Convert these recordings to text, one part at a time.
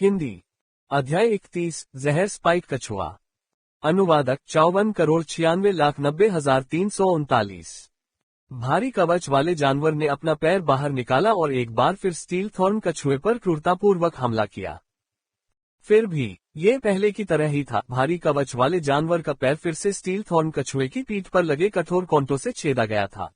हिंदी। अध्याय 31, जहर स्पाइक कछुआ। अनुवादक 54,96,90,339। भारी कवच वाले जानवर ने अपना पैर बाहर निकाला और एक बार फिर स्टील थॉर्न कछुए पर क्रूरतापूर्वक हमला किया। फिर भी ये पहले की तरह ही था। भारी कवच वाले जानवर का पैर फिर से स्टील थॉर्न कछुए की पीठ पर लगे कठोर कांटों से छेदा गया था।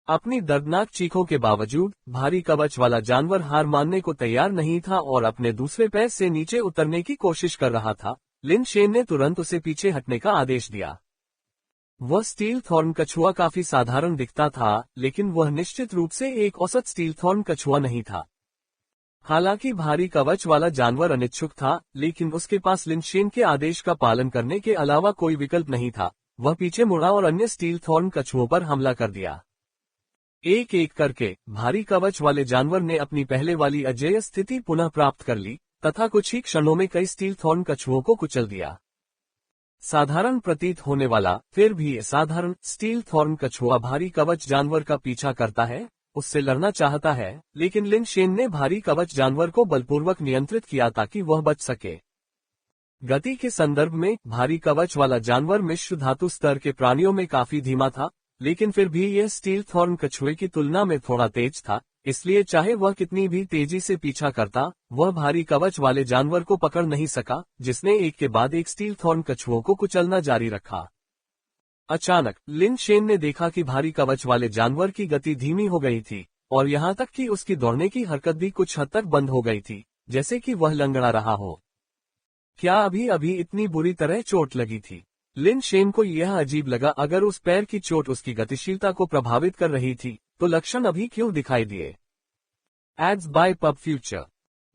अपनी दर्दनाक चीखों के बावजूद भारी कवच वाला जानवर हार मानने को तैयार नहीं था और अपने दूसरे पैर से नीचे उतरने की कोशिश कर रहा था। लिन शेन ने तुरंत उसे पीछे हटने का आदेश दिया। वह स्टील थॉर्न कछुआ काफी साधारण दिखता था, लेकिन वह निश्चित रूप से एक औसत स्टील थॉर्न कछुआ नहीं था। हालांकि भारी कवच वाला जानवर अनिच्छुक था, लेकिन उसके पास लिन शेन के आदेश का पालन करने के अलावा कोई विकल्प नहीं था। वह पीछे मुड़ा और अन्य स्टील थॉर्न कछुओं पर हमला कर दिया। एक एक करके भारी कवच वाले जानवर ने अपनी पहले वाली अजेय स्थिति पुनः प्राप्त कर ली तथा कुछ ही क्षणों में कई स्टील थॉर्न कछुओं को कुचल दिया। साधारण प्रतीत होने वाला, फिर भी साधारण स्टील थॉर्न कछुआ भारी कवच जानवर का पीछा करता है, उससे लड़ना चाहता है, लेकिन लिन शेन ने भारी कवच जानवर को बलपूर्वक नियंत्रित किया ताकि वह बच सके। गति के संदर्भ में भारी कवच वाला जानवर मिश्र धातु स्तर के प्राणियों में काफी धीमा था, लेकिन फिर भी यह स्टील थॉर्न कछुए की तुलना में थोड़ा तेज था, इसलिए चाहे वह कितनी भी तेजी से पीछा करता, वह भारी कवच वाले जानवर को पकड़ नहीं सका, जिसने एक के बाद एक स्टील थॉर्न कछुओं को कुचलना जारी रखा। अचानक लिन शेन ने देखा कि भारी कवच वाले जानवर की गति धीमी हो गई थी और यहाँ तक कि उसकी दौड़ने की हरकत भी कुछ हद तक बंद हो गई थी, जैसे कि वह लंगड़ा रहा हो। क्या अभी अभी इतनी बुरी तरह चोट लगी थी? लिन शेन को यह अजीब लगा। अगर उस पैर की चोट उसकी गतिशीलता को प्रभावित कर रही थी, तो लक्षण अभी क्यों दिखाई दिए? Ads by pub future.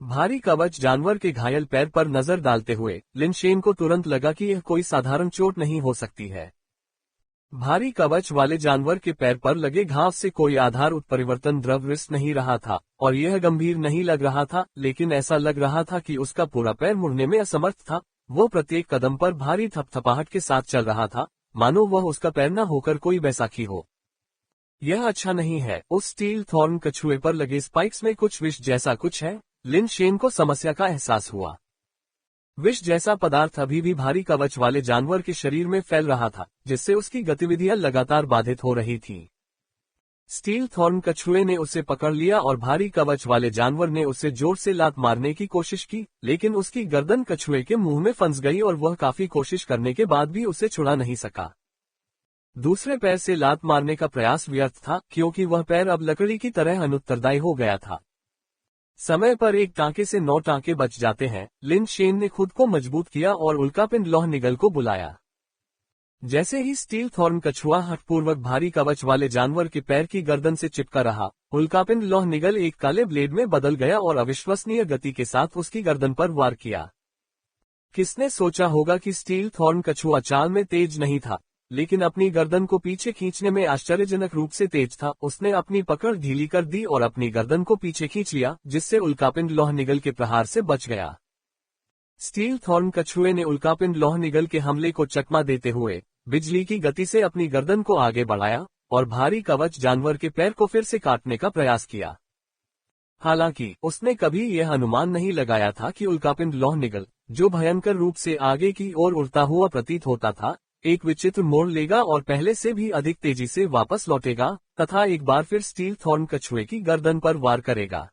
भारी कवच जानवर के घायल पैर पर नजर डालते हुए लिन शेन को तुरंत लगा कि यह कोई साधारण चोट नहीं हो सकती है। भारी कवच वाले जानवर के पैर पर लगे घाव से कोई आधार उत्परिवर्तन द्रव रिस नहीं रहा था और यह गंभीर नहीं लग रहा था, लेकिन ऐसा लग रहा था कि उसका पूरा पैर मुड़ने में असमर्थ था। वो प्रत्येक कदम पर भारी थपथपाहट के साथ चल रहा था, मानो वह उसका पैर न होकर कोई बैसाखी हो। यह अच्छा नहीं है। उस स्टील थॉर्न कछुए पर लगे स्पाइक्स में कुछ विष जैसा कुछ है। लिन शेन को समस्या का एहसास हुआ। विष जैसा पदार्थ अभी भी भारी कवच वाले जानवर के शरीर में फैल रहा था, जिससे उसकी गतिविधियां लगातार बाधित हो रही थीं। स्टील थॉर्न कछुए ने उसे पकड़ लिया और भारी कवच वाले जानवर ने उसे जोर से लात मारने की कोशिश की, लेकिन उसकी गर्दन कछुए के मुंह में फंस गई और वह काफी कोशिश करने के बाद भी उसे छुड़ा नहीं सका। दूसरे पैर से लात मारने का प्रयास व्यर्थ था, क्योंकि वह पैर अब लकड़ी की तरह अनुत्तरदायी हो गया था। समय पर एक टांके से 9 टांके बच जाते हैं। लिन शेन ने खुद को मजबूत किया और उल्कापिंड लौह निगल को बुलाया। जैसे ही स्टील थॉर्न कछुआ हठपूर्वक भारी कवच वाले जानवर के पैर की गर्दन से चिपका रहा, उल्कापिंड लौह निगल एक काले ब्लेड में बदल गया और अविश्वसनीय गति के साथ उसकी गर्दन पर वार किया। किसने सोचा होगा कि स्टील थॉर्न कछुआ चाल में तेज नहीं था, लेकिन अपनी गर्दन को पीछे खींचने में आश्चर्यजनक रूप से तेज था। उसने अपनी पकड़ ढीली कर दी और अपनी गर्दन को पीछे खींच लिया, जिससे उल्कापिंड लौह निगल के प्रहार से बच गया। स्टील थॉर्न कछुए ने उल्कापिंड लौह निगल के हमले को चकमा देते हुए बिजली की गति से अपनी गर्दन को आगे बढ़ाया और भारी कवच जानवर के पैर को फिर से काटने का प्रयास किया। हालांकि उसने कभी यह अनुमान नहीं लगाया था कि उल्कापिंड लौह निगल, जो भयंकर रूप से आगे की ओर उड़ता हुआ प्रतीत होता था, एक विचित्र मोड़ लेगा और पहले से भी अधिक तेजी से वापस लौटेगा तथा एक बार फिर स्टील थॉर्न कछुए की गर्दन पर वार करेगा।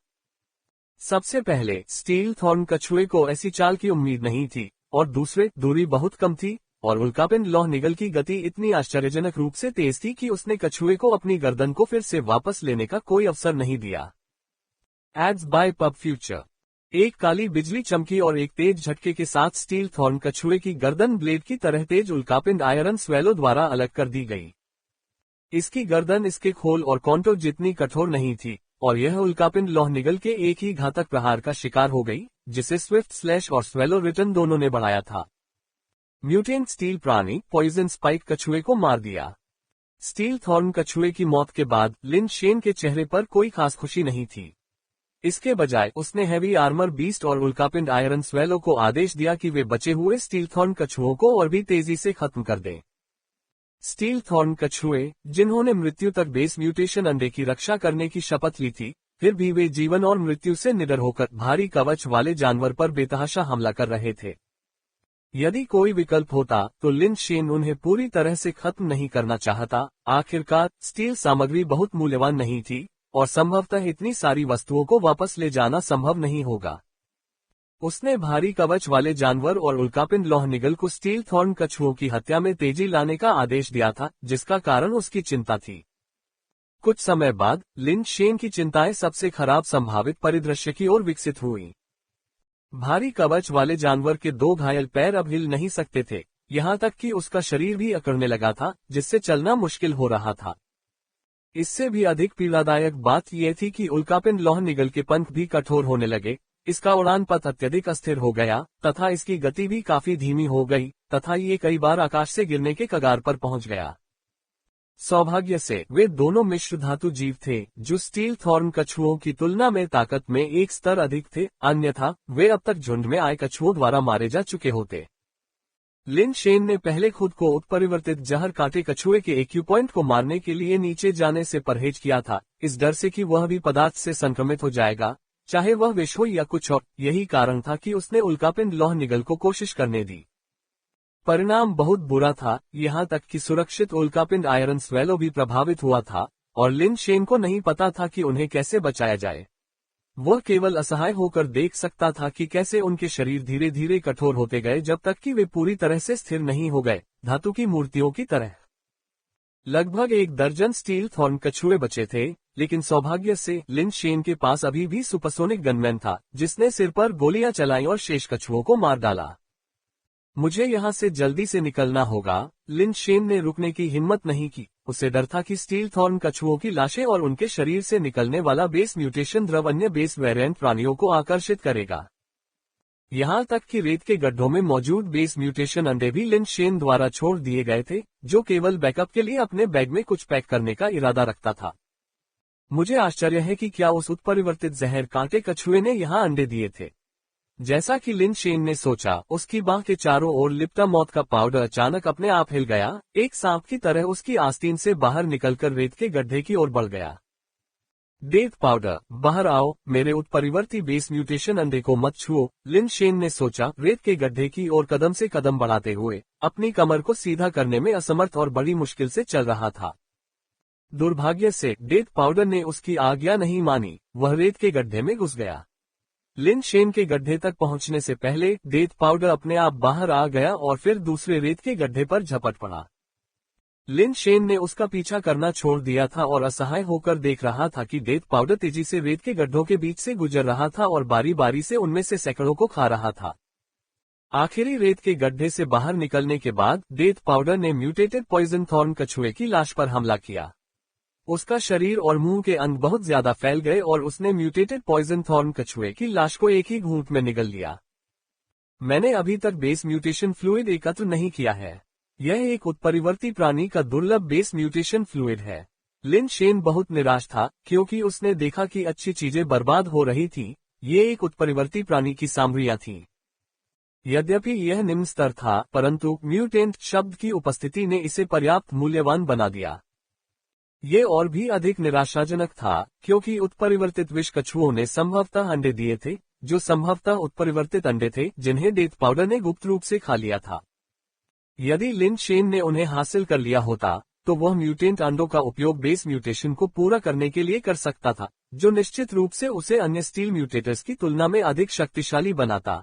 सबसे पहले स्टील थॉर्न कछुए को ऐसी चाल की उम्मीद नहीं थी और दूसरे, दूरी बहुत कम थी और उल्कापिंड लौह निगल की गति इतनी आश्चर्यजनक रूप से तेज थी कि उसने कछुए को अपनी गर्दन को फिर से वापस लेने का कोई अवसर नहीं दिया। Ads by pub future. एक काली बिजली चमकी और एक तेज झटके के साथ स्टील थॉर्न कछुए की गर्दन ब्लेड की तरह तेज उल्कापिंड आयरन स्वेलो द्वारा अलग कर दी गई। इसकी गर्दन इसके खोल और कॉन्टोर जितनी कठोर नहीं थी और यह उल्कापिंड लौह निगल के एक ही घातक प्रहार का शिकार हो गई, जिसे स्विफ्ट स्लैश और स्वेलो रिटर्न दोनों ने बढ़ाया था। म्यूटेंट स्टील प्राणी पॉइजन स्पाइक कछुए को मार दिया। स्टील थॉर्न कछुए की मौत के बाद लिन शेन के चेहरे पर कोई खास खुशी नहीं थी। इसके बजाय उसने हैवी आर्मर बीस्ट और उल्कापिंड आयरन स्वेलो को आदेश दिया कि वे बचे हुए स्टील थॉर्न कछुओं को और भी तेजी से खत्म कर दें। स्टील थॉर्न कछुए, जिन्होंने मृत्यु तक बेस म्यूटेशन अंडे की रक्षा करने की शपथ ली थी, फिर भी वे जीवन और मृत्यु से निडर होकर भारी कवच वाले जानवर पर बेतहाशा हमला कर रहे थे। यदि कोई विकल्प होता तो लिन शेन उन्हें पूरी तरह से खत्म नहीं करना चाहता। आखिरकार स्टील सामग्री बहुत मूल्यवान नहीं थी और संभवतः इतनी सारी वस्तुओं को वापस ले जाना संभव नहीं होगा। उसने भारी कवच वाले जानवर और उल्कापिंड लौह निगल को स्टील थॉर्न कछुओं की हत्या में तेजी लाने का आदेश दिया था, जिसका कारण उसकी चिंता थी। कुछ समय बाद लिन शेन की चिंताएं सबसे खराब संभावित परिदृश्य की ओर विकसित हुई। भारी कवच वाले जानवर के 2 घायल पैर अब हिल नहीं सकते थे, यहाँ तक कि उसका शरीर भी अकड़ने लगा था, जिससे चलना मुश्किल हो रहा था। इससे भी अधिक पीड़ादायक बात यह थी कि उल्कापिंड लौह निगल के पंख भी कठोर होने लगे। इसका उड़ान पथ अत्यधिक अस्थिर हो गया तथा इसकी गति भी काफी धीमी हो गई तथा ये कई बार आकाश से गिरने के कगार पर पहुंच गया। सौभाग्य से वे दोनों मिश्र धातु जीव थे जो स्टील थॉर्न कछुओं की तुलना में ताकत में एक स्तर अधिक थे, अन्यथा वे अब तक झुंड में आए कछुओं द्वारा मारे जा चुके होते। लिन शेन ने पहले खुद को उत्परिवर्तित जहर कांटे कछुए के एक्यूपॉइंट को मारने के लिए नीचे जाने से परहेज किया था, इस डर से कि वह भी पदार्थ से संक्रमित हो जाएगा, चाहे वह विष हो या कुछ और। यही कारण था कि उसने उल्कापिंड लौह निगल को कोशिश करने दी। परिणाम बहुत बुरा था, यहाँ तक कि सुरक्षित उल्कापिंड आयरन स्वेलो भी प्रभावित हुआ था और लिन शेन को नहीं पता था कि उन्हें कैसे बचाया जाए। वह केवल असहाय होकर देख सकता था कि कैसे उनके शरीर धीरे धीरे कठोर होते गए जब तक कि वे पूरी तरह से स्थिर नहीं हो गए, धातु की मूर्तियों की तरह। लगभग 1 दर्जन स्टील थॉर्न कछुए बचे थे, लेकिन सौभाग्य से लिन शेन के पास अभी भी सुपरसोनिक गनमैन था, जिसने सिर पर गोलियां चलाई और शेष कछुओं को मार डाला। मुझे यहाँ से जल्दी से निकलना होगा। लिन शेन ने रुकने की हिम्मत नहीं की। उसे डर था कि स्टील थॉर्न कछुओं की लाशें और उनके शरीर से निकलने वाला बेस म्यूटेशन द्रव अन्य बेस वेरिएंट प्राणियों को आकर्षित करेगा। यहाँ तक कि रेत के गड्ढों में मौजूद बेस म्यूटेशन अंडे भी लिन शेन द्वारा छोड़ दिए गए थे, जो केवल बैकअप के लिए अपने बैग में कुछ पैक करने का इरादा रखता था। मुझे आश्चर्य है कि क्या उस उत्परिवर्तित जहर कांटे कछुए ने यहाँ अंडे दिए थे। जैसा कि लिन शेन ने सोचा, उसकी बाह के चारों ओर लिपटा मौत का पाउडर अचानक अपने आप हिल गया, एक सांप की तरह उसकी आस्तीन से बाहर निकलकर रेत के गड्ढे की ओर बढ़ गया। डेथ पाउडर, बाहर आओ, मेरे उत्परिवर्ती बेस म्यूटेशन अंडे को मत छुओ, लिन शेन ने सोचा, रेत के गड्ढे की ओर कदम से कदम बढ़ाते हुए, अपनी कमर को सीधा करने में असमर्थ और बड़ी मुश्किल से चल रहा था। दुर्भाग्य से डेथ पाउडर ने उसकी आज्ञा नहीं मानी, वह रेत के गड्ढे में घुस गया। लिन शेन के गड्ढे तक पहुंचने से पहले डेथ पाउडर अपने आप बाहर आ गया और फिर दूसरे रेत के गड्ढे पर झपट पड़ा। लिन शेन ने उसका पीछा करना छोड़ दिया था और असहाय होकर देख रहा था कि डेथ पाउडर तेजी से रेत के गड्ढों के बीच से गुजर रहा था और बारी बारी से उनमें से सैकड़ों को खा रहा था। आखिरी रेत के गड्ढे से बाहर निकलने के बाद डेथ पाउडर ने म्यूटेटेड पॉइजन थॉर्न कछुए की लाश पर हमला किया। उसका शरीर और मुंह के अंग बहुत ज्यादा फैल गए और उसने म्यूटेटेड पॉइजन थॉर्न कछुए की लाश को एक ही घूंट में निगल लिया। मैंने अभी तक बेस म्यूटेशन फ्लूइड एकत्र नहीं किया है। यह एक उत्परिवर्ती प्राणी का दुर्लभ बेस म्यूटेशन फ्लूइड है। लिन शेन बहुत निराश था क्योंकि उसने देखा कि अच्छी चीजें बर्बाद हो रही थी। ये एक उत्परिवर्ती प्राणी की सामग्रियां थीं। यद्यपि यह निम्न स्तर था, परंतु म्यूटेंट शब्द की उपस्थिति ने इसे पर्याप्त मूल्यवान बना दिया। ये और भी अधिक निराशाजनक था क्योंकि उत्परिवर्तित विष कछुओं ने संभवतः अंडे दिए थे, जो संभवतः उत्परिवर्तित अंडे थे जिन्हें डेथ पाउडर ने गुप्त रूप से खा लिया था। यदि लिन शेन ने उन्हें हासिल कर लिया होता तो वह म्यूटेंट अंडों का उपयोग बेस म्यूटेशन को पूरा करने के लिए कर सकता था, जो निश्चित रूप से उसे अन्य स्टील म्यूटेटर्स की तुलना में अधिक शक्तिशाली बनाता।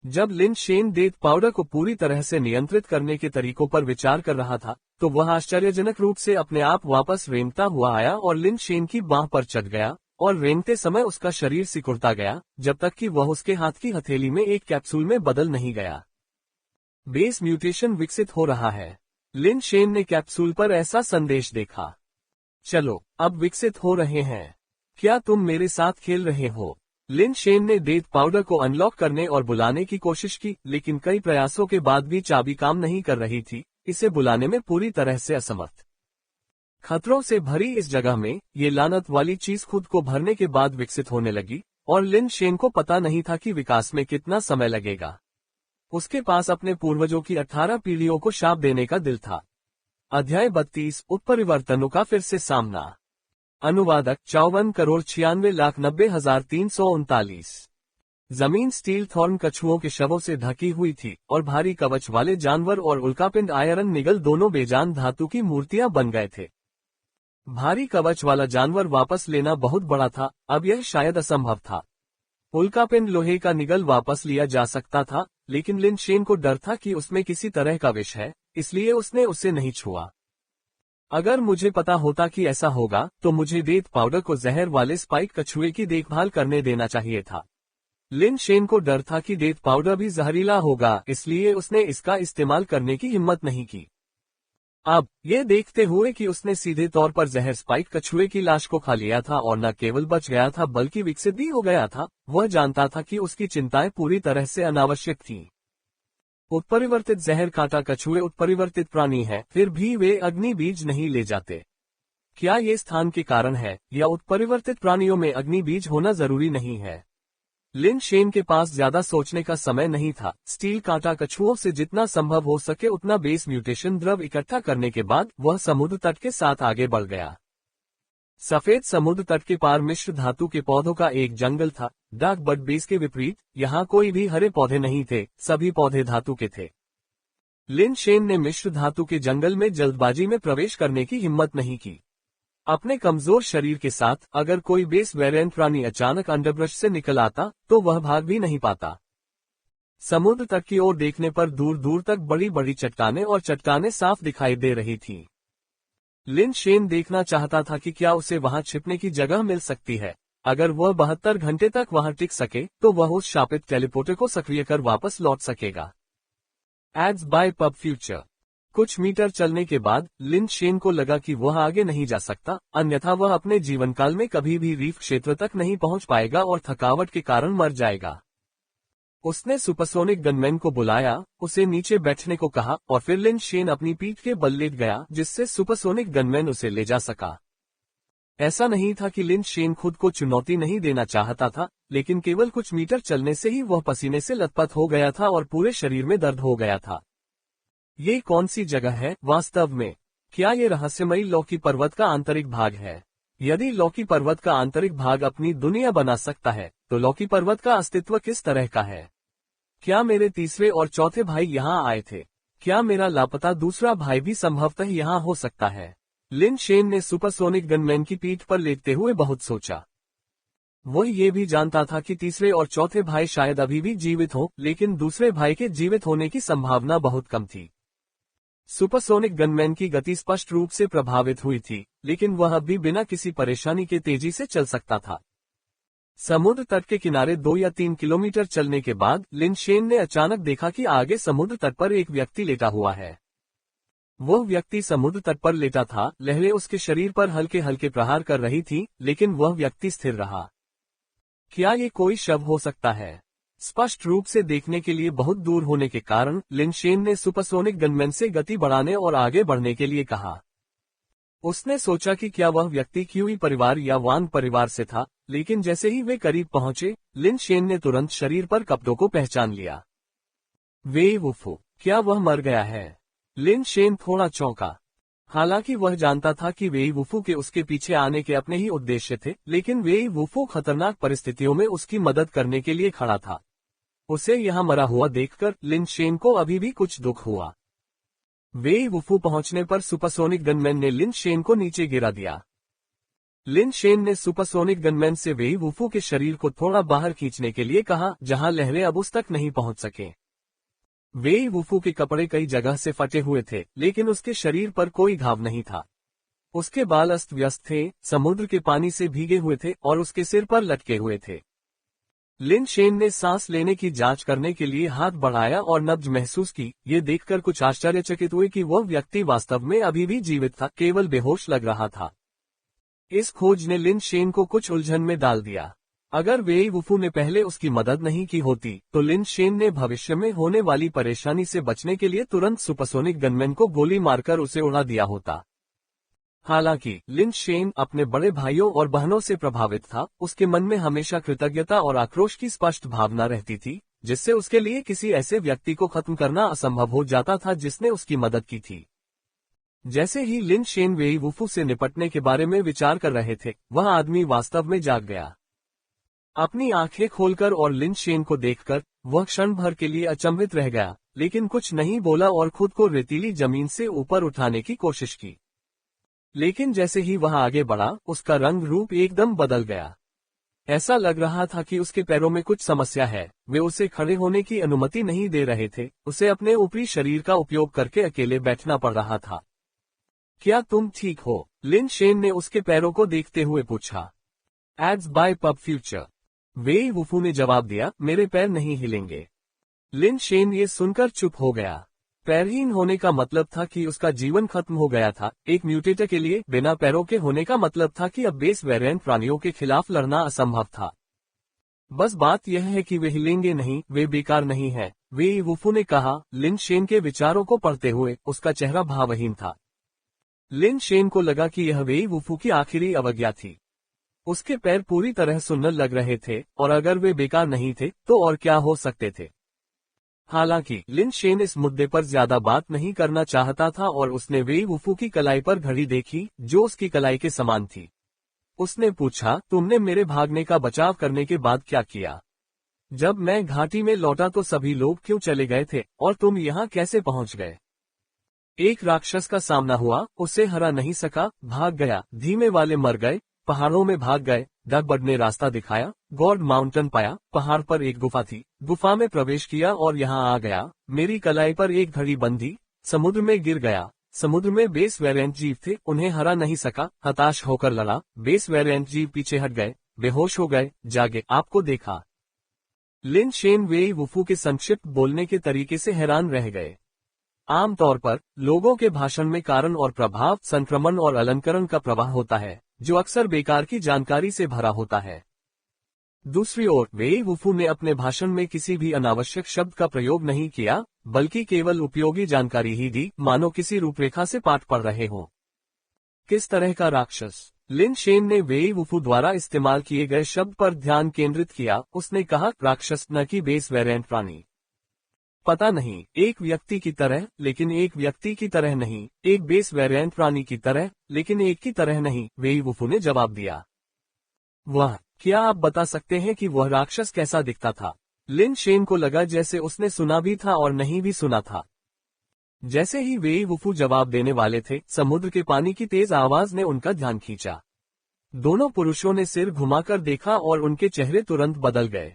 जब लिन शेन डेथ पाउडर को पूरी तरह से नियंत्रित करने के तरीकों पर विचार कर रहा था, तो वह आश्चर्यजनक रूप से अपने आप वापस रेंगता हुआ आया और लिन शेन की बाह पर चढ़ गया और रेंगते समय उसका शरीर सिकुड़ता गया जब तक कि वह उसके हाथ की हथेली में एक कैप्सूल में बदल नहीं गया। बेस म्यूटेशन विकसित हो रहा है। लिन शेन ने कैप्सूल पर ऐसा संदेश देखा। चलो, अब विकसित हो रहे हैं। क्या तुम मेरे साथ खेल रहे हो? लिन शेन ने डेथ पाउडर को अनलॉक करने और बुलाने की कोशिश की, लेकिन कई प्रयासों के बाद भी चाबी काम नहीं कर रही थी, इसे बुलाने में पूरी तरह से असमर्थ। खतरों से भरी इस जगह में ये लानत वाली चीज खुद को भरने के बाद विकसित होने लगी और लिन शेन को पता नहीं था कि विकास में कितना समय लगेगा। उसके पास अपने पूर्वजों की 18 पीढ़ियों को शाप देने का दिल था। अध्याय 32 उत्परिवर्तनों का फिर से सामना। अनुवादक 54,96,90,339। जमीन स्टील थॉर्न कछुओं के शवों से ढकी हुई थी और भारी कवच वाले जानवर और उल्कापिंड आयरन निगल दोनों बेजान धातु की मूर्तियां बन गए थे। भारी कवच वाला जानवर वापस लेना बहुत बड़ा था, अब यह शायद असंभव था। उल्कापिंड लोहे का निगल वापस लिया जा सकता था, लेकिन लिन शेन को डर था कि उसमें किसी तरह का विष है, इसलिए उसने उसे नहीं छुआ। अगर मुझे पता होता कि ऐसा होगा, तो मुझे डेथ पाउडर को जहर वाले स्पाइक कछुए की देखभाल करने देना चाहिए था। लिन शेन को डर था कि डेथ पाउडर भी जहरीला होगा, इसलिए उसने इसका इस्तेमाल करने की हिम्मत नहीं की। अब ये देखते हुए कि उसने सीधे तौर पर जहर स्पाइक कछुए की लाश को खा लिया था और न केवल बच गया था बल्कि विकसित भी हो गया था, वह जानता था कि उसकी चिंताएं पूरी तरह से अनावश्यक थीं। उत्परिवर्तित जहर काटा कछुए उत्परिवर्तित प्राणी हैं, फिर भी वे अग्नि बीज नहीं ले जाते। क्या ये स्थान के कारण है, या उत्परिवर्तित प्राणियों में अग्नि बीज होना जरूरी नहीं है? लिन शेन के पास ज्यादा सोचने का समय नहीं था। स्टील कांटा कछुओं से जितना संभव हो सके उतना बेस म्यूटेशन द्रव इकट्ठा करने के बाद वह समुद्र तट के साथ आगे बढ़ गया। सफेद समुद्र तट के पार मिश्र धातु के पौधों का एक जंगल था। डार्क बड बेस के विपरीत यहाँ कोई भी हरे पौधे नहीं थे, सभी पौधे धातु के थे। लिन शेन ने मिश्र धातु के जंगल में जल्दबाजी में प्रवेश करने की हिम्मत नहीं की। अपने कमजोर शरीर के साथ अगर कोई बेस वेरिएंट प्राणी अचानक अंडरब्रश से निकल आता तो वह भाग भी नहीं पाता। समुद्र तट की ओर देखने पर दूर दूर तक बड़ी बड़ी चट्टानें और चट्टानें साफ दिखाई दे रही थीं। लिन शेन देखना चाहता था कि क्या उसे वहां छिपने की जगह मिल सकती है। अगर वह 72 घंटे तक वहां टिक सके तो वह उस शापित टेलीपोर्टर को सक्रिय कर वापस लौट सकेगा। Ads by pub future. कुछ मीटर चलने के बाद लिन शेन को लगा कि वह आगे नहीं जा सकता, अन्यथा वह अपने जीवनकाल में कभी भी रीफ क्षेत्र तक नहीं पहुंच पाएगा और थकावट के कारण मर जाएगा। उसने सुपरसोनिक गनमैन को बुलाया, उसे नीचे बैठने को कहा और फिर लिन शेन अपनी पीठ के बल लेट गया जिससे सुपरसोनिक गनमैन उसे ले जा सका। ऐसा नहीं था कि लिन शेन खुद को चुनौती नहीं देना चाहता था, लेकिन केवल कुछ मीटर चलने से ही वह पसीने से लथपथ हो गया था और पूरे शरीर में दर्द हो गया था। ये कौन सी जगह है वास्तव में? क्या ये रहस्यमयी लॉकी पर्वत का आंतरिक भाग है? यदि लॉकी पर्वत का आंतरिक भाग अपनी दुनिया बना सकता है, तो लॉकी पर्वत का अस्तित्व किस तरह का है? क्या मेरे तीसरे और चौथे भाई यहाँ आए थे? क्या मेरा लापता दूसरा भाई भी संभवतः यहाँ हो सकता है? लिन शेन ने सुपरसोनिक गनमैन की पीठ पर लेटते हुए बहुत सोचा। वह ये भी जानता था कि तीसरे और चौथे भाई शायद अभी भी जीवित हों, लेकिन दूसरे भाई के जीवित होने की संभावना बहुत कम थी। सुपरसोनिक गनमैन की गति स्पष्ट रूप से प्रभावित हुई थी, लेकिन वह अब भी बिना किसी परेशानी के तेजी से चल सकता था। समुद्र तट के किनारे 2 या 3 किलोमीटर चलने के बाद लिन शेन ने अचानक देखा कि आगे समुद्र तट पर एक व्यक्ति लेटा हुआ है। वह व्यक्ति समुद्र तट पर लेटा था, लहरें उसके शरीर पर हल्के हल्के प्रहार कर रही थीं, लेकिन वह व्यक्ति स्थिर रहा। क्या ये कोई शव हो सकता है? स्पष्ट रूप से देखने के लिए बहुत दूर होने के कारण लिन शेन ने सुपरसोनिक गनमैन से गति बढ़ाने और आगे बढ़ने के लिए कहा। उसने सोचा कि क्या वह व्यक्ति क्यूई परिवार या वांग परिवार से था, लेकिन जैसे ही वे करीब पहुंचे, लिन शेन ने तुरंत शरीर पर कपड़ों को पहचान लिया। वे वुफू, क्या वह मर गया है? लिन शेन थोड़ा चौंका। हालांकि वह जानता था कि वेई वुफू के उसके पीछे आने के अपने ही उद्देश्य थे, लेकिन वेई वुफू खतरनाक परिस्थितियों में उसकी मदद करने के लिए खड़ा था। उसे यहाँ मरा हुआ देखकर लिन शेन को अभी भी कुछ दुख हुआ। वेई वुफू पहुंचने पर सुपरसोनिक गनमैन ने लिन शेन को नीचे गिरा दिया। लिन शेन ने सुपरसोनिक गनमैन से वेई वुफू के शरीर को थोड़ा बाहर खींचने के लिए कहा, जहां लहरें अब उस तक नहीं पहुंच सके। वेई वुफू के कपड़े कई जगह से फटे हुए थे, लेकिन उसके शरीर पर कोई घाव नहीं था। उसके बाल अस्त व्यस्त थे, समुद्र के पानी से भीगे हुए थे और उसके सिर पर लटके हुए थे। लिन शेन ने सांस लेने की जांच करने के लिए हाथ बढ़ाया और नब्ज महसूस की। ये देखकर कुछ आश्चर्यचकित हुए कि वह व्यक्ति वास्तव में अभी भी जीवित था, केवल बेहोश लग रहा था। इस खोज ने लिन शेन को कुछ उलझन में डाल दिया। अगर वेई वुफू ने पहले उसकी मदद नहीं की होती, तो लिन शेन ने भविष्य में होने वाली परेशानी से बचने के लिए तुरंत सुपरसोनिक गनमैन को गोली मारकर उसे उड़ा दिया होता। हालांकि लिन शेन अपने बड़े भाइयों और बहनों से प्रभावित था, उसके मन में हमेशा कृतज्ञता और आक्रोश की स्पष्ट भावना रहती थी, जिससे उसके लिए किसी ऐसे व्यक्ति को खत्म करना असंभव हो जाता था जिसने उसकी मदद की थी। जैसे ही लिन शेन वेई वुफू से निपटने के बारे में विचार कर रहे थे, वह आदमी वास्तव में जाग गया। अपनी आंखें खोलकर और लिन शेन को देखकर वह क्षण भर के लिए अचंभित रह गया, लेकिन कुछ नहीं बोला और खुद को रेतीली जमीन से ऊपर उठाने की कोशिश की। लेकिन जैसे ही वह आगे बढ़ा, उसका रंग रूप एकदम बदल गया। ऐसा लग रहा था कि उसके पैरों में कुछ समस्या है, वे उसे खड़े होने की अनुमति नहीं दे रहे थे, उसे अपने ऊपरी शरीर का उपयोग करके अकेले बैठना पड़ रहा था। क्या तुम ठीक हो? लिन शेन ने उसके पैरों को देखते हुए पूछा। Ads by pub future, Wei Wufu ने जवाब दिया, मेरे पैर नहीं हिलेंगे। लिन शेन ये सुनकर चुप हो गया। पैरहीन होने का मतलब था कि उसका जीवन खत्म हो गया था। एक म्यूटेटर के लिए बिना पैरों के होने का मतलब था कि अब बेस वेरिएंट प्राणियों के खिलाफ लड़ना असंभव था। बस बात यह है कि वे हिलेंगे नहीं, वे बेकार नहीं है, वेई वुफू ने कहा। लिन शेन के विचारों को पढ़ते हुए उसका चेहरा भावहीन था। लिन शेन को लगा कि यह वेई वुफू की आखिरी अवज्ञा थी। उसके पैर पूरी तरह सुन्न लग रहे थे, और अगर वे बेकार नहीं थे तो और क्या हो सकते थे। हालांकि लिन शेन इस मुद्दे पर ज्यादा बात नहीं करना चाहता था और उसने वेई वुफू की कलाई पर घड़ी देखी, जो उसकी कलाई के समान थी। उसने पूछा, तुमने मेरे भागने का बचाव करने के बाद क्या किया? जब मैं घाटी में लौटा तो सभी लोग क्यों चले गए थे, और तुम यहाँ कैसे पहुँच गए? एक राक्षस का सामना हुआ, उसे हरा नहीं सका, भाग गया, धीमे वाले मर गए, पहाड़ों में भाग गए, डगबर्ड ने रास्ता दिखाया, गॉड माउंटेन पाया, पहाड़ पर एक गुफा थी, गुफा में प्रवेश किया और यहाँ आ गया, मेरी कलाई पर एक घड़ी बंधी, समुद्र में गिर गया, समुद्र में बेस वेरिएंट जीव थे, उन्हें हरा नहीं सका, हताश होकर लड़ा, बेस वेरिएंट जीव पीछे हट गए, बेहोश हो गए, जागे, आपको देखा। लिन शेन वेई वुफू के संक्षिप्त बोलने के तरीके से हैरान रह गए। आमतौर पर लोगों के भाषण में कारण और प्रभाव, संक्रमण और अलंकरण का प्रवाह होता है, जो अक्सर बेकार की जानकारी से भरा होता है। दूसरी ओर वेई वुफू ने अपने भाषण में किसी भी अनावश्यक शब्द का प्रयोग नहीं किया, बल्कि केवल उपयोगी जानकारी ही दी, मानो किसी रूपरेखा से पाठ पढ़ रहे हों। किस तरह का राक्षस? लिन शेन ने वेई वुफू द्वारा इस्तेमाल किए गए शब्द पर ध्यान केंद्रित किया। उसने कहा, राक्षस न कि बेस वेरिएंट प्राणी। पता नहीं, एक व्यक्ति की तरह, लेकिन एक व्यक्ति की तरह नहीं, एक बेस वेरिएंट प्राणी की तरह, लेकिन एक की तरह नहीं, वेई वुफू ने जवाब दिया। वह, क्या आप बता सकते हैं कि वह राक्षस कैसा दिखता था? लिन शेन को लगा जैसे उसने सुना भी था और नहीं भी सुना था। जैसे ही वेई वुफू जवाब देने वाले थे, समुद्र के पानी की तेज आवाज ने उनका ध्यान खींचा। दोनों पुरुषों ने सिर घुमाकर देखा और उनके चेहरे तुरंत बदल गए।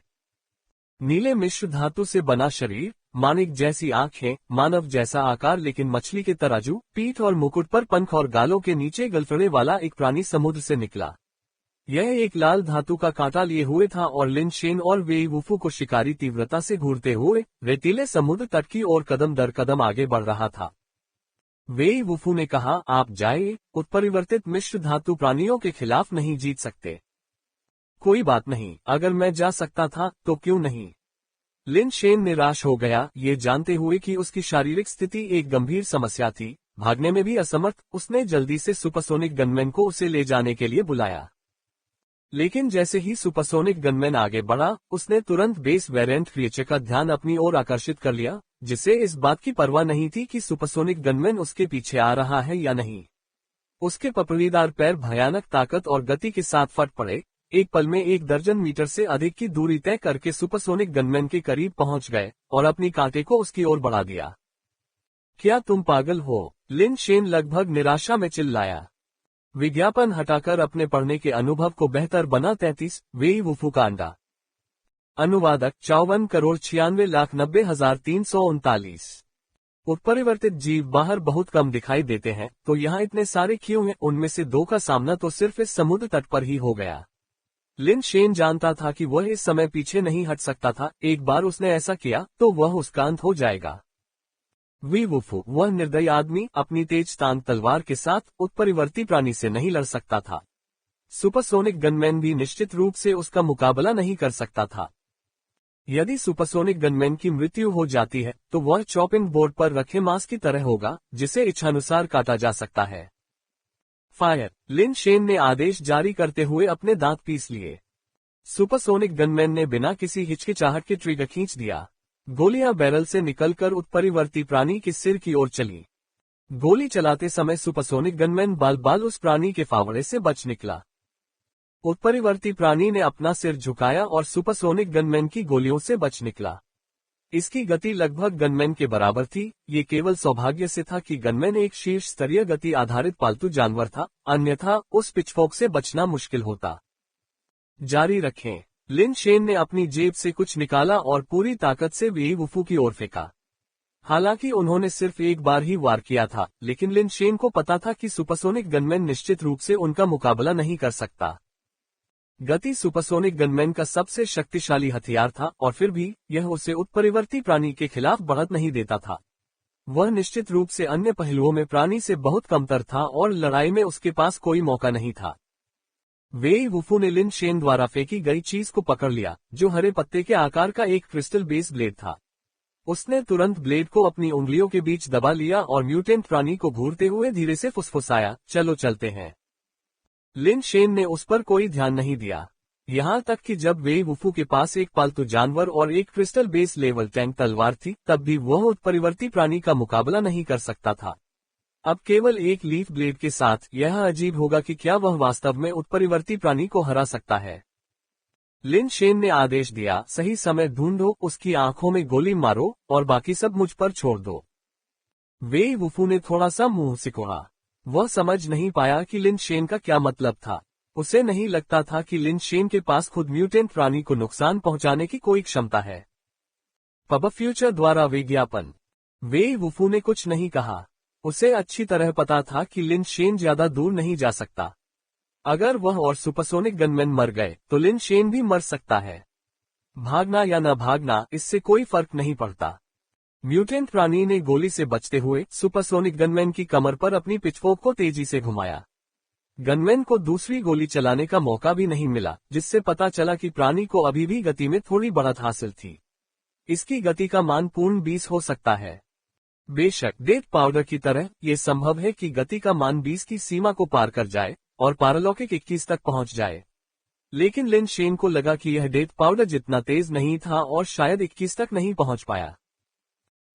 नीले मिश्र धातु से बना शरीर, मानिक जैसी आंखें, मानव जैसा आकार लेकिन मछली के तराजू, पीठ और मुकुट पर पंख और गालों के नीचे गलफड़े वाला एक प्राणी समुद्र से निकला। यह एक लाल धातु का कांटा लिए हुए था और लिन शेन और वेई वुफू को शिकारी तीव्रता से घूरते हुए रेतीले समुद्र तट की ओर कदम दर कदम आगे बढ़ रहा था। वेई वुफू ने कहा, आप जाइए, उत्परिवर्तित मिश्र धातु प्राणियों के खिलाफ नहीं जीत सकते। कोई बात नहीं, अगर मैं जा सकता था तो क्यों नहीं? लिन शेन निराश हो गया, ये जानते हुए कि उसकी शारीरिक स्थिति एक गंभीर समस्या थी। भागने में भी असमर्थ, उसने जल्दी से सुपरसोनिक गनमैन को उसे ले जाने के लिए बुलाया। लेकिन जैसे ही सुपरसोनिक गनमैन आगे बढ़ा, उसने तुरंत बेस वेरिएंट क्रिएचर का ध्यान अपनी ओर आकर्षित कर लिया, जिसे इस बात की परवाह नहीं थी कि सुपरसोनिक गनमैन उसके पीछे आ रहा है या नहीं। उसके पपड़ीदार पैर भयानक ताकत और गति के साथ फट पड़े, एक पल में 1 दर्जन मीटर से अधिक की दूरी तय करके सुपरसोनिक गनमैन के करीब पहुंच गए और अपनी कांटे को उसकी ओर बढ़ा दिया। क्या तुम पागल हो? लिन शेन लगभग निराशा में चिल्लाया। विज्ञापन हटाकर अपने पढ़ने के अनुभव को बेहतर बना 33, वेई वुफू का अंडा। अनुवादक 54,96,90,339। उत्परिवर्तित जीव बाहर बहुत कम दिखाई देते हैं, तो यहाँ इतने सारे क्यों हैं? उनमें से 2 का सामना तो सिर्फ इस समुद्र तट पर ही हो गया। लिन शेन जानता था कि वह इस समय पीछे नहीं हट सकता था, एक बार उसने ऐसा किया तो वह उसका अंत हो जाएगा। वेई वुफू, वह निर्दयी आदमी, अपनी तेज तांग तलवार के साथ उत्परिवर्ती प्राणी से नहीं लड़ सकता था। सुपरसोनिक गनमैन भी निश्चित रूप से उसका मुकाबला नहीं कर सकता था। यदि सुपरसोनिक गनमैन की मृत्यु हो जाती है तो वह चॉपिंग बोर्ड पर रखे मांस की तरह होगा, जिसे इच्छानुसार काटा जा सकता है। फायर! लिन शेन ने आदेश जारी करते हुए अपने दांत पीस लिए। सुपरसोनिक गनमैन ने बिना किसी हिचकिचाहट के ट्रिगर खींच दिया। गोलियां बैरल से निकलकर उत्परिवर्ती प्राणी के सिर की ओर चली। गोली चलाते समय सुपरसोनिक गनमैन बाल बाल उस प्राणी के फावड़े से बच निकला। उत्परिवर्ती प्राणी ने अपना सिर झुकाया और सुपरसोनिक गनमैन की गोलियों से बच निकला। इसकी गति लगभग गनमैन के बराबर थी। ये केवल सौभाग्य से था कि गनमैन एक शीर्ष स्तरीय गति आधारित पालतू जानवर था, अन्यथा उस पिचफोर्क से बचना मुश्किल होता। जारी रखें। लिन शेन ने अपनी जेब से कुछ निकाला और पूरी ताकत से वेई वुफू की ओर फेंका। हालांकि उन्होंने सिर्फ एक बार ही वार किया था, लेकिन लिन शेन को पता था कि सुपरसोनिक गनमैन निश्चित रूप से उनका मुकाबला नहीं कर सकता। गति सुपरसोनिक गनमैन का सबसे शक्तिशाली हथियार था और फिर भी यह उसे उत्परिवर्ती प्राणी के खिलाफ बढ़त नहीं देता था। वह निश्चित रूप से अन्य पहलुओं में प्राणी से बहुत कमतर था और लड़ाई में उसके पास कोई मौका नहीं था। वेई वुफू ने लिन शेन द्वारा फेंकी गई चीज को पकड़ लिया, जो हरे पत्ते के आकार का एक क्रिस्टल बेस ब्लेड था। उसने तुरंत ब्लेड को अपनी उंगलियों के बीच दबा लिया और म्यूटेंट प्राणी को घूरते हुए धीरे से फुसफुसाया, चलो चलते हैं। लिन शेन ने उस पर कोई ध्यान नहीं दिया, यहाँ तक कि जब वेई वुफू के पास एक पालतू जानवर और एक क्रिस्टल बेस लेवल टैंक तलवार थी, तब भी वह उत्परिवर्ती प्राणी का मुकाबला नहीं कर सकता था। अब केवल एक लीफ ब्लेड के साथ यह अजीब होगा कि क्या वह वास्तव में उत्परिवर्ती प्राणी को हरा सकता है। लिन शेन ने आदेश दिया, सही समय ढूंढो, उसकी आंखों में गोली मारो और बाकी सब मुझ पर छोड़ दो। वेई वुफू ने थोड़ा सा मुंह सिकोड़ा। वह समझ नहीं पाया कि लिन शेन का क्या मतलब था। उसे नहीं लगता था कि लिन शेन के पास खुद म्यूटेंट प्राणी को नुकसान पहुंचाने की कोई क्षमता है। पब फ्यूचर द्वारा विज्ञापन। वेई वुफू ने कुछ नहीं कहा। उसे अच्छी तरह पता था कि लिन शेन ज्यादा दूर नहीं जा सकता। अगर वह और सुपरसोनिक गनमैन मर गए तो लिन शेन भी मर सकता है। भागना या न भागना, इससे कोई फर्क नहीं पड़ता। म्यूटेंट प्राणी ने गोली से बचते हुए सुपरसोनिक गनमैन की कमर पर अपनी पिचफोर्क को तेजी से घुमाया। गनमैन को दूसरी गोली चलाने का मौका भी नहीं मिला, जिससे पता चला कि प्राणी को अभी भी गति में थोड़ी बढ़त हासिल थी। इसकी गति का मान पूर्ण 20 हो सकता है। बेशक डेथ पाउडर की तरह ये संभव है कि गति का मान 20 की सीमा को पार कर जाए और पारलौकिक 21 तक पहुंच जाए, लेकिन लिन शेन को लगा कि यह डेथ पाउडर जितना तेज नहीं था और शायद 21 तक नहीं पहुंच पाया।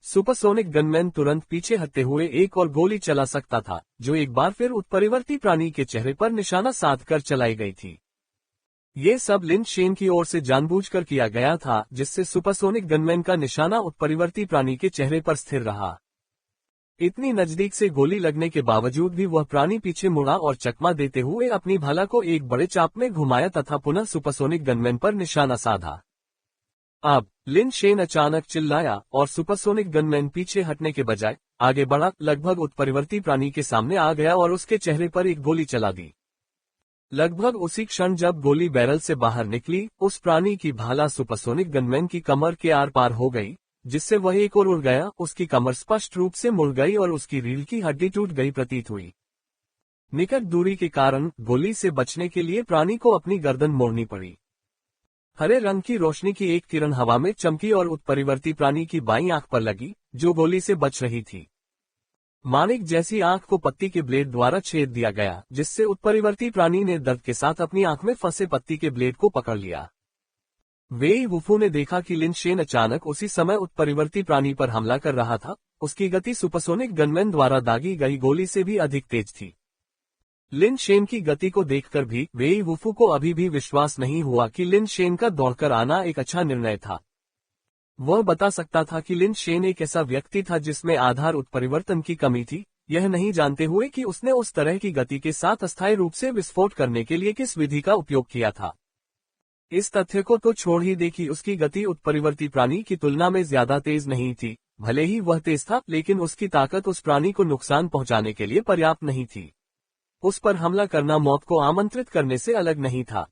सुपरसोनिक गनमैन तुरंत पीछे हटते हुए एक और गोली चला सकता था, जो एक बार फिर उत्परिवर्ती प्राणी के चेहरे पर निशाना साधकर चलाई गई थी। ये सब लिन शेन की ओर से जानबूझकर किया गया था, जिससे सुपरसोनिक गनमैन का निशाना उत्परिवर्ती प्राणी के चेहरे पर स्थिर रहा। इतनी नजदीक से गोली लगने के बावजूद भी वह प्राणी पीछे मुड़ा और चकमा देते हुए अपनी भाला को एक बड़े चाप में घुमाया तथा पुनः सुपरसोनिक गनमैन पर निशाना साधा। अब लिन शेन अचानक चिल्लाया और सुपरसोनिक गनमैन पीछे हटने के बजाय आगे बढ़ा, लगभग उत्परिवर्ती प्राणी के सामने आ गया और उसके चेहरे पर एक गोली चला दी। लगभग उसी क्षण जब गोली बैरल से बाहर निकली, उस प्राणी की भाला सुपरसोनिक गनमैन की कमर के आर पार हो गई, जिससे वह एक और उड़ गया। उसकी कमर स्पष्ट रूप से मुड़ गई और उसकी रीढ़ की हड्डी टूट गई प्रतीत हुई। निकट दूरी के कारण गोली से बचने के लिए प्राणी को अपनी गर्दन मोड़नी पड़ी। हरे रंग की रोशनी की एक किरण हवा में चमकी और उत्परिवर्ती प्राणी की बाईं आंख पर लगी, जो गोली से बच रही थी। मानिक जैसी आंख को पत्ती के ब्लेड द्वारा छेद दिया गया, जिससे उत्परिवर्ती प्राणी ने दर्द के साथ अपनी आंख में फंसे पत्ती के ब्लेड को पकड़ लिया। वेई वुफू ने देखा कि लिन शेन अचानक उसी समय उत्परिवर्ती प्राणी पर हमला कर रहा था। उसकी गति सुपरसोनिक गनमैन द्वारा दागी गई गोली से भी अधिक तेज थी। लिन शेन की गति को देखकर भी वेई वुफू को अभी भी विश्वास नहीं हुआ कि लिन शेन का दौड़कर आना एक अच्छा निर्णय था। वह बता सकता था कि लिन शेन एक ऐसा व्यक्ति था जिसमें आधार उत्परिवर्तन की कमी थी, यह नहीं जानते हुए कि उसने उस तरह की गति के साथ अस्थायी रूप से विस्फोट करने के लिए किस विधि का उपयोग किया था। इस तथ्य को तो छोड़ ही दे कि उसकी गति उत्परिवर्ती प्राणी की तुलना में ज्यादा तेज नहीं थी। भले ही वह तेज था, लेकिन उसकी ताकत उस प्राणी को नुकसान पहुंचाने के लिए पर्याप्त नहीं थी। उस पर हमला करना मौत को आमंत्रित करने से अलग नहीं था,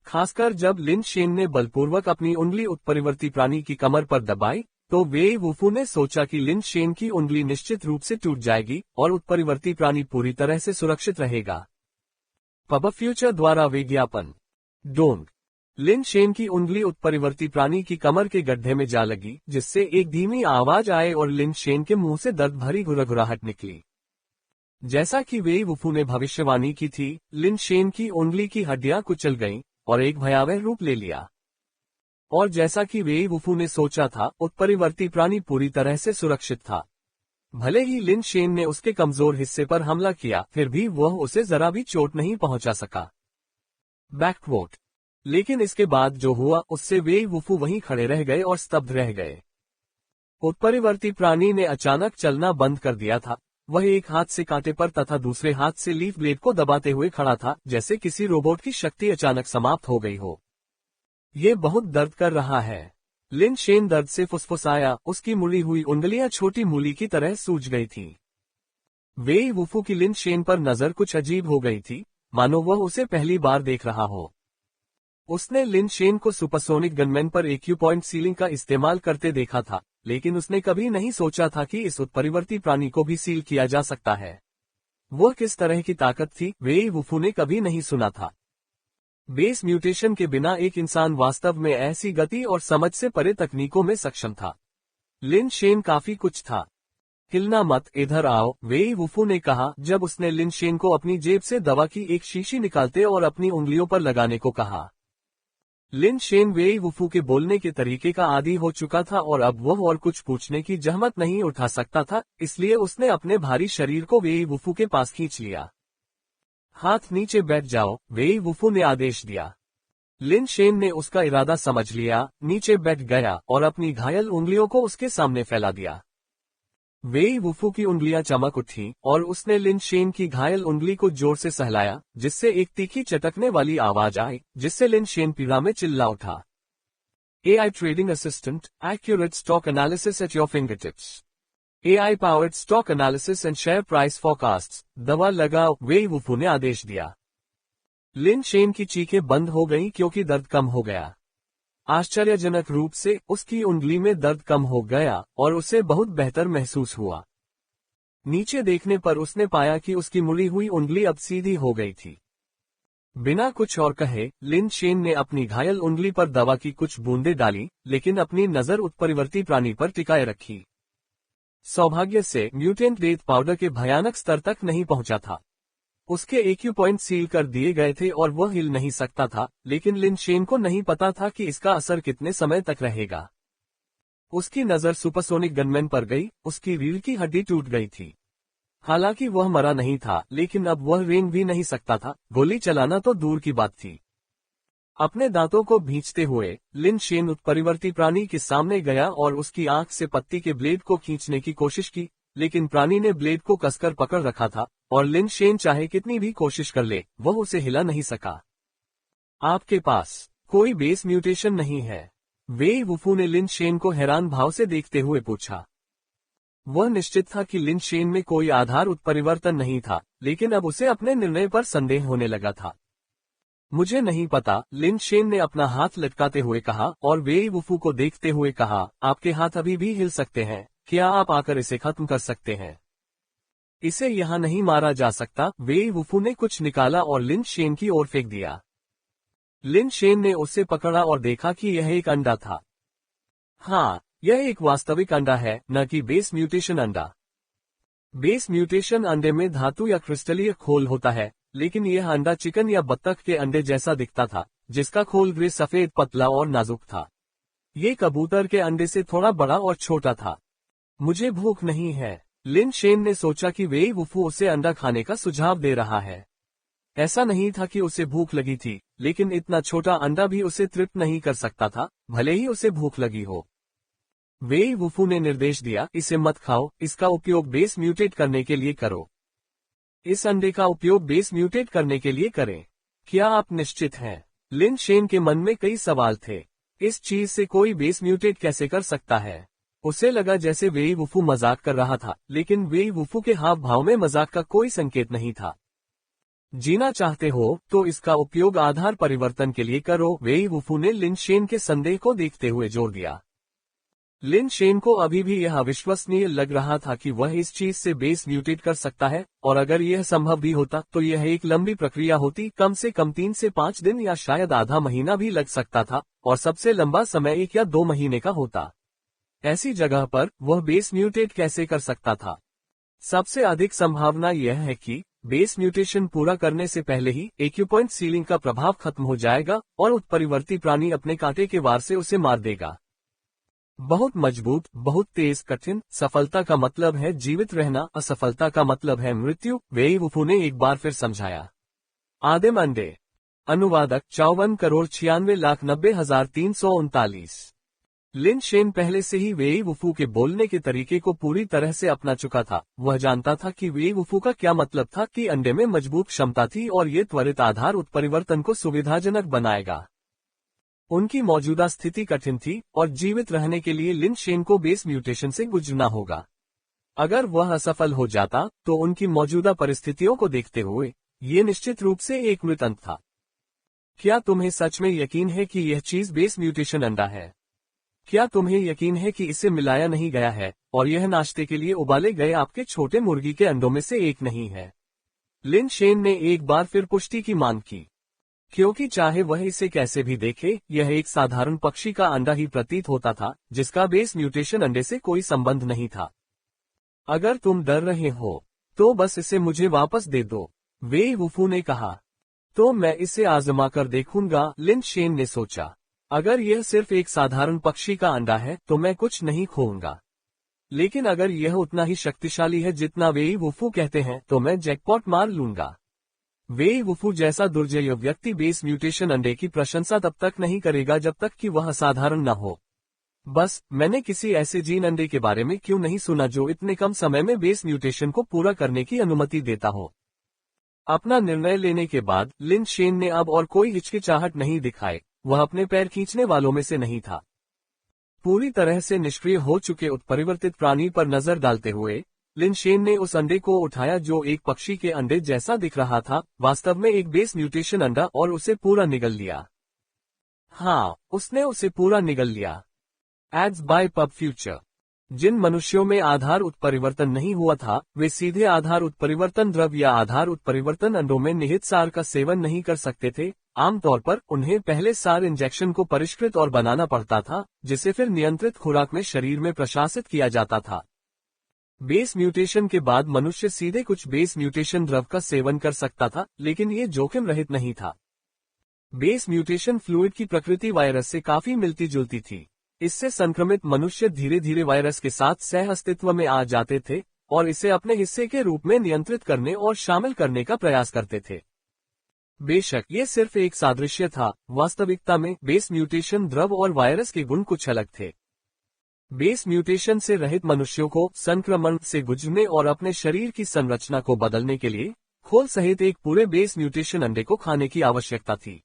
खासकर जब लिन शेन ने बलपूर्वक अपनी उंगली उत्परिवर्ती प्राणी की कमर पर दबाई, तो वेई वुफू ने सोचा कि लिन शेन की उंगली निश्चित रूप से टूट जाएगी और उत्परिवर्ती प्राणी पूरी तरह से सुरक्षित रहेगा। पब फ्यूचर द्वारा विज्ञापन। डोंग। लिन शेन की उंगली उत्परिवर्ती प्राणी की कमर के गड्ढे में जा लगी, जिससे एक धीमी आवाज आए और लिन शेन के मुंह से दर्द भरी घुरघुराहट निकली। जैसा कि वेई वुफू ने भविष्यवाणी की थी, लिन शेन की उंगली की हड्डियां कुचल गईं और एक भयावह रूप ले लिया। और जैसा कि वेई वुफू ने सोचा था, उत्परिवर्ती प्राणी पूरी तरह से सुरक्षित था। भले ही लिन शेन ने उसके कमजोर हिस्से पर हमला किया, फिर भी वह उसे जरा भी चोट नहीं पहुंचा सका। बैकवोट। लेकिन इसके बाद जो हुआ उससे वेई वुफू वहीं खड़े रह गए और स्तब्ध रह गए। उत्परिवर्ती प्राणी ने अचानक चलना बंद कर दिया था। वह एक हाथ से कांटे पर तथा दूसरे हाथ से लीफ ब्लेड को दबाते हुए खड़ा था, जैसे किसी रोबोट की शक्ति अचानक समाप्त हो गई हो। ये बहुत दर्द कर रहा है। लिन शेन दर्द से फुसफुसाया, उसकी मुड़ी हुई उंगलियां छोटी मूली की तरह सूज गई थीं। वेई वुफू की लिन शेन पर नजर कुछ अजीब हो गई थी, मानो वह उसे पहली बार देख रहा हो। उसने लिन शेन को सुपरसोनिक गनमैन पर एक्यू पॉइंट सीलिंग का इस्तेमाल करते देखा था, लेकिन उसने कभी नहीं सोचा था कि इस उत्परिवर्ती प्राणी को भी सील किया जा सकता है। वह किस तरह की ताकत थी, वेई वुफू ने कभी नहीं सुना था। बेस म्यूटेशन के बिना एक इंसान वास्तव में ऐसी गति और समझ से परे तकनीकों में सक्षम था। लिन शेन काफी कुछ था। हिलना मत, इधर आओ, वेई वुफू ने कहा जब उसने लिन शेन को अपनी जेब से दवा की एक शीशी निकालते और अपनी उंगलियों पर लगाने को कहा। लिन शेन वेई वुफू के बोलने के तरीके का आदी हो चुका था और अब वह और कुछ पूछने की जहमत नहीं उठा सकता था, इसलिए उसने अपने भारी शरीर को वेई वुफू के पास खींच लिया। हाथ नीचे बैठ जाओ, वेई वुफू ने आदेश दिया। लिन शेन ने उसका इरादा समझ लिया, नीचे बैठ गया और अपनी घायल उंगलियों को उसके सामने फैला दिया। वेई वुफू की उंगलियां चमक उठी और उसने लिन शेन की घायल उंगली को जोर से सहलाया, जिससे एक तीखी चटकने वाली आवाज आई, जिससे लिन शेन पीड़ा में चिल्ला उठा। AI trading assistant, accurate stock analysis at your fingertips. AI powered stock analysis and share price forecasts. दवा लगाओ, वेई वुफू ने आदेश दिया। लिन शेन की चीखें बंद हो गईं क्योंकि दर्द कम हो गया। आश्चर्यजनक रूप से उसकी उंगली में दर्द कम हो गया और उसे बहुत बेहतर महसूस हुआ। नीचे देखने पर उसने पाया कि उसकी मुड़ी हुई उंगली अब सीधी हो गई थी। बिना कुछ और कहे लिन शेन ने अपनी घायल उंगली पर दवा की कुछ बूंदें डाली, लेकिन अपनी नजर उत्परिवर्ती प्राणी पर टिकाए रखी। सौभाग्य से म्यूटेंट डेथ पाउडर के भयानक स्तर तक नहीं पहुंचा था। उसके एक्यू पॉइंट सील कर दिए गए थे और वह हिल नहीं सकता था, लेकिन लिन शेन को नहीं पता था कि इसका असर कितने समय तक रहेगा। उसकी नजर सुपरसोनिक गनमैन पर गई, उसकी रीढ़ की हड्डी टूट गई थी। हालांकि वह मरा नहीं था, लेकिन अब वह रेंग भी नहीं सकता था, गोली चलाना तो दूर की बात थी। अपने दांतों को भींचते हुए लिन शेन उत्परिवर्ती प्राणी के सामने गया और उसकी आंख से पत्ती के ब्लेड को खींचने की कोशिश की, लेकिन प्राणी ने ब्लेड को कसकर पकड़ रखा था और लिन शेन चाहे कितनी भी कोशिश कर ले, वह उसे हिला नहीं सका। आपके पास कोई बेस म्यूटेशन नहीं है? वेई वुफू ने लिन शेन को हैरान भाव से देखते हुए पूछा। वह निश्चित था कि लिन शेन में कोई आधार उत्परिवर्तन नहीं था, लेकिन अब उसे अपने निर्णय पर संदेह होने लगा था। मुझे नहीं पता, लिन शेन ने अपना हाथ लटकाते हुए कहा और वेई वुफू को देखते हुए कहा, आपके हाथ अभी भी हिल सकते हैं, क्या आप आकर इसे खत्म कर सकते हैं? इसे यहाँ नहीं मारा जा सकता। वेई वुफू ने कुछ निकाला और लिन शेन की ओर फेंक दिया। लिन शेन ने उसे पकड़ा और देखा कि यह एक अंडा था। हाँ, यह एक वास्तविक अंडा है, न कि बेस म्यूटेशन अंडा। बेस म्यूटेशन अंडे में धातु या क्रिस्टलीय खोल होता है, लेकिन यह अंडा चिकन या बत्तख के अंडे जैसा दिखता था, जिसका खोल ग्रे सफेद पतला और नाजुक था। ये कबूतर के अंडे से थोड़ा बड़ा और छोटा था। मुझे भूख नहीं है। लिन शेन ने सोचा कि वेई वुफू उसे अंडा खाने का सुझाव दे रहा है। ऐसा नहीं था कि उसे भूख लगी थी, लेकिन इतना छोटा अंडा भी उसे तृप्त नहीं कर सकता था, भले ही उसे भूख लगी हो। वेई वुफू ने निर्देश दिया, इसे मत खाओ, इसका उपयोग बेस म्यूटेट करने के लिए करो। इस अंडे का उपयोग बेस म्यूटेट करने के लिए करें। क्या आप निश्चित हैं? लिन शेन के मन में कई सवाल थे। इस चीज से कोई बेस म्यूटेट कैसे कर सकता है? उसे लगा जैसे वेई वुफू मजाक कर रहा था, लेकिन वेई वुफू के हाव भाव में मजाक का कोई संकेत नहीं था। जीना चाहते हो तो इसका उपयोग आधार परिवर्तन के लिए करो, वेई वुफू ने लिन शेन के संदेह को देखते हुए जोर दिया। लिन शेन को अभी भी यह अविश्वसनीय लग रहा था कि वह इस चीज से बेस म्यूटेट कर सकता है, और अगर यह संभव भी होता तो यह एक लंबी प्रक्रिया होती, कम से कम 3 से 5 दिन या शायद आधा महीना भी लग सकता था, और सबसे लंबा समय 1 या 2 महीने का होता। ऐसी जगह पर वह बेस म्यूटेट कैसे कर सकता था? सबसे अधिक संभावना यह है कि बेस म्यूटेशन पूरा करने से पहले ही एक्यू पॉइंट सीलिंग का प्रभाव खत्म हो जाएगा और उत्परिवर्ती प्राणी अपने कांटे के वार से उसे मार देगा। बहुत मजबूत, बहुत तेज, कठिन। सफलता का मतलब है जीवित रहना, असफलता का मतलब है मृत्यु, वेई वुफू ने एक बार फिर समझाया। आदिम अंडे। अनुवादक 54,96,90,339। लिन शेन पहले से ही वेई वुफू के बोलने के तरीके को पूरी तरह से अपना चुका था। वह जानता था कि वेई वुफू का क्या मतलब था, कि अंडे में मजबूत क्षमता थी और ये त्वरित आधार उत्परिवर्तन को सुविधाजनक बनाएगा। उनकी मौजूदा स्थिति कठिन थी और जीवित रहने के लिए लिन शेन को बेस म्यूटेशन से गुजरना होगा। अगर वह असफल हो जाता तो उनकी मौजूदा परिस्थितियों को देखते हुए ये निश्चित रूप से एक मृत अंत था। क्या तुम्हें सच में यकीन है कि यह चीज बेस म्यूटेशन अंडा है? क्या तुम्हें यकीन है कि इसे मिलाया नहीं गया है और यह नाश्ते के लिए उबाले गए आपके छोटे मुर्गी के अंडों में से एक नहीं है? लिन शेन ने एक बार फिर पुष्टि की मांग की, क्योंकि चाहे वह इसे कैसे भी देखे, यह एक साधारण पक्षी का अंडा ही प्रतीत होता था, जिसका बेस म्यूटेशन अंडे से कोई संबंध नहीं था। अगर तुम डर रहे हो तो बस इसे मुझे वापस दे दो, वेई वुफू ने कहा। तो मैं इसे आजमा कर देखूंगा, लिन शेन ने सोचा। अगर यह सिर्फ एक साधारण पक्षी का अंडा है तो मैं कुछ नहीं खोऊंगा, लेकिन अगर यह उतना ही शक्तिशाली है जितना वेई वुफू कहते हैं तो मैं जैकपॉट मार लूंगा। वेई वुफू जैसा दुर्जय व्यक्ति बेस म्यूटेशन अंडे की प्रशंसा तब तक नहीं करेगा जब तक कि वह असाधारण न हो। बस, मैंने किसी ऐसे जीन अंडे के बारे में क्यों नहीं सुना जो इतने कम समय में बेस म्यूटेशन को पूरा करने की अनुमति देता हो। अपना निर्णय लेने के बाद लिन शेन ने अब और कोई हिचकिचाहट नहीं दिखाई। वह अपने पैर खींचने वालों में से नहीं था। पूरी तरह से निष्क्रिय हो चुके उत्परिवर्तित प्राणी पर नजर डालते हुए लिन शेन ने उस अंडे को उठाया जो एक पक्षी के अंडे जैसा दिख रहा था, वास्तव में एक बेस म्यूटेशन अंडा, और उसे पूरा निगल लिया। हाँ, उसने उसे पूरा निगल लिया। Ads by pub Future. जिन मनुष्यों में आधार उत्परिवर्तन नहीं हुआ था, वे सीधे आधार उत्परिवर्तन द्रव या आधार उत्परिवर्तन अंडों में निहित सार का सेवन नहीं कर सकते थे। आमतौर पर उन्हें पहले सार इंजेक्शन को परिष्कृत और बनाना पड़ता था, जिसे फिर नियंत्रित खुराक में शरीर में प्रशासित किया जाता था। बेस म्यूटेशन के बाद मनुष्य सीधे कुछ बेस म्यूटेशन द्रव का सेवन कर सकता था, लेकिन ये जोखिम रहित नहीं था। बेस म्यूटेशन फ्लूइड की प्रकृति वायरस से काफी मिलती जुलती थी। इससे संक्रमित मनुष्य धीरे धीरे वायरस के साथ सह अस्तित्व में आ जाते थे और इसे अपने हिस्से के रूप में नियंत्रित करने और शामिल करने का प्रयास करते थे। बेशक ये सिर्फ एक सादृश्य था, वास्तविकता में बेस म्यूटेशन द्रव और वायरस के गुण कुछ अलग थे। बेस म्यूटेशन से रहित मनुष्यों को संक्रमण से गुजरने और अपने शरीर की संरचना को बदलने के लिए खोल सहित एक पूरे बेस म्यूटेशन अंडे को खाने की आवश्यकता थी।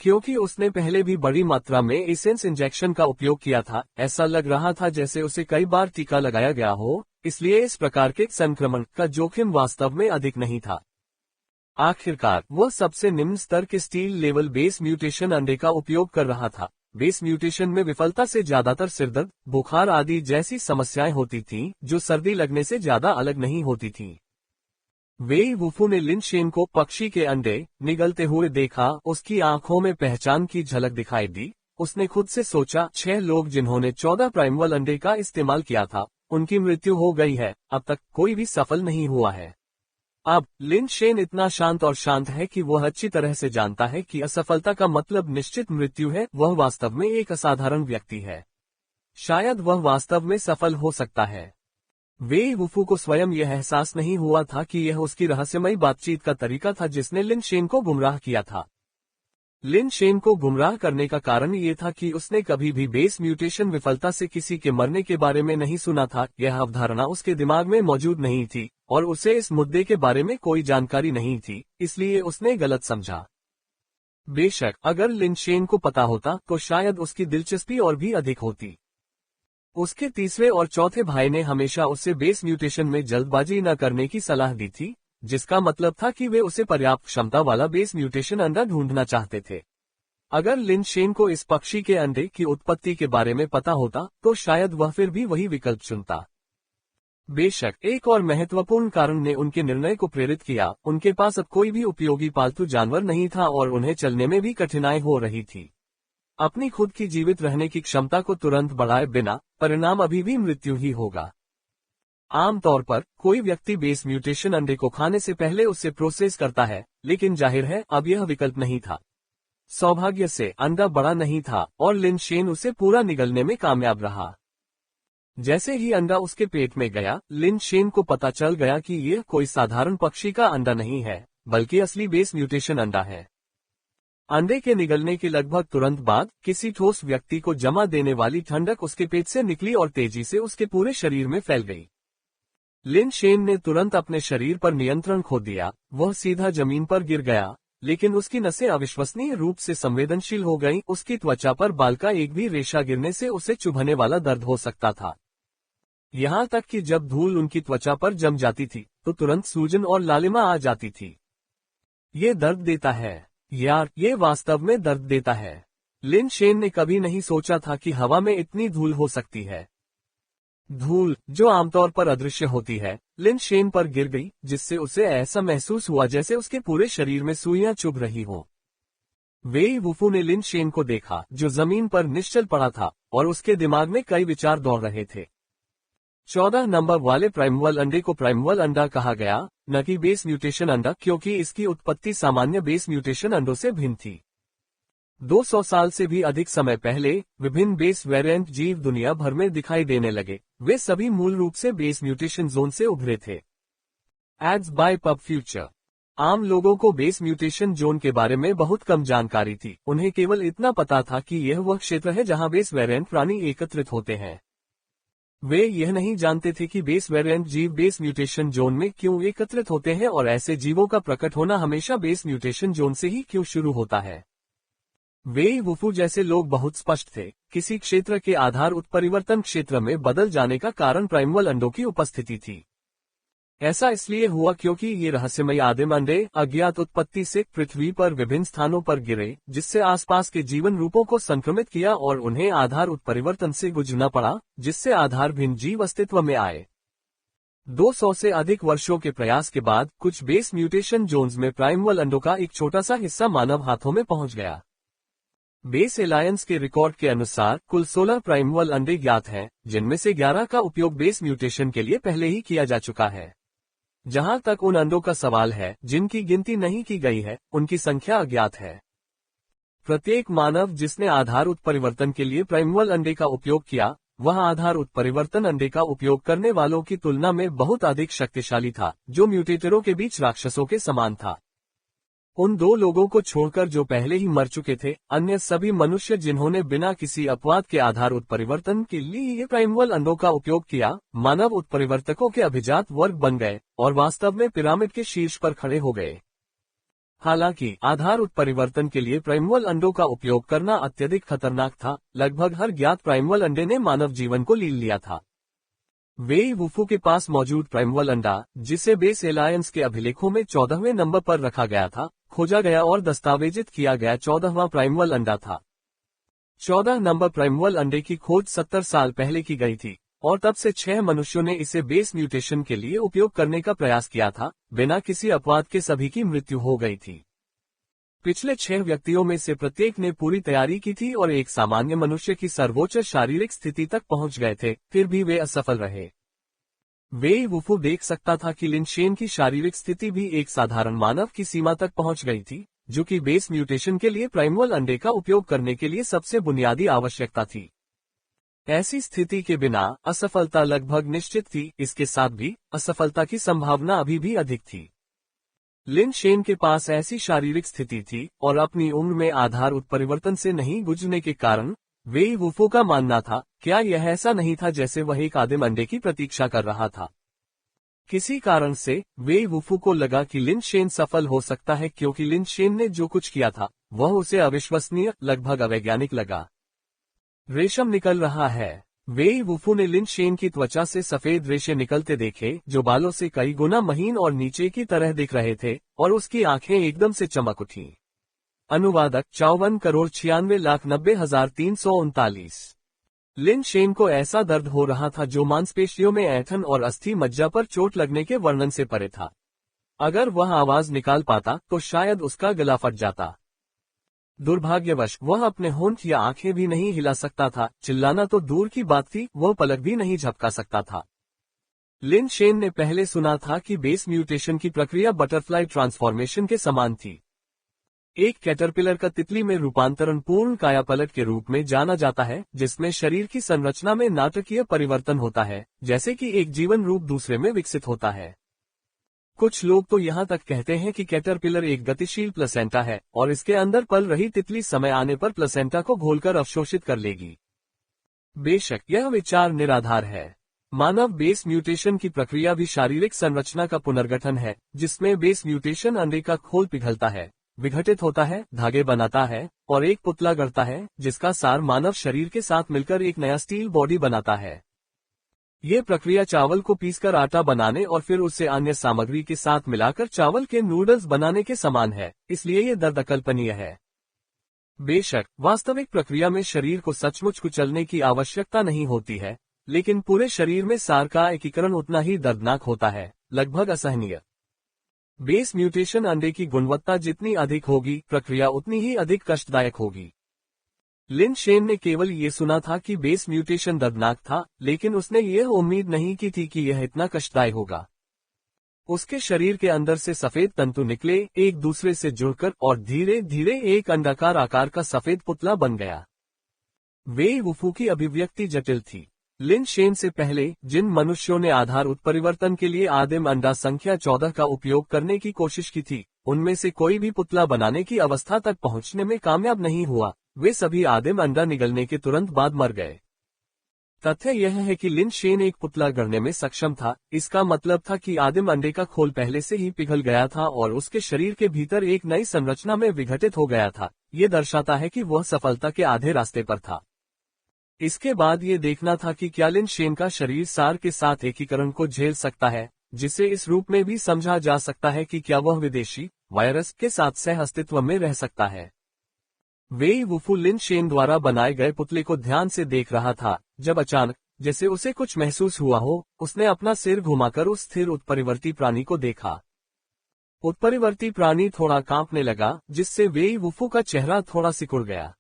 क्योंकि उसने पहले भी बड़ी मात्रा में एसेंस इंजेक्शन का उपयोग किया था, ऐसा लग रहा था जैसे उसे कई बार टीका लगाया गया हो, इसलिए इस प्रकार के संक्रमण का जोखिम वास्तव में अधिक नहीं था। आखिरकार वह सबसे निम्न स्तर के स्टील लेवल बेस म्यूटेशन अंडे का उपयोग कर रहा था। बेस म्यूटेशन में विफलता से ज्यादातर सिरदर्द, बुखार आदि जैसी समस्याएं होती थीं, जो सर्दी लगने से ज्यादा अलग नहीं होती थीं। वेई वुफू ने लिन शेन को पक्षी के अंडे निगलते हुए देखा। उसकी आंखों में पहचान की झलक दिखाई दी। उसने खुद से सोचा, 6 लोग जिन्होंने 14 प्राइमल अंडे का इस्तेमाल किया था, उनकी मृत्यु हो गई है, अब तक कोई भी सफल नहीं हुआ है। अब लिन शेन इतना शांत और शांत है कि वह अच्छी तरह से जानता है कि असफलता का मतलब निश्चित मृत्यु है। वह वास्तव में एक असाधारण व्यक्ति है। शायद वह वास्तव में सफल हो सकता है। वेई वुफू को स्वयं यह एहसास नहीं हुआ था कि यह उसकी रहस्यमयी बातचीत का तरीका था जिसने लिन शेन को गुमराह किया था। लिन शेन को गुमराह करने का कारण ये था कि उसने कभी भी बेस म्यूटेशन विफलता से किसी के मरने के बारे में नहीं सुना था। यह अवधारणा उसके दिमाग में मौजूद नहीं थी और उसे इस मुद्दे के बारे में कोई जानकारी नहीं थी, इसलिए उसने गलत समझा। बेशक अगर लिन शेन को पता होता तो शायद उसकी दिलचस्पी और भी अधिक होती। उसके तीसरे और चौथे भाई ने हमेशा उसे बेस म्यूटेशन में जल्दबाजी न करने की सलाह दी थी, जिसका मतलब था कि वे उसे पर्याप्त क्षमता वाला बेस म्यूटेशन अंडा ढूंढना चाहते थे। अगर लिन शेन को इस पक्षी के अंडे की उत्पत्ति के बारे में पता होता तो शायद वह फिर भी वही विकल्प चुनता। बेशक एक और महत्वपूर्ण कारण ने उनके निर्णय को प्रेरित किया। उनके पास अब कोई भी उपयोगी पालतू जानवर नहीं था और उन्हें चलने में भी कठिनाई हो रही थी। अपनी खुद की जीवित रहने की क्षमता को तुरंत बढ़ाए बिना परिणाम अभी भी मृत्यु ही होगा। आमतौर पर कोई व्यक्ति बेस म्यूटेशन अंडे को खाने से पहले उसे प्रोसेस करता है, लेकिन जाहिर है अब यह विकल्प नहीं था। सौभाग्य से अंडा बड़ा नहीं था और लिन शेन उसे पूरा निगलने में कामयाब रहा। जैसे ही अंडा उसके पेट में गया, लिन शेन को पता चल गया कि यह कोई साधारण पक्षी का अंडा नहीं है, बल्कि असली बेस म्यूटेशन अंडा है। अंडे के निगलने के लगभग तुरंत बाद किसी ठोस व्यक्ति को जमा देने वाली ठंडक उसके पेट से निकली और तेजी से उसके पूरे शरीर में फैल गई। लिन शेन ने तुरंत अपने शरीर पर नियंत्रण खो दिया, वह सीधा जमीन पर गिर गया, लेकिन उसकी नसें अविश्वसनीय रूप से संवेदनशील हो गईं, उसकी त्वचा पर बाल का एक भी रेशा गिरने से उसे चुभने वाला दर्द हो सकता था। यहाँ तक कि जब धूल उनकी त्वचा पर जम जाती थी, तो तुरंत सूजन और लालिमा आ जाती थी। ये दर्द देता है यार, ये वास्तव में दर्द देता है। लिन शेन ने कभी नहीं सोचा था कि हवा में इतनी धूल हो सकती है। धूल, जो आमतौर पर अदृश्य होती है, लिन शेन पर गिर गई, जिससे उसे ऐसा महसूस हुआ जैसे उसके पूरे शरीर में सुइयां चुभ रही हों। वेई वुफू ने लिन शेन को देखा, जो जमीन पर निश्चल पड़ा था और उसके दिमाग में कई विचार दौड़ रहे थे। 14 नंबर वाले प्राइमवल अंडे को प्राइमवल अंडा कहा गया, न कि बेस म्यूटेशन अंडा, क्योंकि इसकी उत्पत्ति सामान्य बेस म्यूटेशन अंडों से भिन्न थी। 200 साल से भी अधिक समय पहले विभिन्न बेस वेरिएंट जीव दुनिया भर में दिखाई देने लगे। वे सभी मूल रूप से बेस म्यूटेशन जोन से उभरे थे। Ads by pub future. आम लोगों को बेस म्यूटेशन जोन के बारे में बहुत कम जानकारी थी। उन्हें केवल इतना पता था कि यह वह क्षेत्र है जहां बेस वेरिएंट प्राणी एकत्रित होते हैं। वे यह नहीं जानते थे कि बेस वेरिएंट जीव बेस म्यूटेशन जोन में क्यों एकत्रित होते हैं और ऐसे जीवों का प्रकट होना हमेशा बेस म्यूटेशन जोन से ही क्यों शुरू होता है। वेई वुफू जैसे लोग बहुत स्पष्ट थे, किसी क्षेत्र के आधार उत्परिवर्तन क्षेत्र में बदल जाने का कारण प्राइमवल अंडों की उपस्थिति थी। ऐसा इसलिए हुआ क्योंकि ये रहस्यमयी आदिम अंडे अज्ञात उत्पत्ति से पृथ्वी पर विभिन्न स्थानों पर गिरे, जिससे आसपास के जीवन रूपों को संक्रमित किया और उन्हें आधार उत्परिवर्तन से गुजरना पड़ा, जिससे आधार भिन्न जीव अस्तित्व में आए। 200 से अधिक वर्षों के प्रयास के बाद कुछ बेस म्यूटेशन जोन्स में प्राइमवल अंडों का एक छोटा सा हिस्सा मानव हाथों में पहुंच गया। बेस एलायंस के रिकॉर्ड के अनुसार कुल 16 प्राइमवल अंडे ज्ञात हैं, जिनमें से 11 का उपयोग बेस म्यूटेशन के लिए पहले ही किया जा चुका है। जहां तक उन अंडों का सवाल है जिनकी गिनती नहीं की गई है, उनकी संख्या अज्ञात है। प्रत्येक मानव जिसने आधार उत्परिवर्तन के लिए प्राइमवल अंडे का उपयोग किया, वह आधार उत्परिवर्तन अंडे का उपयोग करने वालों की तुलना में बहुत अधिक शक्तिशाली था, जो म्यूटेटरों के बीच राक्षसों के समान था। उन 2 लोगों को छोड़कर जो पहले ही मर चुके थे, अन्य सभी मनुष्य जिन्होंने बिना किसी अपवाद के आधार उत्परिवर्तन के लिए प्राइमवल अंडों का उपयोग किया, मानव उत्परिवर्तकों के अभिजात वर्ग बन गए और वास्तव में पिरामिड के शीर्ष पर खड़े हो गए। हालांकि आधार उत्परिवर्तन के लिए प्राइमवल अंडों का उपयोग करना अत्यधिक खतरनाक था। लगभग हर ज्ञात प्राइमवल अंडे ने मानव जीवन को लील लिया था। वेई वुफू के पास मौजूद प्राइमवल अंडा, जिसे बेस एलायंस के अभिलेखों में 14वें नंबर पर रखा गया था, खोजा गया और दस्तावेजित किया गया 14वां प्राइमवल अंडा था। 14 नंबर प्राइमवल अंडे की खोज 70 साल पहले की गई थी और तब से 6 मनुष्यों ने इसे बेस म्यूटेशन के लिए उपयोग करने का प्रयास किया था। बिना किसी अपवाद के सभी की मृत्यु हो गई थी। पिछले 6 व्यक्तियों में से प्रत्येक ने पूरी तैयारी की थी और एक सामान्य मनुष्य की सर्वोच्च शारीरिक स्थिति तक पहुंच गए थे, फिर भी वे असफल रहे। वेई वुफू देख सकता था कि लिन शेन की शारीरिक स्थिति भी एक साधारण मानव की सीमा तक पहुंच गई थी, जो कि बेस म्यूटेशन के लिए प्राइमवल अंडे का उपयोग करने के लिए सबसे बुनियादी आवश्यकता थी। ऐसी स्थिति के बिना असफलता लगभग निश्चित थी। इसके साथ भी असफलता की संभावना अभी भी अधिक थी। लिन शेन के पास ऐसी शारीरिक स्थिति थी और अपनी उम्र में आधार उत्परिवर्तन से नहीं गुजरने के कारण वेई वुफू का मानना था, क्या यह ऐसा नहीं था जैसे वह एक आदिम अंडे की प्रतीक्षा कर रहा था। किसी कारण से वेई वुफू को लगा कि लिन शेन सफल हो सकता है, क्योंकि लिन शेन ने जो कुछ किया था वह उसे अविश्वसनीय, लगभग अवैज्ञानिक लगा। रेशम निकल रहा है। वेई वुफू ने लिन शेन की त्वचा से सफेद रेशे निकलते देखे, जो बालों से कई गुना महीन और नीचे की तरह दिख रहे थे, और उसकी आंखें एकदम से चमक उठीं। अनुवादक 54,96,90,339। लिन शेन को ऐसा दर्द हो रहा था जो मांसपेशियों में ऐंठन और अस्थि मज्जा पर चोट लगने के वर्णन से परे था। अगर वह आवाज निकाल पाता तो शायद उसका गला फट जाता। दुर्भाग्यवश वह अपने होंठ या आंखें भी नहीं हिला सकता था। चिल्लाना तो दूर की बात थी, वह पलक भी नहीं झपका सकता था। लिन शेन ने पहले सुना था कि बेस म्यूटेशन की प्रक्रिया बटरफ्लाई ट्रांसफॉर्मेशन के समान थी। एक कैटरपिलर का तितली में रूपांतरण पूर्ण कायापलट के रूप में जाना जाता है, जिसमें शरीर की संरचना में नाटकीय परिवर्तन होता है, जैसे कि एक जीवन रूप दूसरे में विकसित होता है। कुछ लोग तो यहाँ तक कहते हैं कि कैटरपिलर एक गतिशील प्लेसेंटा है और इसके अंदर पल रही तितली समय आने पर प्लेसेंटा को घोलकर अवशोषित कर लेगी। बेशक यह विचार निराधार है। मानव बेस म्यूटेशन की प्रक्रिया भी शारीरिक संरचना का पुनर्गठन है, जिसमें बेस म्यूटेशन अंडे का खोल पिघलता है, विघटित होता है, धागे बनाता है और एक पुतला गढ़ता है, जिसका सार मानव शरीर के साथ मिलकर एक नया स्टील बॉडी बनाता है। ये प्रक्रिया चावल को पीसकर आटा बनाने और फिर उसे अन्य सामग्री के साथ मिलाकर चावल के नूडल्स बनाने के समान है, इसलिए ये दर्द अकल्पनीय है। बेशक वास्तविक प्रक्रिया में शरीर को सचमुच कुचलने की आवश्यकता नहीं होती है, लेकिन पूरे शरीर में सार का एकीकरण उतना ही दर्दनाक होता है, लगभग असहनीय। बेस म्यूटेशन अंडे की गुणवत्ता जितनी अधिक होगी, प्रक्रिया उतनी ही अधिक कष्टदायक होगी। लिन शेन ने केवल ये सुना था कि बेस म्यूटेशन दर्दनाक था, लेकिन उसने यह उम्मीद नहीं की थी कि यह इतना कष्टदायक होगा। उसके शरीर के अंदर से सफेद तंतु निकले, एक दूसरे से जुड़कर, और धीरे धीरे एक अंडाकार आकार का सफेद पुतला बन गया। वेई वुफू की अभिव्यक्ति जटिल थी। लिन शेन से पहले जिन मनुष्यों ने आधार उत्परिवर्तन के लिए आदिम अंडा संख्या 14 का उपयोग करने की कोशिश की थी, उनमें से कोई भी पुतला बनाने की अवस्था तक पहुंचने में कामयाब नहीं हुआ। वे सभी आदिम अंडा निगलने के तुरंत बाद मर गए। तथ्य यह है कि लिन शेन एक पुतला गढ़ने में सक्षम था। इसका मतलब था कि आदिम अंडे का खोल पहले से ही पिघल गया था और उसके शरीर के भीतर एक नई संरचना में विघटित हो गया था। ये दर्शाता है कि वह सफलता के आधे रास्ते पर था। इसके बाद ये देखना था कि क्या लिन शेन का शरीर सार के साथ एकीकरण को झेल सकता है, जिसे इस रूप में भी समझा जा सकता है कि क्या वह विदेशी वायरस के साथ सह अस्तित्व में रह सकता है। वेई वुफू लिन शेन द्वारा बनाए गए पुतले को ध्यान से देख रहा था, जब अचानक, जैसे उसे कुछ महसूस हुआ हो, उसने अपना सिर घुमाकर उस स्थिर उत्परिवर्ती प्राणी को देखा। उत्परिवर्ती प्राणी थोड़ा कांपने लगा, जिससे वेई वुफू का चेहरा थोड़ा सिकुड़ गया।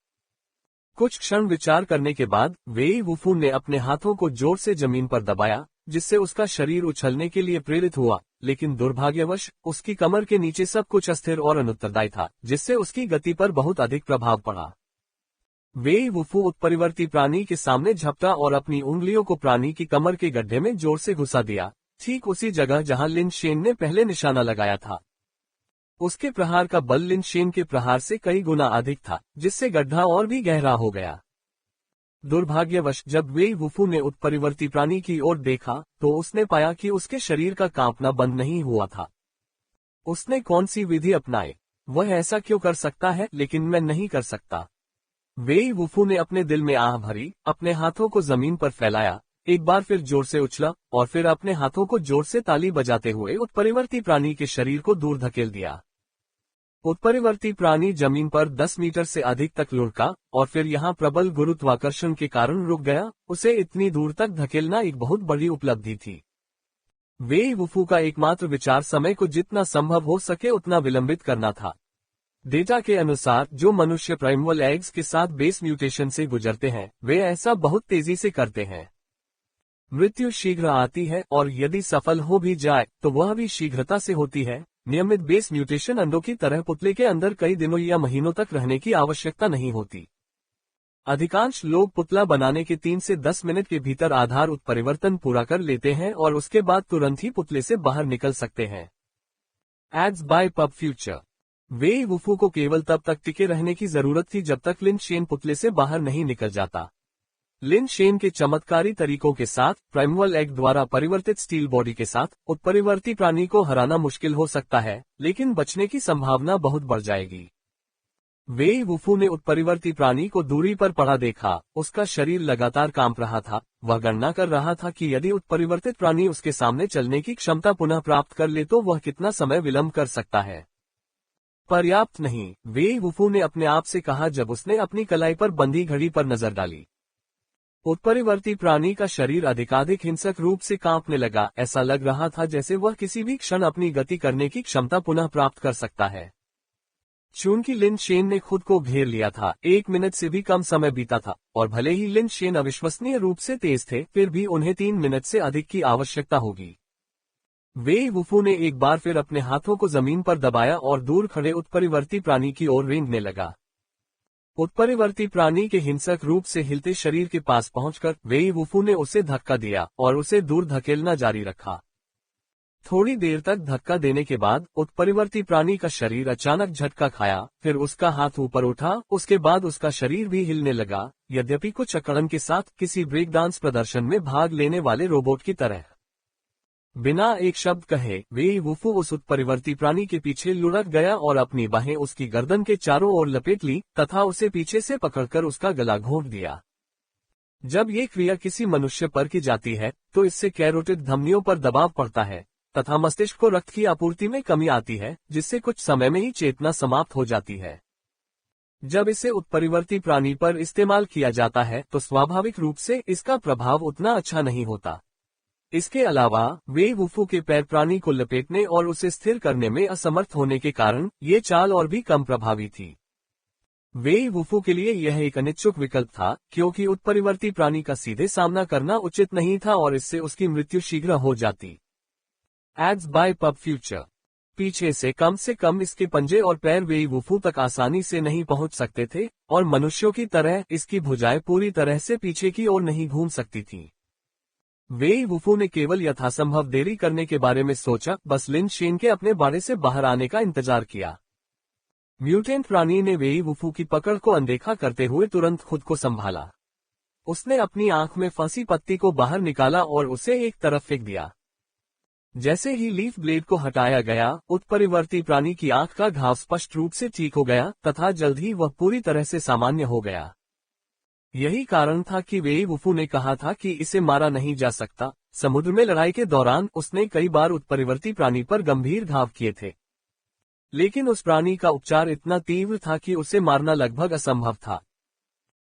कुछ क्षण विचार करने के बाद वेई वुफू ने अपने हाथों को जोर से जमीन पर दबाया, जिससे उसका शरीर उछलने के लिए प्रेरित हुआ, लेकिन दुर्भाग्यवश उसकी कमर के नीचे सब कुछ अस्थिर और अनुत्तरदायी था, जिससे उसकी गति पर बहुत अधिक प्रभाव पड़ा। वेई वुफू उत्परिवर्ती प्राणी के सामने झपटा और अपनी उंगलियों को प्राणी की कमर के गड्ढे में जोर से घुसा दिया, ठीक उसी जगह जहां लिन शेन ने पहले निशाना लगाया था। उसके प्रहार का बल लिन शेन के प्रहार से कई गुना अधिक था, जिससे गड्ढा और भी गहरा हो गया। दुर्भाग्यवश जब वेई वुफू ने उत्परिवर्ती प्राणी की ओर देखा, तो उसने पाया कि उसके शरीर का कांपना बंद नहीं हुआ था। उसने कौन सी विधि अपनाई? वह ऐसा क्यों कर सकता है, लेकिन मैं नहीं कर सकता। वेई वुफू ने अपने दिल में आह भरी, अपने हाथों को जमीन पर फैलाया, एक बार फिर जोर से उछला और फिर अपने हाथों को जोर से ताली बजाते हुए उत्परिवर्ती प्राणी के शरीर को दूर धकेल दिया। उत्परिवर्ती प्राणी जमीन पर 10 मीटर से अधिक तक लुढ़का और फिर यहाँ प्रबल गुरुत्वाकर्षण के कारण रुक गया। उसे इतनी दूर तक धकेलना एक बहुत बड़ी उपलब्धि थी। वेई वुफू का एकमात्र विचार समय को जितना संभव हो सके उतना विलंबित करना था। डेटा के अनुसार जो मनुष्य प्राइमल एग्स के साथ बेस म्यूटेशन से गुजरते हैं, वे ऐसा बहुत तेजी से करते हैं। मृत्यु शीघ्र आती है और यदि सफल हो भी जाए तो वह भी शीघ्रता से होती है। नियमित बेस म्यूटेशन अंडों की तरह पुतले के अंदर कई दिनों या महीनों तक रहने की आवश्यकता नहीं होती। अधिकांश लोग पुतला बनाने के 3 से 10 मिनट के भीतर आधार उत्परिवर्तन पूरा कर लेते हैं और उसके बाद तुरंत ही पुतले से बाहर निकल सकते हैं। Ads by pub future. Wei Wufu को केवल तब तक टिके रहने की जरूरत थी जब तक लिन शेन पुतले से बाहर नहीं निकल जाता। लिन शेन के चमत्कारी तरीकों के साथ, प्राइमल एग द्वारा परिवर्तित स्टील बॉडी के साथ, उत्परिवर्ती प्राणी को हराना मुश्किल हो सकता है, लेकिन बचने की संभावना बहुत बढ़ जाएगी। वेई वुफू ने उत्परिवर्ती प्राणी को दूरी पर पड़ा देखा। उसका शरीर लगातार कांप रहा था। वह गणना कर रहा था कि यदि उत्परिवर्तित प्राणी उसके सामने चलने की क्षमता पुनः प्राप्त कर ले तो वह कितना समय विलंब कर सकता है। पर्याप्त नहीं, वेई वुफू ने अपने आप से कहा जब उसने अपनी कलाई पर बंधी घड़ी पर नजर डाली। उत्परिवर्ती प्राणी का शरीर अधिकाधिक हिंसक रूप से कांपने लगा। ऐसा लग रहा था जैसे वह किसी भी क्षण अपनी गति करने की क्षमता पुनः प्राप्त कर सकता है। चूंकि लिन शेन ने खुद को घेर लिया था, 1 मिनट से भी कम समय बीता था, और भले ही लिन शेन अविश्वसनीय रूप से तेज थे, फिर भी उन्हें 3 मिनट से अधिक की आवश्यकता होगी। वेई वुफू ने एक बार फिर अपने हाथों को जमीन पर दबाया और दूर खड़े उत्परिवर्ती प्राणी की ओर रेंगने लगा। उत्परिवर्ती प्राणी के हिंसक रूप से हिलते शरीर के पास पहुंचकर वेई वुफू ने उसे धक्का दिया और उसे दूर धकेलना जारी रखा। थोड़ी देर तक धक्का देने के बाद उत्परिवर्ती प्राणी का शरीर अचानक झटका खाया, फिर उसका हाथ ऊपर उठा, उसके बाद उसका शरीर भी हिलने लगा, यद्यपि कुछ अकड़न के साथ, किसी ब्रेक डांस प्रदर्शन में भाग लेने वाले रोबोट की तरह। बिना एक शब्द कहे वेई वुफू उस उत्परिवर्ती प्राणी के पीछे लुढ़क गया और अपनी बाहें उसकी गर्दन के चारों ओर लपेट ली तथा उसे पीछे से पकड़कर उसका गला घोंट दिया। जब ये क्रिया किसी मनुष्य पर की जाती है तो इससे कैरोटिड धमनियों पर दबाव पड़ता है तथा मस्तिष्क को रक्त की आपूर्ति में कमी आती है, जिससे कुछ समय में ही चेतना समाप्त हो जाती है। जब इसे उत्परिवर्ती प्राणी पर इस्तेमाल किया जाता है तो स्वाभाविक रूप से इसका प्रभाव उतना अच्छा नहीं होता। इसके अलावा वेई वुफू के पैर प्राणी को लपेटने और उसे स्थिर करने में असमर्थ होने के कारण ये चाल और भी कम प्रभावी थी। वेई वुफू के लिए यह एक अनिच्छुक विकल्प था, क्योंकि उत्परिवर्ती प्राणी का सीधे सामना करना उचित नहीं था और इससे उसकी मृत्यु शीघ्र हो जाती। Ads by pub future. पीछे से कम इसके पंजे और पैर वेई वुफू तक आसानी से नहीं पहुंच सकते थे और मनुष्यों की तरह इसकी भुजाएं पूरी तरह से पीछे की ओर नहीं घूम सकती थीं। वेई वुफू ने केवल यथासंभव देरी करने के बारे में सोचा, बस लिन शेन के अपने बाड़े से बाहर आने का इंतजार किया। म्यूटेंट प्राणी ने वेई वुफू की पकड़ को अनदेखा करते हुए तुरंत खुद को संभाला। उसने अपनी आंख में फंसी पत्ती को बाहर निकाला और उसे एक तरफ फेंक दिया। जैसे ही लीफ ब्लेड को हटाया गया, उत्परिवर्ती प्राणी की आंख का घाव स्पष्ट रूप से ठीक हो गया तथा जल्द ही वह पूरी तरह से सामान्य हो गया। यही कारण था कि वेई वुफू ने कहा था कि इसे मारा नहीं जा सकता। समुद्र में लड़ाई के दौरान उसने कई बार उत्परिवर्ती प्राणी पर गंभीर घाव किए थे, लेकिन उस प्राणी का उपचार इतना तीव्र था कि उसे मारना लगभग असंभव था।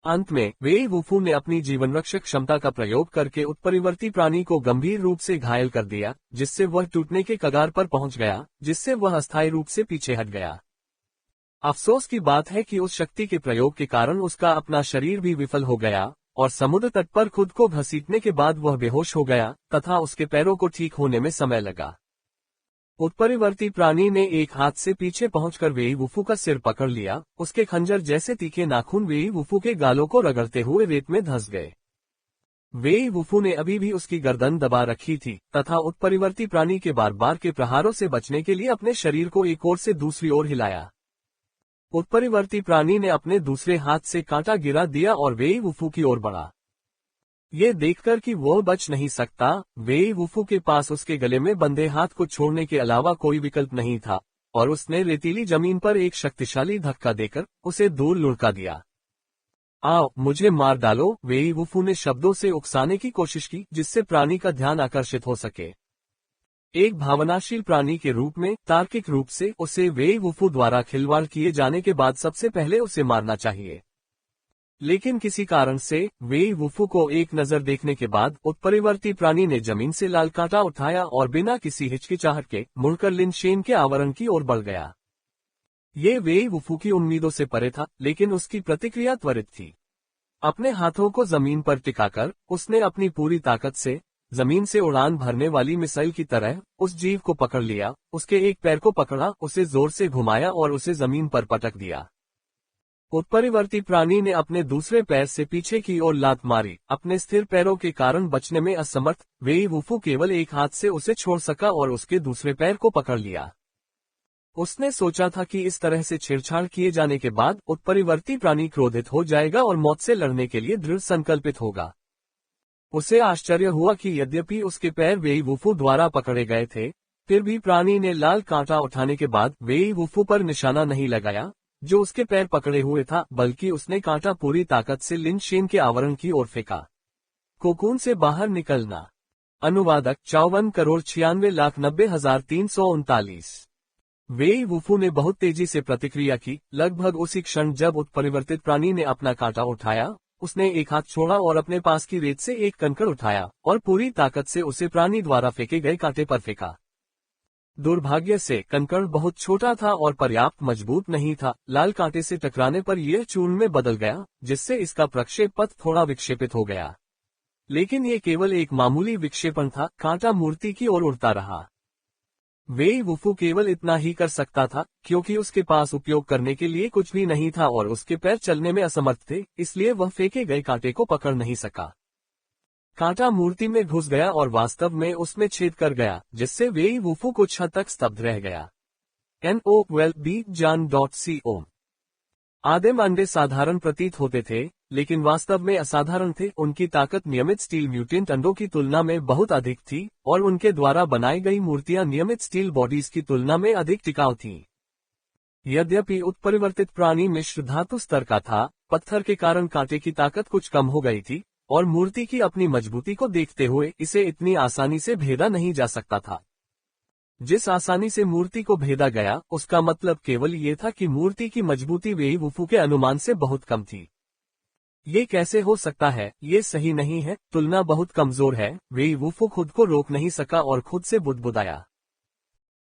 अंत में वेई वुफू ने अपनी जीवनरक्षक क्षमता का प्रयोग करके उत्परिवर्ती प्राणी को गंभीर रूप से घायल कर दिया, जिससे वह टूटने के कगार पर पहुंच गया, जिससे वह अस्थायी रूप से पीछे हट गया। अफसोस की बात है कि उस शक्ति के प्रयोग के कारण उसका अपना शरीर भी विफल हो गया और समुद्र तट पर खुद को घसीटने के बाद वह बेहोश हो गया तथा उसके पैरों को ठीक होने में समय लगा। उत्परिवर्ती प्राणी ने एक हाथ से पीछे पहुंचकर वेई वुफू का सिर पकड़ लिया। उसके खंजर जैसे तीखे नाखून वेई वुफू के गालों को रगड़ते हुए रेत में धंस गए। वेई वुफू ने अभी भी उसकी गर्दन दबा रखी थी तथा उत्परिवर्ती प्राणी के बार बार के प्रहारों से बचने के लिए अपने शरीर को एक ओर से दूसरी ओर हिलाया। उत्परिवर्ती प्राणी ने अपने दूसरे हाथ से कांटा गिरा दिया और वेई वुफू की ओर बढ़ा। ये देखकर कि वो बच नहीं सकता, वेई वुफू के पास उसके गले में बंधे हाथ को छोड़ने के अलावा कोई विकल्प नहीं था और उसने रेतीली जमीन पर एक शक्तिशाली धक्का देकर उसे दूर लुढ़का दिया। आओ मुझे मार डालो, वेई वुफू ने शब्दों से उकसाने की कोशिश की जिससे प्राणी का ध्यान आकर्षित हो सके। एक भावनाशील प्राणी के रूप में तार्किक रूप से उसे वेई वुफू द्वारा खिलवाड़ किए जाने के बाद सबसे पहले उसे मारना चाहिए, लेकिन किसी कारण से वेई वुफू को एक नजर देखने के बाद उत्परिवर्ती प्राणी ने जमीन से लाल कांटा उठाया और बिना किसी हिचकिचाहट के मुड़कर लिन शेन के आवरण की ओर बढ़ गया। ये वेई वुफू की उम्मीदों से परे था, लेकिन उसकी प्रतिक्रिया त्वरित थी। अपने हाथों को जमीन पर टिकाकर उसने अपनी पूरी ताकत से जमीन से उड़ान भरने वाली मिसाइल की तरह उस जीव को पकड़ लिया, उसके एक पैर को पकड़ा, उसे जोर से घुमाया और उसे जमीन पर पटक दिया। उत्परिवर्ती प्राणी ने अपने दूसरे पैर से पीछे की ओर लात मारी। अपने स्थिर पैरों के कारण बचने में असमर्थ वेई वुफू केवल एक हाथ से उसे छोड़ सका और उसके दूसरे पैर को पकड़ लिया। उसने सोचा था कि इस तरह से छेड़छाड़ किए जाने के बाद उत्परिवर्ती प्राणी क्रोधित हो जाएगा और मौत से लड़ने के लिए दृढ़ संकल्पित होगा। उसे आश्चर्य हुआ कि यद्यपि उसके पैर वेई वुफू द्वारा पकड़े गए थे, फिर भी प्राणी ने लाल कांटा उठाने के बाद वेई वुफू पर निशाना नहीं लगाया जो उसके पैर पकड़े हुए था, बल्कि उसने कांटा पूरी ताकत से लिन शेन के आवरण की ओर फेंका। कोकून से बाहर निकलना। अनुवादक 54,96,90,339। वेई वुफू ने बहुत तेजी से प्रतिक्रिया की। लगभग उसी क्षण जब उत्परिवर्तित प्राणी ने अपना कांटा उठाया, उसने एक हाथ छोड़ा और अपने पास की रेत से एक कंकड़ उठाया और पूरी ताकत से उसे प्राणी द्वारा फेंके गए कांटे पर फेंका। दुर्भाग्य से कंकड़ बहुत छोटा था और पर्याप्त मजबूत नहीं था। लाल कांटे से टकराने पर यह चूर्ण में बदल गया, जिससे इसका प्रक्षेप पथ थोड़ा विक्षेपित हो गया। लेकिन ये केवल एक मामूली विक्षेपण था। कांटा मूर्ति की ओर उड़ता रहा। वेई वुफू केवल इतना ही कर सकता था क्योंकि उसके पास उपयोग करने के लिए कुछ भी नहीं था और उसके पैर चलने में असमर्थ थे, इसलिए वह फेंके गए कांटे को पकड़ नहीं सका। कांटा मूर्ति में घुस गया और वास्तव में उसमें छेद कर गया, जिससे वेई वुफू कुछ हद तक स्तब्ध रह गया। NOWELLBJAN.CO आदिम अंडे साधारण प्रतीत होते थे, लेकिन वास्तव में असाधारण थे। उनकी ताकत नियमित स्टील म्यूटेंट अंडों की तुलना में बहुत अधिक थी और उनके द्वारा बनाई गई मूर्तियां नियमित स्टील बॉडीज की तुलना में अधिक टिकाऊ थीं। यद्यपि उत्परिवर्तित प्राणी मिश्र धातु स्तर का था, पत्थर के कारण कांटे की ताकत कुछ कम हो गई थी और मूर्ति की अपनी मजबूती को देखते हुए इसे इतनी आसानी से भेदा नहीं जा सकता था। जिस आसानी से मूर्ति को भेदा गया, उसका मतलब केवल ये था कि मूर्ति की मजबूती वेई वुफू के अनुमान से बहुत कम थी। ये कैसे हो सकता है? ये सही नहीं है, तुलना बहुत कमजोर है। वेई वुफू खुद को रोक नहीं सका और खुद से बुदबुदाया।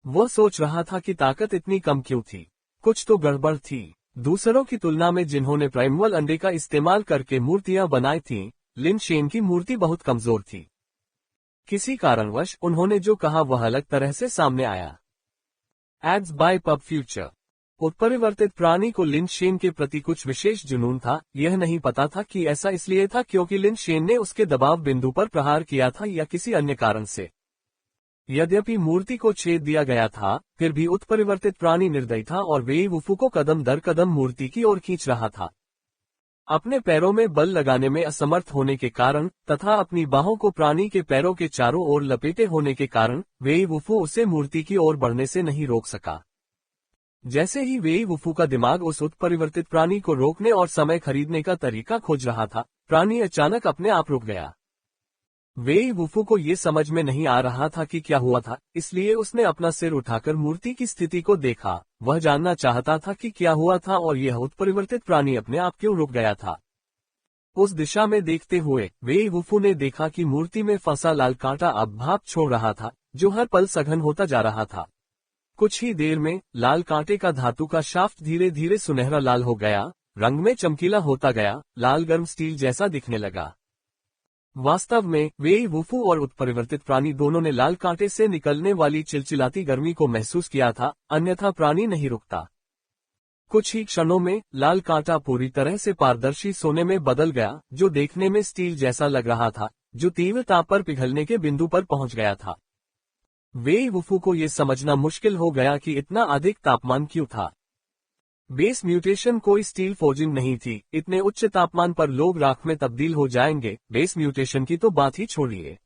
वह सोच रहा था कि ताकत इतनी कम क्यों थी, कुछ तो गड़बड़ थी। दूसरों की तुलना में जिन्होंने प्राइमल अंडे का इस्तेमाल करके मूर्तियां बनाई थीं, लिन शेन की मूर्ति बहुत कमजोर थी। किसी कारणवश उन्होंने जो कहा वह अलग तरह से सामने आया। Ads by pub Future. उत्परिवर्तित प्राणी को लिन शेन के प्रति कुछ विशेष जुनून था। यह नहीं पता था कि ऐसा इसलिए था क्योंकि लिन शेन ने उसके दबाव बिंदु पर प्रहार किया था या किसी अन्य कारण से। यद्यपि मूर्ति को छेद दिया गया था, फिर भी उत्परिवर्तित प्राणी निर्दयी था और वेई वुफू को कदम दर कदम मूर्ति की ओर खींच रहा था। अपने पैरों में बल लगाने में असमर्थ होने के कारण तथा अपनी बाहों को प्राणी के पैरों के चारों ओर लपेटे होने के कारण वेई वुफू उसे मूर्ति की ओर बढ़ने से नहीं रोक सका। जैसे ही वेई वुफू का दिमाग उस उत्परिवर्तित प्राणी को रोकने और समय खरीदने का तरीका खोज रहा था, प्राणी अचानक अपने आप रुक गया। वेई वुफू को ये समझ में नहीं आ रहा था कि क्या हुआ था, इसलिए उसने अपना सिर उठाकर मूर्ति की स्थिति को देखा। वह जानना चाहता था कि क्या हुआ था और यह उत्परिवर्तित प्राणी अपने आप क्यों रुक गया था। उस दिशा में देखते हुए वेई वुफू ने देखा कि मूर्ति में फंसा लाल कांटा अब भाप छोड़ रहा था, जो हर पल सघन होता जा रहा था। कुछ ही देर में लाल कांटे का धातु का शाफ्ट धीरे धीरे सुनहरा लाल हो गया, रंग में चमकीला होता गया, लाल गर्म स्टील जैसा दिखने लगा। वास्तव में वेई वुफू और उत्परिवर्तित प्राणी दोनों ने लाल कांटे से निकलने वाली चिलचिलाती गर्मी को महसूस किया था, अन्यथा प्राणी नहीं रुकता। कुछ ही क्षणों में लाल कांटा पूरी तरह से पारदर्शी सोने में बदल गया, जो देखने में स्टील जैसा लग रहा था, जो तीव्र ताप पर पिघलने के बिंदु पर पहुंच गया था। वेई वुफू को ये समझना मुश्किल हो गया कि इतना अधिक तापमान क्यों था। बेस म्यूटेशन कोई स्टील फोर्जिंग नहीं थी। इतने उच्च तापमान पर लोग राख में तब्दील हो जाएंगे, बेस म्यूटेशन की तो बात ही छोड़िए।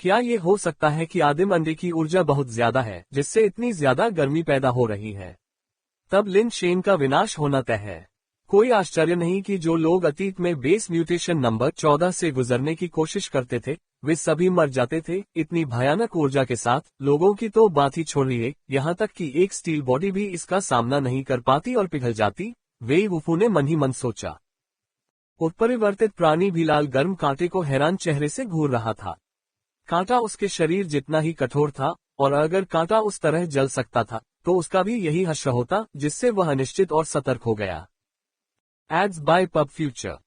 क्या ये हो सकता है कि आदिम अंडे की ऊर्जा बहुत ज्यादा है, जिससे इतनी ज्यादा गर्मी पैदा हो रही है? तब लिन शेन का विनाश होना तय है। कोई आश्चर्य नहीं कि जो लोग अतीत में बेस म्यूटेशन नंबर 14 से गुजरने की कोशिश करते थे, वे सभी मर जाते थे। इतनी भयानक ऊर्जा के साथ लोगों की तो बात ही छोड़िए, यहाँ तक कि एक स्टील बॉडी भी इसका सामना नहीं कर पाती और पिघल जाती। वेई वुफू ने मन ही मन सोचा। उत्परिवर्तित प्राणी भी लाल गर्म कांटे को हैरान चेहरे से घूर रहा था। कांटा उसके शरीर जितना ही कठोर था, और अगर कांटा उस तरह जल सकता था तो उसका भी यही हश्र होता, जिससे वह अनिश्चित और सतर्क हो गया। Ads by pub future.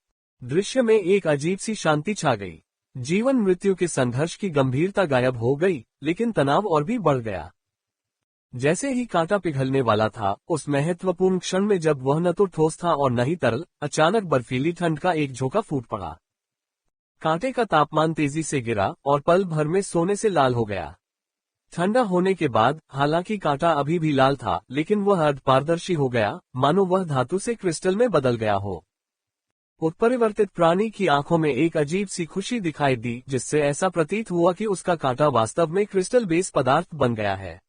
दृश्य में एक अजीब सी शांति छा गई। जीवन मृत्यु के संघर्ष की गंभीरता गायब हो गई, लेकिन तनाव और भी बढ़ गया। जैसे ही कांटा पिघलने वाला था, उस महत्वपूर्ण क्षण में जब वह न तो ठोस था और न ही तरल, अचानक बर्फीली ठंड का एक झोंका फूट पड़ा। कांटे का तापमान तेजी से गिरा और पल भर में सोने से लाल हो गया। ठंडा होने के बाद हालांकि कांटा अभी भी लाल था, लेकिन वह अर्धपारदर्शी हो गया, मानो वह धातु से क्रिस्टल में बदल गया हो। उत्परिवर्तित प्राणी की आंखों में एक अजीब सी खुशी दिखाई दी, जिससे ऐसा प्रतीत हुआ कि उसका कांटा वास्तव में क्रिस्टल बेस पदार्थ बन गया है।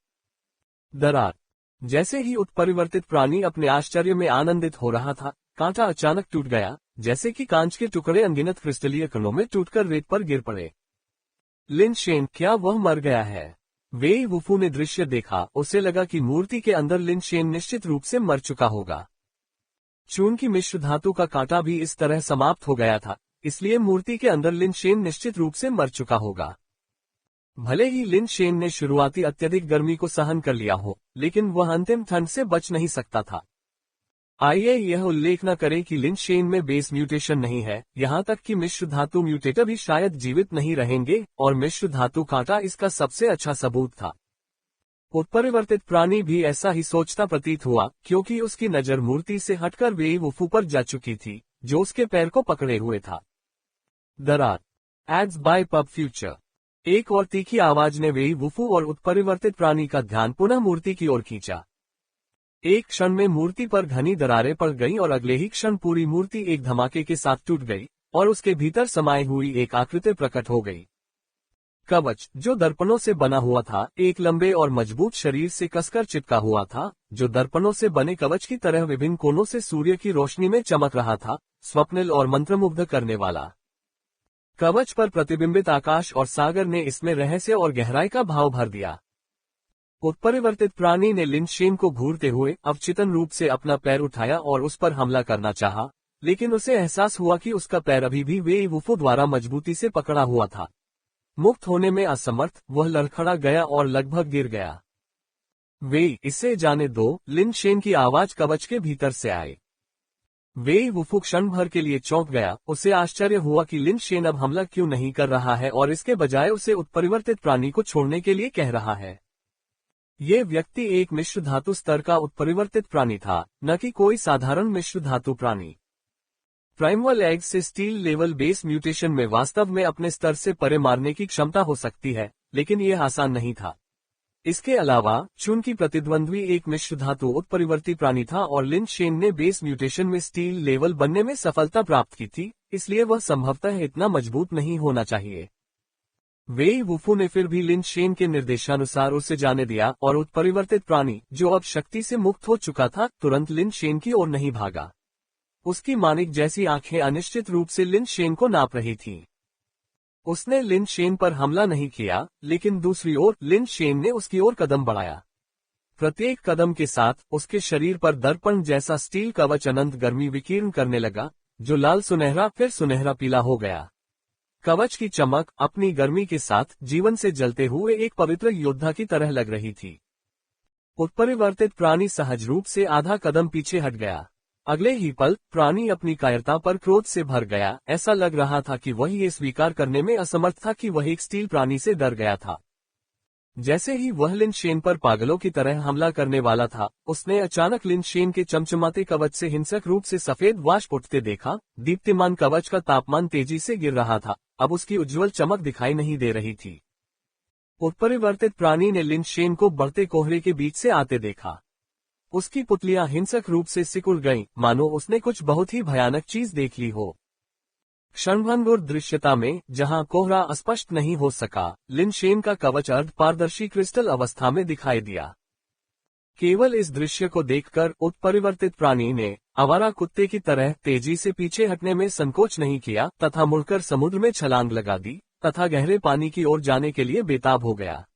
दरार। जैसे ही उत्परिवर्तित प्राणी अपने आश्चर्य में आनंदित हो रहा था, कांटा अचानक टूट गया, जैसे कि कांच के टुकड़े अनगिनत क्रिस्टलीय कणों में टूटकर रेत पर गिर पड़े। लिन शेन, क्या वह मर गया है? वेई वुफू ने दृश्य देखा। उसे लगा कि मूर्ति के अंदर लिन शेन निश्चित रूप से मर चुका होगा। चून की मिश्र धातु का कांटा भी इस तरह समाप्त हो गया था, इसलिए मूर्ति के अंदर लिन शेन निश्चित रूप से मर चुका होगा। भले ही लिन शेन ने शुरुआती अत्यधिक गर्मी को सहन कर लिया हो, लेकिन वह अंतिम ठंड से बच नहीं सकता था। आइए यह उल्लेख न करें कि लिन शेन में बेस म्यूटेशन नहीं है, यहाँ तक कि मिश्र धातु म्यूटेटर भी शायद जीवित नहीं रहेंगे, और मिश्र धातु कांटा इसका सबसे अच्छा सबूत था। उत्परिवर्तित प्राणी भी ऐसा ही सोचता प्रतीत हुआ, क्योंकि उसकी नजर मूर्ति से हटकर वेईवुफू पर जा चुकी थी, जो उसके पैर को पकड़े हुए था। दरार एड्स बाय पब फ्यूचर। एक और तीखी आवाज ने वेईवुफू और उत्परिवर्तित प्राणी का ध्यान पुनः मूर्ति की ओर खींचा। एक क्षण में मूर्ति पर घनी दरारें पड़ गईं और अगले ही क्षण पूरी मूर्ति एक धमाके के साथ टूट गई और उसके भीतर समाई हुई एक आकृति प्रकट हो गई। कवच, जो दर्पणों से बना हुआ था, एक लंबे और मजबूत शरीर से कसकर चिपका हुआ था, जो दर्पणों से बने कवच की तरह विभिन्न कोनों से सूर्य की रोशनी में चमक रहा था, स्वप्निल और मंत्रमुग्ध करने वाला। कवच पर प्रतिबिंबित आकाश और सागर ने इसमें रहस्य और गहराई का भाव भर दिया। उत्परिवर्तित प्राणी ने लिन शेन को घूरते हुए अवचेतन रूप से अपना पैर उठाया और उस पर हमला करना चाहा, लेकिन उसे एहसास हुआ कि उसका पैर अभी भी वेईवुफू द्वारा मजबूती से पकड़ा हुआ था। मुक्त होने में असमर्थ वह लड़खड़ा गया और लगभग गिर गया। इसे जाने दो, लिन शेन की आवाज कवच के भीतर से आई। वेईवुफू क्षण भर के लिए चौंक गया। उसे आश्चर्य हुआ कि लिन शेन अब हमला क्यों नहीं कर रहा है और इसके बजाय उसे उत्परिवर्तित प्राणी को छोड़ने के लिए कह रहा है। ये व्यक्ति एक मिश्र धातु स्तर का उत्परिवर्तित प्राणी था, न कि कोई साधारण मिश्र धातु प्राणी। प्राइमल एग से स्टील लेवल बेस म्यूटेशन में वास्तव में अपने स्तर से परे मारने की क्षमता हो सकती है, लेकिन यह आसान नहीं था। इसके अलावा चूंकि प्रतिद्वंद्वी एक मिश्र धातु उत्परिवर्ती प्राणी था और लिन शेन ने बेस म्यूटेशन में स्टील लेवल बनने में सफलता प्राप्त की थी, इसलिए वह संभवतः इतना मजबूत नहीं होना चाहिए। वेईवुफू ने फिर भी लिन शेन के निर्देशानुसार उसे जाने दिया और उत्परिवर्तित प्राणी, जो अब शक्ति से मुक्त हो चुका था, तुरंत लिन शेन की ओर नहीं भागा। उसकी मानिक जैसी आंखें अनिश्चित रूप से लिन शेन को नाप रही थीं। उसने लिन शेन पर हमला नहीं किया, लेकिन दूसरी ओर लिन शेन ने उसकी ओर कदम बढ़ाया। प्रत्येक कदम के साथ उसके शरीर पर दर्पण जैसा स्टील कवच अनंत गर्मी विकीर्ण करने लगा, जो लाल सुनहरा फिर सुनहरा पीला हो गया। कवच की चमक अपनी गर्मी के साथ जीवन से जलते हुए एक पवित्र योद्धा की तरह लग रही थी। उत्परिवर्तित प्राणी सहज रूप से आधा कदम पीछे हट गया। अगले ही पल प्राणी अपनी कायरता पर क्रोध से भर गया। ऐसा लग रहा था कि वह ये स्वीकार करने में असमर्थ था कि वह एक स्टील प्राणी से डर गया था। जैसे ही वह लिन शेन पर पागलों की तरह हमला करने वाला था, उसने अचानक लिन शेन के चमचमाते कवच से हिंसक रूप से सफेद वाष्प उठते देखा। दीप्तिमान कवच का तापमान तेजी से गिर रहा था, अब उसकी उज्ज्वल चमक दिखाई नहीं दे रही थी। उत्परिवर्तित प्राणी ने लिन शेन को बढ़ते कोहरे के बीच से आते देखा। उसकी पुतलियां हिंसक रूप से सिकुड़ गईं, मानो उसने कुछ बहुत ही भयानक चीज देख ली हो। क्षणभंगुर दृश्यता में, जहां कोहरा अस्पष्ट नहीं हो सका, लिन शेन का कवच अर्ध पारदर्शी क्रिस्टल अवस्था में दिखाई दिया। केवल इस दृश्य को देखकर उत्परिवर्तित प्राणी ने आवारा कुत्ते की तरह तेजी से पीछे हटने में संकोच नहीं किया तथा मुड़कर समुद्र में छलांग लगा दी तथा गहरे पानी की ओर जाने के लिए बेताब हो गया।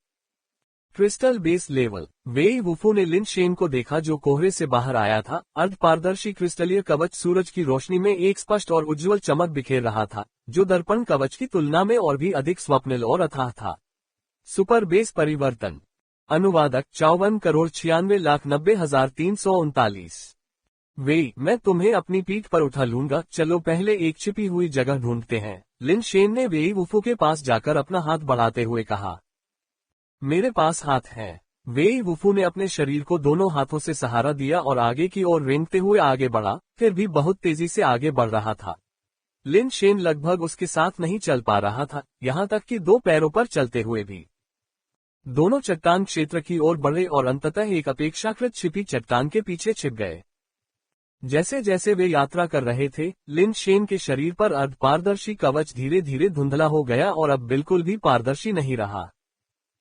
Crystal base level. वेईवुफू ने लिन शेन को देखा, जो कोहरे से बाहर आया था। अर्ध पारदर्शी क्रिस्टलीय कवच सूरज की रोशनी में एक स्पष्ट और उज्ज्वल चमक बिखेर रहा था, जो दर्पण कवच की तुलना में और भी अधिक स्वप्निल और अथाह था। सुपर बेस परिवर्तन। अनुवादक 54,96,90,339। मैं तुम्हें अपनी पीठ पर उठा लूंगा, चलो पहले एक छिपी हुई जगह ढूंढते हैं, लिन शेन ने वेईवुफू के पास जाकर अपना हाथ बढ़ाते हुए कहा। मेरे पास हाथ है। वेईवुफू ने अपने शरीर को दोनों हाथों से सहारा दिया और आगे की ओर रेंगते हुए आगे बढ़ा, फिर भी बहुत तेजी से आगे बढ़ रहा था। लिन शेन लगभग उसके साथ नहीं चल पा रहा था, यहाँ तक कि दो पैरों पर चलते हुए भी। दोनों चट्टान क्षेत्र की ओर बढ़े और अंततः एक अपेक्षाकृत छिपी चट्टान के पीछे छिप गए। जैसे जैसे वे यात्रा कर रहे थे, लिन शेन के शरीर पर अर्ध पारदर्शी कवच धीरे धीरे धुंधला हो गया और अब बिल्कुल भी पारदर्शी नहीं रहा।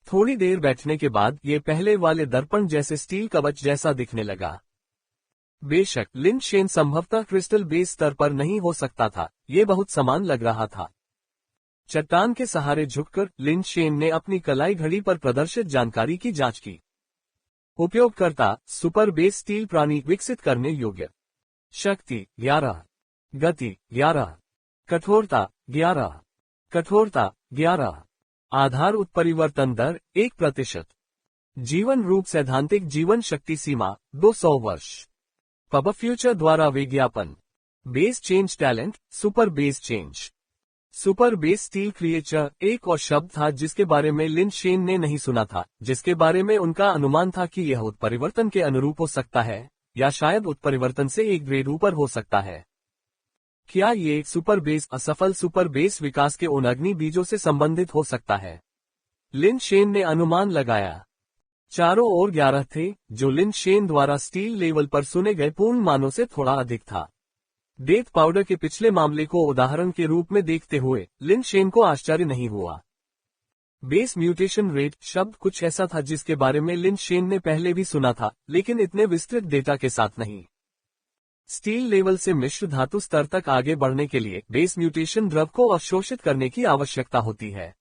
थोड़ी देर बैठने के बाद ये पहले वाले दर्पण जैसे स्टील कवच जैसा दिखने लगा। बेशक लिन शेन संभवतः क्रिस्टल बेस स्तर पर नहीं हो सकता था, ये बहुत समान लग रहा था। चट्टान के सहारे झुककर लिन शेन ने अपनी कलाई घड़ी पर प्रदर्शित जानकारी की जांच की। उपयोगकर्ता सुपर बेस स्टील प्राणी विकसित करने योग्य। शक्ति 11, गति 11, कठोरता 11, कठोरता 11, आधार उत्परिवर्तन दर 1%, जीवन रूप सैद्धांतिक जीवन शक्ति सीमा 200 वर्ष। पब फ्यूचर द्वारा विज्ञापन। Base change talent, super base change. Super base steel creature एक और शब्द था जिसके बारे में लिन शेन ने नहीं सुना था, जिसके बारे में उनका अनुमान था कि यह उत्परिवर्तन के अनुरूप हो सकता है, या शायद उत्परिवर्तन से एक ग्रेड ऊपर हो सकता है। क्या ये सुपर बेस असफल सुपर बेस विकास के उन अग्नि बीजों से संबंधित हो सकता है? लिन शेन ने अनुमान लगाया। चारों ओर 11 थे, जो लिन शेन द्वारा स्टील लेवल पर सुने गए पूर्ण मानों से थोड़ा अधिक था। डेथ पाउडर के पिछले मामले को उदाहरण के रूप में देखते हुए लिन शेन को आश्चर्य नहीं हुआ। बेस म्यूटेशन रेट शब्द कुछ ऐसा था जिसके बारे में लिन शेन ने पहले भी सुना था, लेकिन इतने विस्तृत डेटा के साथ नहीं। स्टील लेवल से मिश्र धातु स्तर तक आगे बढ़ने के लिए बेस म्यूटेशन द्रव को अवशोषित करने की आवश्यकता होती है।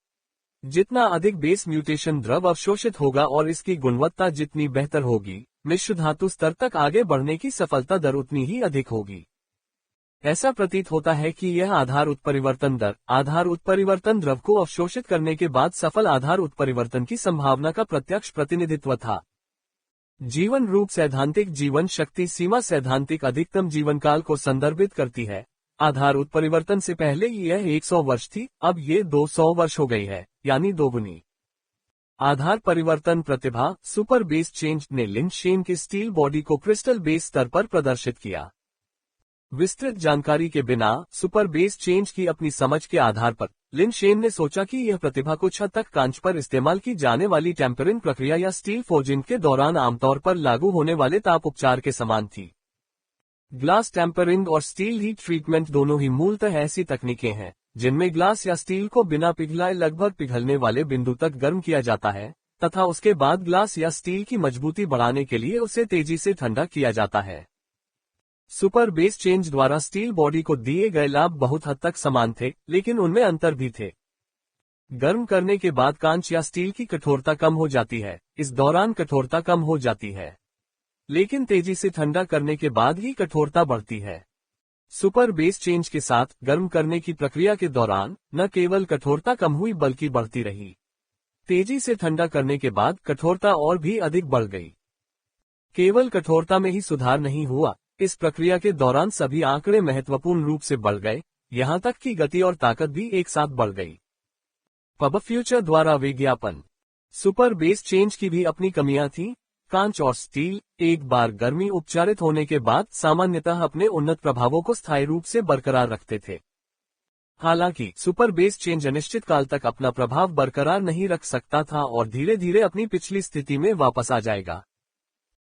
जितना अधिक बेस म्यूटेशन द्रव अवशोषित होगा और इसकी गुणवत्ता जितनी बेहतर होगी, मिश्र धातु स्तर तक आगे बढ़ने की सफलता दर उतनी ही अधिक होगी। ऐसा प्रतीत होता है कि यह आधार उत्परिवर्तन दर आधार उत्परिवर्तन द्रव को अवशोषित करने के बाद सफल आधार उत्परिवर्तन की संभावना का प्रत्यक्ष प्रतिनिधित्व था। जीवन रूप सैद्धांतिक जीवन शक्ति सीमा सैद्धांतिक अधिकतम जीवन काल को संदर्भित करती है। आधार उत्परिवर्तन से पहले यह 100 वर्ष थी, अब ये 200 वर्ष हो गई है, यानी दोगुनी। आधार परिवर्तन प्रतिभा सुपर बेस चेंज ने लिन शेन के स्टील बॉडी को क्रिस्टल बेस स्तर पर प्रदर्शित किया। विस्तृत जानकारी के बिना सुपर बेस चेंज की अपनी समझ के आधार पर लिन शेन ने सोचा कि यह प्रतिभा कुछ हद तक कांच पर इस्तेमाल की जाने वाली टेम्परिंग प्रक्रिया या स्टील फोर्जिंग के दौरान आमतौर पर लागू होने वाले ताप उपचार के समान थी। ग्लास टेम्परिंग और स्टील हीट ट्रीटमेंट दोनों ही मूलतः ऐसी तकनीकें हैं जिनमें ग्लास या स्टील को बिना पिघलाए लगभग पिघलने वाले बिंदु तक गर्म किया जाता है तथा उसके बाद ग्लास या स्टील की मजबूती बढ़ाने के लिए उसे तेजी से ठंडा किया जाता है। सुपर बेस चेंज द्वारा स्टील बॉडी को दिए गए लाभ बहुत हद तक समान थे, लेकिन उनमें अंतर भी थे। गर्म करने के बाद कांच या स्टील की कठोरता कम हो जाती है, इस दौरान कठोरता कम हो जाती है, लेकिन तेजी से ठंडा करने के बाद ही कठोरता बढ़ती है। सुपर बेस चेंज के साथ गर्म करने की प्रक्रिया के दौरान न केवल कठोरता कम हुई बल्कि बढ़ती रही। तेजी से ठंडा करने के बाद कठोरता और भी अधिक बढ़ गई। केवल कठोरता में ही सुधार नहीं हुआ, इस प्रक्रिया के दौरान सभी आंकड़े महत्वपूर्ण रूप से बढ़ गए, यहां तक कि गति और ताकत भी एक साथ बढ़ गई। पब फ्यूचर द्वारा विज्ञापन सुपर बेस चेंज की भी अपनी कमियां थीं। कांच और स्टील एक बार गर्मी उपचारित होने के बाद सामान्यतः अपने उन्नत प्रभावों को स्थायी रूप से बरकरार रखते थे। हालांकि सुपर बेस चेंज अनिश्चित काल तक अपना प्रभाव बरकरार नहीं रख सकता था और धीरे धीरे अपनी पिछली स्थिति में वापस आ जाएगा।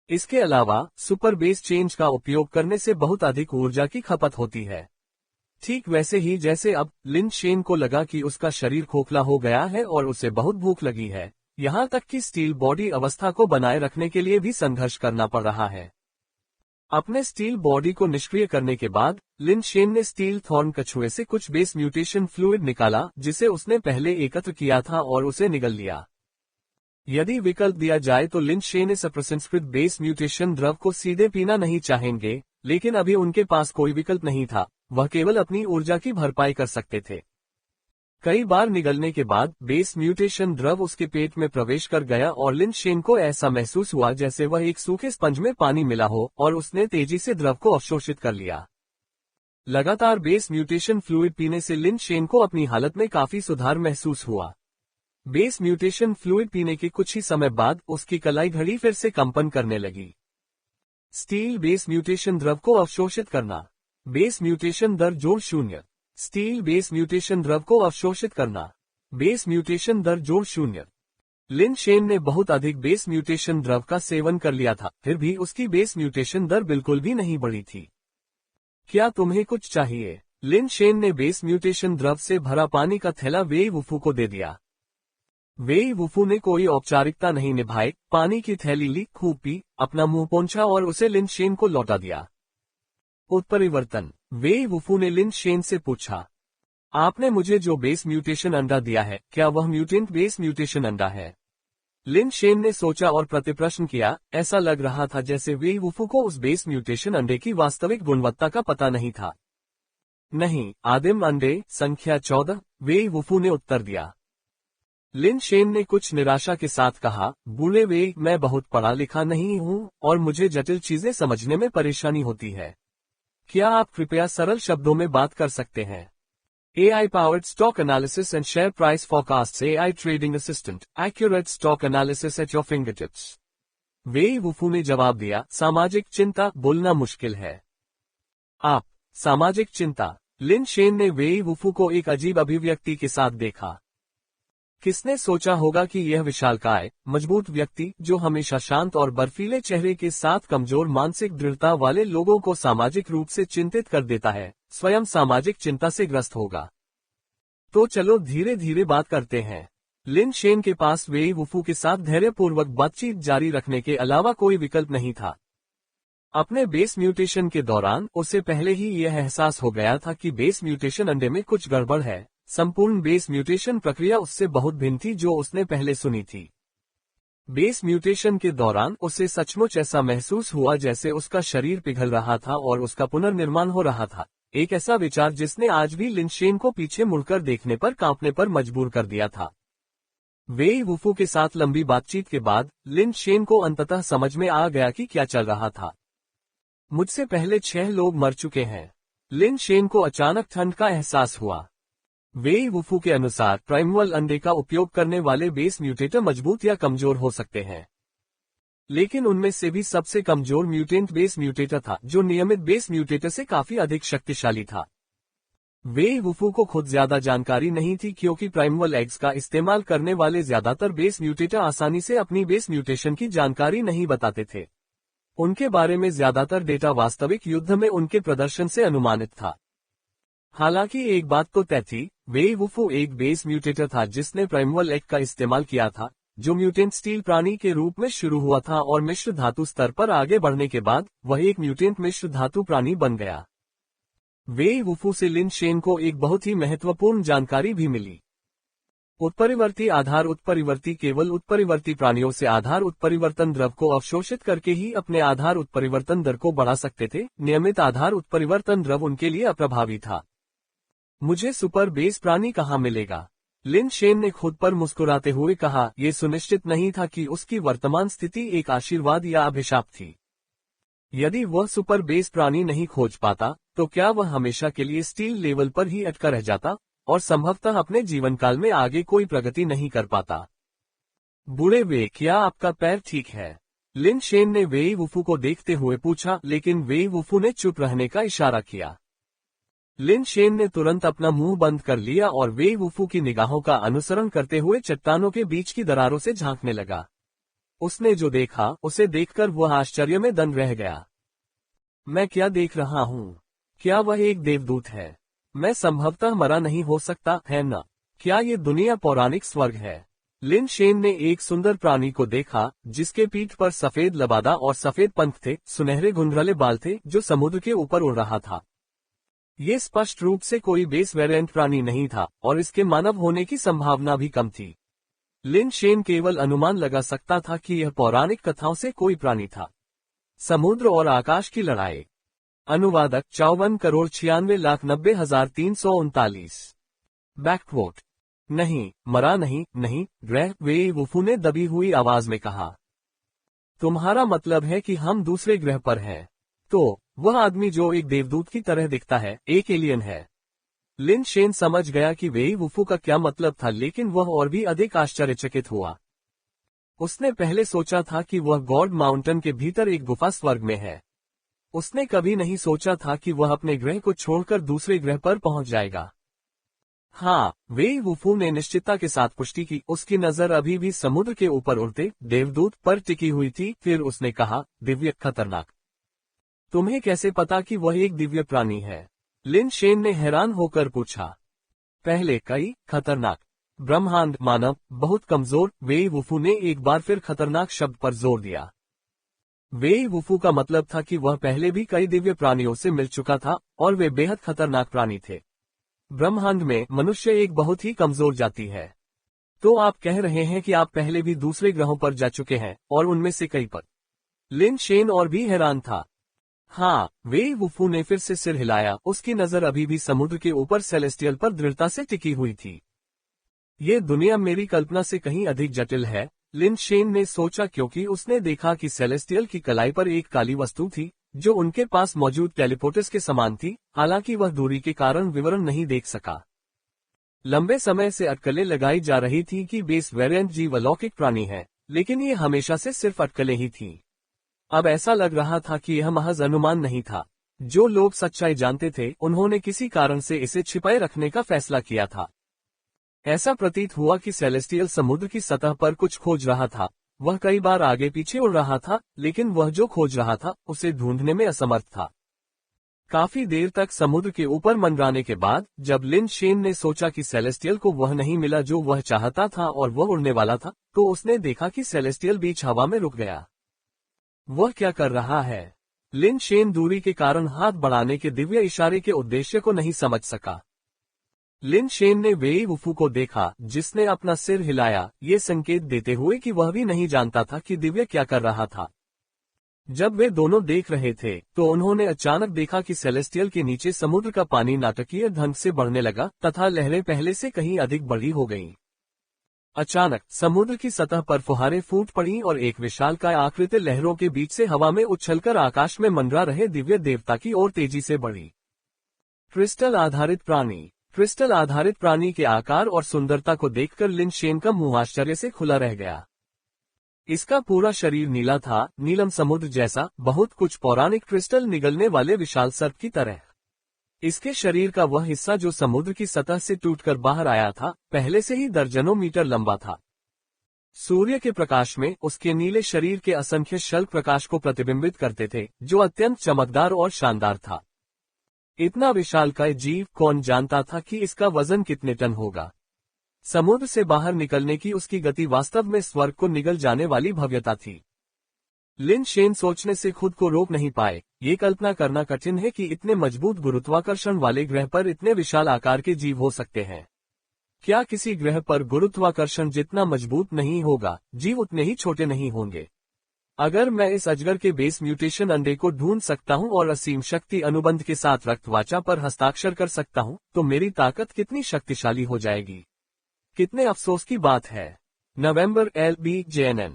इसके अलावा सुपर बेस चेंज का उपयोग करने से बहुत अधिक ऊर्जा की खपत होती है। ठीक वैसे ही जैसे अब लिन शेन को लगा कि उसका शरीर खोखला हो गया है और उसे बहुत भूख लगी है, यहाँ तक कि स्टील बॉडी अवस्था को बनाए रखने के लिए भी संघर्ष करना पड़ रहा है। अपने स्टील बॉडी को निष्क्रिय करने के बाद लिन शेन ने स्टील थॉर्न कछुए से कुछ बेस म्यूटेशन फ्लूइड निकाला जिसे उसने पहले एकत्र किया था और उसे निगल लिया। यदि विकल्प दिया जाए तो लिन शेन इस अप्रसंस्कृत बेस म्यूटेशन द्रव को सीधे पीना नहीं चाहेंगे, लेकिन अभी उनके पास कोई विकल्प नहीं था, वह केवल अपनी ऊर्जा की भरपाई कर सकते थे। कई बार निगलने के बाद बेस म्यूटेशन द्रव उसके पेट में प्रवेश कर गया और लिन शेन को ऐसा महसूस हुआ जैसे वह एक सूखे स्पंज में पानी मिला हो और उसने तेजी से द्रव को अवशोषित कर लिया। लगातार बेस म्यूटेशन फ्लूइड पीने से लिन शेन को अपनी हालत में काफी सुधार महसूस हुआ। बेस म्यूटेशन फ्लूइड पीने के कुछ ही समय बाद उसकी कलाई घड़ी फिर से कंपन करने लगी। स्टील बेस म्यूटेशन द्रव को अवशोषित करना। बेस म्यूटेशन दर जोड़ 0। स्टील बेस म्यूटेशन द्रव को अवशोषित करना। बेस म्यूटेशन दर जोड़ 0। लिन शेन ने बहुत अधिक बेस म्यूटेशन द्रव का सेवन कर लिया था, फिर भी उसकी बेस म्यूटेशन दर बिल्कुल भी नहीं बढ़ी थी। क्या तुम्हें कुछ चाहिए? लिन शेन ने बेस म्यूटेशन द्रव से भरा पानी का थैला वेई वुफू को दे दिया। वेई वुफू ने कोई औपचारिकता नहीं निभाई, पानी की थैली ली, खूब पी, अपना मुंह पोंछा और उसे लिन शेन को लौटा दिया। उत्परिवर्तन। वेई वुफू ने लिन शेन से पूछा, आपने मुझे जो बेस म्यूटेशन अंडा दिया है, क्या वह म्यूटेंट बेस म्यूटेशन अंडा है? लिन शेन ने सोचा और प्रतिप्रश्न किया। ऐसा लग रहा था जैसे वेई वुफू को उस बेस म्यूटेशन अंडे की वास्तविक गुणवत्ता का पता नहीं था। नहीं, आदिम अंडे, संख्या 14, वेई वुफू ने उत्तर दिया। लिन शेन ने कुछ निराशा के साथ कहा, बूढ़े वेई, मैं बहुत पढ़ा लिखा नहीं हूँ और मुझे जटिल चीजें समझने में परेशानी होती है। क्या आप कृपया सरल शब्दों में बात कर सकते हैं? AI-powered stock analysis and share price forecasts. AI trading assistant, accurate stock analysis at your fingertips. वेई वुफू ने जवाब दिया, सामाजिक चिंता बोलना मुश्किल है। आप सामाजिक चिंता। लिन शेन ने वेई वुफू को एक अजीब अभिव्यक्ति के साथ देखा। किसने सोचा होगा कि यह विशालकाय, मजबूत व्यक्ति जो हमेशा शांत और बर्फीले चेहरे के साथ कमजोर मानसिक दृढ़ता वाले लोगों को सामाजिक रूप से चिंतित कर देता है, स्वयं सामाजिक चिंता से ग्रस्त होगा। तो चलो धीरे धीरे बात करते हैं। लिन शेन के पास वेई वुफू के साथ धैर्यपूर्वक बातचीत जारी रखने के अलावा कोई विकल्प नहीं था। अपने बेस म्यूटेशन के दौरान उसे पहले ही यह एहसास हो गया था कि बेस म्यूटेशन अंडे में कुछ गड़बड़ है। संपूर्ण बेस म्यूटेशन प्रक्रिया उससे बहुत भिन्न थी जो उसने पहले सुनी थी। बेस म्यूटेशन के दौरान उसे सचमुच ऐसा महसूस हुआ जैसे उसका शरीर पिघल रहा था और उसका पुनर्निर्माण हो रहा था। एक ऐसा विचार जिसने आज भी लिन शेन को पीछे मुड़कर देखने पर कांपने पर मजबूर कर दिया था। वेई वुफू के साथ लंबी बातचीत के बाद लिन शेन को अंततः समझ में आ गया कि क्या चल रहा था। मुझसे पहले 6 लोग मर चुके हैं। लिन शेन को अचानक ठंड का एहसास हुआ। वेई वुफू के अनुसार प्राइमल अंडे का उपयोग करने वाले बेस म्यूटेटर मजबूत या कमजोर हो सकते हैं, लेकिन उनमें से भी सबसे कमजोर म्यूटेंट बेस म्यूटेटर था जो नियमित बेस म्यूटेटर से काफी अधिक शक्तिशाली था। वेई वुफू को खुद ज्यादा जानकारी नहीं थी क्योंकि प्राइमल एग्स का इस्तेमाल करने वाले ज्यादातर बेस म्यूटेटर आसानी से अपनी बेस म्यूटेशन की जानकारी नहीं बताते थे। उनके बारे में ज्यादातर डेटा वास्तविक युद्ध में उनके प्रदर्शन से अनुमानित था। हालांकि एक बात तो तय थी, वेई वुफू एक बेस म्यूटेटर था जिसने प्राइमल एग का इस्तेमाल किया था, जो म्यूटेंट स्टील प्राणी के रूप में शुरू हुआ था और मिश्र धातु स्तर पर आगे बढ़ने के बाद वह एक म्यूटेंट मिश्र धातु प्राणी बन गया। वेई वुफू से लिन शेन को एक बहुत ही महत्वपूर्ण जानकारी भी मिली। उत्परिवर्ती आधार उत्परिवर्ती केवल उत्परिवर्ती प्राणियों से आधार उत्परिवर्तन द्रव को अवशोषित करके ही अपने आधार उत्परिवर्तन दर को बढ़ा सकते थे। नियमित आधार उत्परिवर्तन द्रव उनके लिए अप्रभावी था। मुझे सुपर बेस प्राणी कहाँ मिलेगा? लिन शेन ने खुद पर मुस्कुराते हुए कहा, यह सुनिश्चित नहीं था कि उसकी वर्तमान स्थिति एक आशीर्वाद या अभिशाप थी। यदि वह सुपर बेस प्राणी नहीं खोज पाता, तो क्या वह हमेशा के लिए स्टील लेवल पर ही अटका रह जाता और संभवतः अपने जीवन काल में आगे कोई प्रगति नहीं कर पाता। बूढ़े वे, क्या आपका पैर ठीक है? लिन शेन ने वेई वुफू को देखते हुए पूछा, लेकिन वेई वुफू ने चुप रहने का इशारा किया। लिन शेन ने तुरंत अपना मुंह बंद कर लिया और वेई वुफू की निगाहों का अनुसरण करते हुए चट्टानों के बीच की दरारों से झांकने लगा। उसने जो देखा उसे देखकर वह आश्चर्य में दंग रह गया। मैं क्या देख रहा हूँ? क्या वह एक देवदूत है? मैं संभवतः मरा नहीं हो सकता, है न? क्या ये दुनिया पौराणिक स्वर्ग है? लिन शेन ने एक सुंदर प्राणी को देखा जिसके पीठ पर सफेद लबादा और सफेद पंख थे, सुनहरे घुंघराले बाल थे, जो समुद्र के ऊपर उड़ रहा था। ये स्पष्ट रूप से कोई बेस वेरिएंट प्राणी नहीं था और इसके मानव होने की संभावना भी कम थी। लिन शेन केवल अनुमान लगा सकता था कि यह पौराणिक कथाओं से कोई प्राणी था। समुद्र और आकाश की लड़ाई। अनुवादक 54,96,90,339। बैकवोट। नहीं, मरा नहीं, नहीं, ग्रह, वेई वुफू ने दबी हुई आवाज में कहा। तुम्हारा मतलब है कि हम दूसरे ग्रह पर हैं? तो वह आदमी जो एक देवदूत की तरह दिखता है, एक एलियन है। लिन शेन समझ गया कि वेई वुफू का क्या मतलब था, लेकिन वह और भी अधिक आश्चर्यचकित हुआ। उसने पहले सोचा था कि वह गॉड माउंटेन के भीतर एक गुफा स्वर्ग में है। उसने कभी नहीं सोचा था कि वह अपने ग्रह को छोड़कर दूसरे ग्रह पर पहुंच जाएगा। हाँ, वेई वुफू ने निश्चितता के साथ पुष्टि की। उसकी नजर अभी भी समुद्र के ऊपर उड़ते देवदूत पर टिकी हुई थी। फिर उसने कहा, दिव्य, खतरनाक। तुम्हें कैसे पता कि वह एक दिव्य प्राणी है? लिन शेन ने हैरान होकर पूछा। पहले कई खतरनाक, ब्रह्मांड, मानव, बहुत कमजोर। वेई वुफू ने एक बार फिर खतरनाक शब्द पर जोर दिया। वेई वुफू का मतलब था कि वह पहले भी कई दिव्य प्राणियों से मिल चुका था और वे बेहद खतरनाक प्राणी थे। ब्रह्मांड में मनुष्य एक बहुत ही कमजोर जाति है। तो आप कह रहे हैं कि आप पहले भी दूसरे ग्रहों पर जा चुके हैं और उनमें से कई पर? लिन शेन और भी हैरान था। हाँ, वेई वुफू ने फिर से सिर हिलाया। उसकी नजर अभी भी समुद्र के ऊपर सेलेस्टियल पर दृढ़ता से टिकी हुई थी। ये दुनिया मेरी कल्पना से कहीं अधिक जटिल है, लिन शेन ने सोचा, क्योंकि उसने देखा कि सेलेस्टियल की कलाई पर एक काली वस्तु थी जो उनके पास मौजूद टेलीपोर्टस के समान थी। हालांकि वह दूरी के कारण विवरण नहीं देख सका। लंबे समय से अटकलें लगाई जा रही थी कि बेस वेरिएंट जीव अलौकिक प्राणी है, लेकिन ये हमेशा से सिर्फ अटकलें ही थीं। अब ऐसा लग रहा था कि यह महज अनुमान नहीं था। जो लोग सच्चाई जानते थे, उन्होंने किसी कारण से इसे छिपाए रखने का फैसला किया था। ऐसा प्रतीत हुआ कि सेलेस्टियल समुद्र की सतह पर कुछ खोज रहा था। वह कई बार आगे पीछे उड़ रहा था, लेकिन वह जो खोज रहा था उसे ढूंढने में असमर्थ था। काफी देर तक समुद्र के ऊपर मंडराने के बाद जब लिन शेन ने सोचा कि सेलेस्टियल को वह नहीं मिला जो वह चाहता था और वह उड़ने वाला था, तो उसने देखा कि सेलेस्टियल बीच हवा में रुक गया। वह क्या कर रहा है? लिन शेन दूरी के कारण हाथ बढ़ाने के दिव्य इशारे के उद्देश्य को नहीं समझ सका। लिन शेन ने वेई वुफू को देखा, जिसने अपना सिर हिलाया, ये संकेत देते हुए कि वह भी नहीं जानता था कि दिव्य क्या कर रहा था। जब वे दोनों देख रहे थे, तो उन्होंने अचानक देखा कि सेलेस्टियल के नीचे समुद्र का पानी नाटकीय ढंग से बढ़ने लगा तथा लहरें पहले से कहीं अधिक बड़ी हो गईं। अचानक समुद्र की सतह पर फुहारें फूट पड़ी और एक विशालकाय आकृति लहरों के बीच से हवा में उछलकर आकाश में मंडरा रहे दिव्य देवता की ओर तेजी से बढ़ी। क्रिस्टल आधारित प्राणी। क्रिस्टल आधारित प्राणी के आकार और सुंदरता को देखकर लिन शेन का मुंह आश्चर्य से खुला रह गया। इसका पूरा शरीर नीला था, नीलम समुद्र जैसा, बहुत कुछ पौराणिक क्रिस्टल निगलने वाले विशाल सर्प की तरह। इसके शरीर का वह हिस्सा जो समुद्र की सतह से टूटकर बाहर आया था, पहले से ही दर्जनों मीटर लंबा था। सूर्य के प्रकाश में उसके नीले शरीर के असंख्य शल्क प्रकाश को प्रतिबिंबित करते थे, जो अत्यंत चमकदार और शानदार था। इतना विशालकाय जीव, कौन जानता था कि इसका वजन कितने टन होगा। समुद्र से बाहर निकलने की उसकी गति वास्तव में स्वर्ग को निगल जाने वाली भव्यता थी। लिन शेन सोचने से खुद को रोक नहीं पाए। ये कल्पना करना कठिन है कि इतने मजबूत गुरुत्वाकर्षण वाले ग्रह पर इतने विशाल आकार के जीव हो सकते हैं। क्या किसी ग्रह पर गुरुत्वाकर्षण जितना मजबूत नहीं होगा, जीव उतने ही छोटे नहीं होंगे? अगर मैं इस अजगर के बेस म्यूटेशन अंडे को ढूंढ सकता हूं और असीम शक्ति अनुबंध के साथ रक्तवाचा पर हस्ताक्षर कर सकता हूं, तो मेरी ताकत कितनी शक्तिशाली हो जाएगी। कितने अफसोस की बात है। नवंबर LBJNN।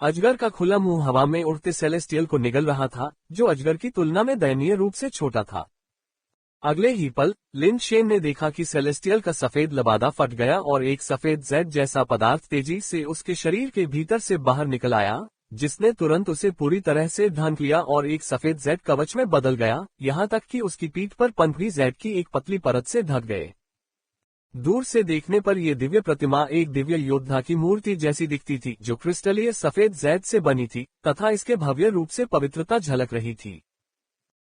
अजगर का खुला मुंह हवा में उड़ते सेलेस्टियल को निगल रहा था, जो अजगर की तुलना में दयनीय रूप से छोटा था। अगले ही पल लिन शेन ने देखा कि सेलेस्टियल का सफेद लबादा फट गया और एक सफेद जेड जैसा पदार्थ तेजी से उसके शरीर के भीतर से बाहर निकल आया, जिसने तुरंत उसे पूरी तरह से ढांक लिया और एक सफेद जेड कवच में बदल गया, यहाँ तक कि उसकी पीठ पर पंख भी जेड की एक पतली परत से ढक गए। दूर से देखने पर यह दिव्य प्रतिमा एक दिव्य योद्धा की मूर्ति जैसी दिखती थी, जो क्रिस्टलीय सफेद जेड से बनी थी तथा इसके भव्य रूप से पवित्रता झलक रही थी।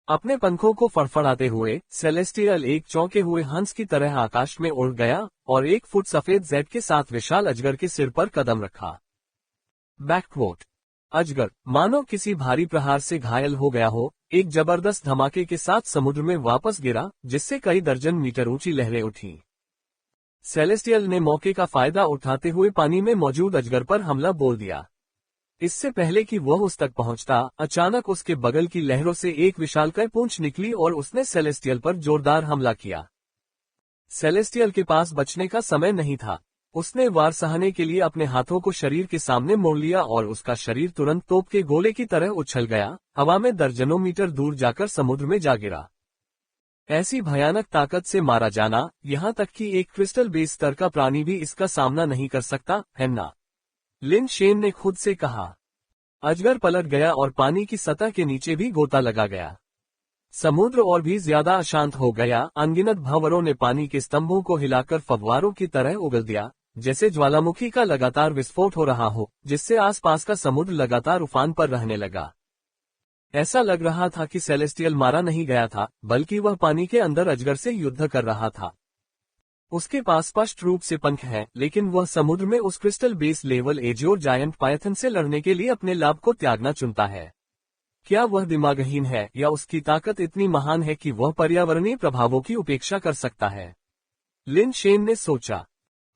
अपने पंखों को फड़फड़ाते हुए सेलेस्टियल एक चौंके हुए हंस की तरह आकाश में उड़ गया और 1 फुट सफेद जेड के साथ विशाल अजगर के सिर पर कदम रखा। बैकवोट। अजगर मानो किसी भारी प्रहार से घायल हो गया हो, एक जबरदस्त धमाके के साथ समुद्र में वापस गिरा, जिससे कई दर्जन मीटर ऊंची लहरें उठीं। सेलेस्टियल ने मौके का फायदा उठाते हुए पानी में मौजूद अजगर पर हमला बोल दिया। इससे पहले कि वह उस तक पहुंचता, अचानक उसके बगल की लहरों से एक विशालकाय पूंछ निकली और उसने सेलेस्टियल पर जोरदार हमला किया। सेलेस्टियल के पास बचने का समय नहीं था। उसने वार सहने के लिए अपने हाथों को शरीर के सामने मोड़ लिया और उसका शरीर तुरंत तोप के गोले की तरह उछल गया, हवा में दर्जनों मीटर दूर जाकर समुद्र में जा गिरा। ऐसी भयानक ताकत से मारा जाना, यहाँ तक कि एक क्रिस्टल बेस स्तर का प्राणी भी इसका सामना नहीं कर सकता, है ना? लिन शेन ने खुद से कहा। अजगर पलट गया और पानी की सतह के नीचे भी गोता लगा गया। समुद्र और भी ज्यादा अशांत हो गया। अनगिनत भंवरों ने पानी के स्तंभों को हिलाकर फव्वारों की तरह उगल दिया, जैसे ज्वालामुखी का लगातार विस्फोट हो रहा हो, जिससे आसपास का समुद्र लगातार उफान पर रहने लगा। ऐसा लग रहा था कि सेलेस्टियल मारा नहीं गया था, बल्कि वह पानी के अंदर अजगर से युद्ध कर रहा था। उसके पास स्पष्ट रूप से पंख हैं, लेकिन वह समुद्र में उस crystal base level एजियोर giant Python से लड़ने के लिए अपने लाभ को त्यागना चुनता है। क्या वह दिमागहीन है या उसकी ताकत इतनी महान है कि वह पर्यावरणीय प्रभावों की उपेक्षा कर सकता है? लिन शेन ने सोचा।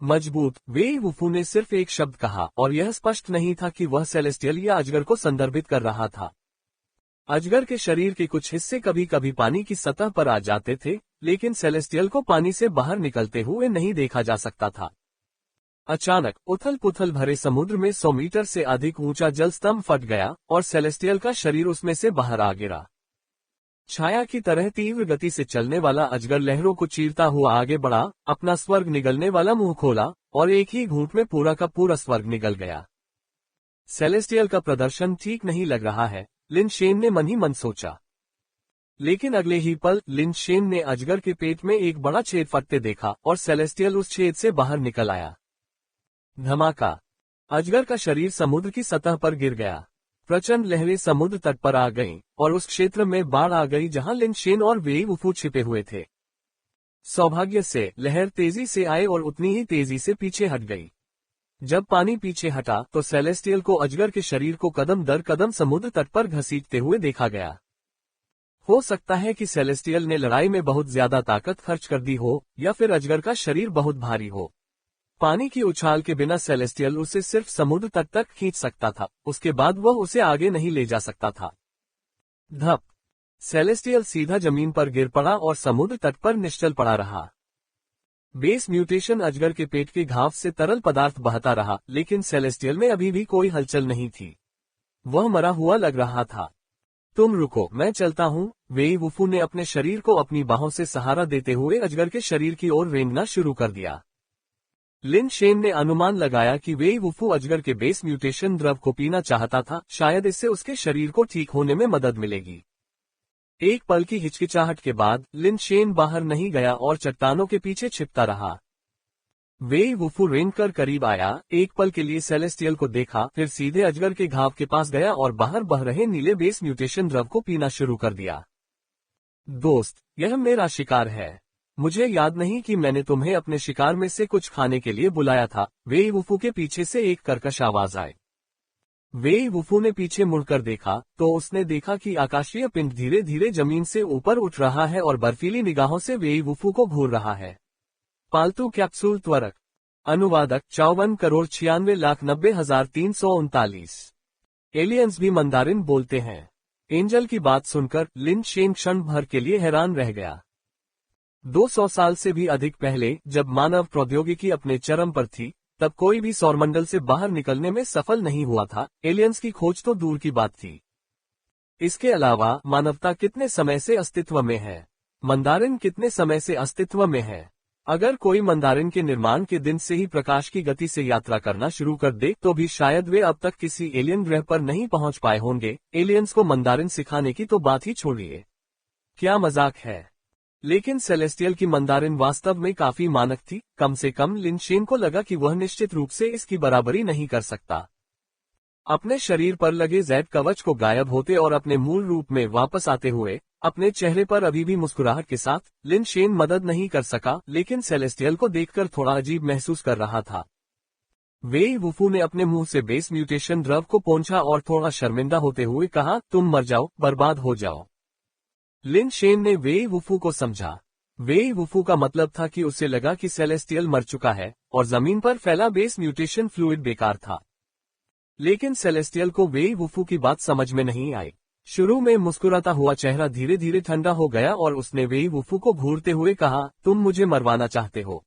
मजबूत। वेई वुफू ने सिर्फ एक शब्द कहा और यह स्पष्ट नहीं था कि वह सेलेस्टियल या अजगर को संदर्भित कर रहा था। अजगर के शरीर के कुछ हिस्से कभी कभी पानी की सतह पर आ जाते थे, लेकिन सेलेस्टियल को पानी से बाहर निकलते हुए नहीं देखा जा सकता था। अचानक उथल पुथल भरे समुद्र में 100 मीटर से अधिक ऊंचा जल स्तंभ फट गया और सेलेस्टियल का शरीर उसमें से बाहर आ गिरा। छाया की तरह तीव्र गति से चलने वाला अजगर लहरों को चीरता हुआ आगे बढ़ा, अपना स्वर्ग निगलने वाला मुंह खोला और एक ही घूंट में पूरा का पूरा स्वर्ग निगल गया। सेलेस्टियल का प्रदर्शन ठीक नहीं लग रहा है, लिन शेन ने मन ही मन सोचा। लेकिन अगले ही पल लिन शेन ने अजगर के पेट में एक बड़ा छेद फटते देखा और सेलेस्टियल उस छेद से बाहर निकल आया। धमाका! अजगर का शरीर समुद्र की सतह पर गिर गया। प्रचंड लहरें समुद्र तट पर आ गईं और उस क्षेत्र में बाढ़ आ गई जहां लिन शेन और वेई वुफू छिपे हुए थे। सौभाग्य से लहर तेजी से आए और उतनी ही तेजी से पीछे हट गई। जब पानी पीछे हटा तो सेलेस्टियल को अजगर के शरीर को कदम दर कदम समुद्र तट पर घसीटते हुए देखा गया। हो सकता है कि सेलेस्टियल ने लड़ाई में बहुत ज्यादा ताकत खर्च कर दी हो या फिर अजगर का शरीर बहुत भारी हो। पानी की उछाल के बिना सेलेस्टियल उसे सिर्फ समुद्र तट तक खींच सकता था, उसके बाद वह उसे आगे नहीं ले जा सकता था। धप! सेलेस्टियल सीधा जमीन पर गिर पड़ा और समुद्र तट पर निश्चल पड़ा रहा। बेस म्यूटेशन अजगर के पेट के घाव से तरल पदार्थ बहता रहा, लेकिन सेलेस्टियल में अभी भी कोई हलचल नहीं थी। वह मरा हुआ लग रहा था। तुम रुको, मैं चलता हूँ। वेई वुफू ने अपने शरीर को अपनी बाहों से सहारा देते हुए अजगर के शरीर की ओर रेंगना शुरू कर दिया। लिन शेन ने अनुमान लगाया कि वेई वुफू अजगर के बेस म्यूटेशन द्रव को पीना चाहता था, शायद इससे उसके शरीर को ठीक होने में मदद मिलेगी। एक पल की हिचकिचाहट के बाद लिन शेन बाहर नहीं गया और चट्टानों के पीछे छिपता रहा। वेई वुफू रेंगकर करीब आया, एक पल के लिए सेलेस्टियल को देखा, फिर सीधे अजगर के घाव के पास गया और बाहर बह रहे नीले बेस म्यूटेशन द्रव को पीना शुरू कर दिया। दोस्त, यह मेरा शिकार है। मुझे याद नहीं कि मैंने तुम्हें अपने शिकार में से कुछ खाने के लिए बुलाया था। वेई वुफू के पीछे से एक कर्कश आवाज आई। वेई वुफू ने पीछे मुड़कर देखा तो उसने देखा कि आकाशीय पिंड धीरे धीरे जमीन से ऊपर उठ रहा है और बर्फीली निगाहों से वेई वुफू को घूर रहा है। पालतू कैप्सूल त्वरक। अनुवादक 54,96,90,339। एलियंस भी मंदारिन बोलते हैं। एंजल की बात सुनकर लिन शेन क्षण भर के लिए हैरान रह गया। 200 साल से भी अधिक पहले जब मानव प्रौद्योगिकी अपने चरम पर थी, तब कोई भी सौरमंडल से बाहर निकलने में सफल नहीं हुआ था। एलियंस की खोज तो दूर की बात थी। इसके अलावा मानवता कितने समय से अस्तित्व में है? मंदारिन कितने समय से अस्तित्व में है? अगर कोई मंदारिन के निर्माण के दिन से ही प्रकाश की गति से यात्रा करना शुरू कर दे तो भी शायद वे अब तक किसी एलियन ग्रह पर नहीं पहुंच पाए होंगे। एलियंस को मंदारिन सिखाने की तो बात ही छोड़िए। क्या मजाक है। लेकिन सेलेस्टियल की मंदारिन वास्तव में काफी मानक थी। कम से कम लिन शेन को लगा कि वह निश्चित रूप से इसकी बराबरी नहीं कर सकता। अपने शरीर पर लगे जैड कवच को गायब होते और अपने मूल रूप में वापस आते हुए अपने चेहरे पर अभी भी मुस्कुराहट के साथ लिन शेन मदद नहीं कर सका, लेकिन सेलेस्टियल को देखकर थोड़ा अजीब महसूस कर रहा था। वेई वुफू ने अपने मुंह से बेस म्यूटेशन द्रव को पोंछा और थोड़ा शर्मिंदा होते हुए कहा, तुम मर जाओ, बर्बाद हो जाओ। लिन शेन ने वेई वुफू को समझा। वेई वुफू का मतलब था कि उसे लगा कि सेलेस्टियल मर चुका है और जमीन पर फैला बेस म्यूटेशन फ्लूइड बेकार था। लेकिन सेलेस्टियल को वेई वुफू की बात समझ में नहीं आई। शुरू में मुस्कुराता हुआ चेहरा धीरे धीरे ठंडा हो गया और उसने वेई वुफू को घूरते हुए कहा, तुम मुझे मरवाना चाहते हो?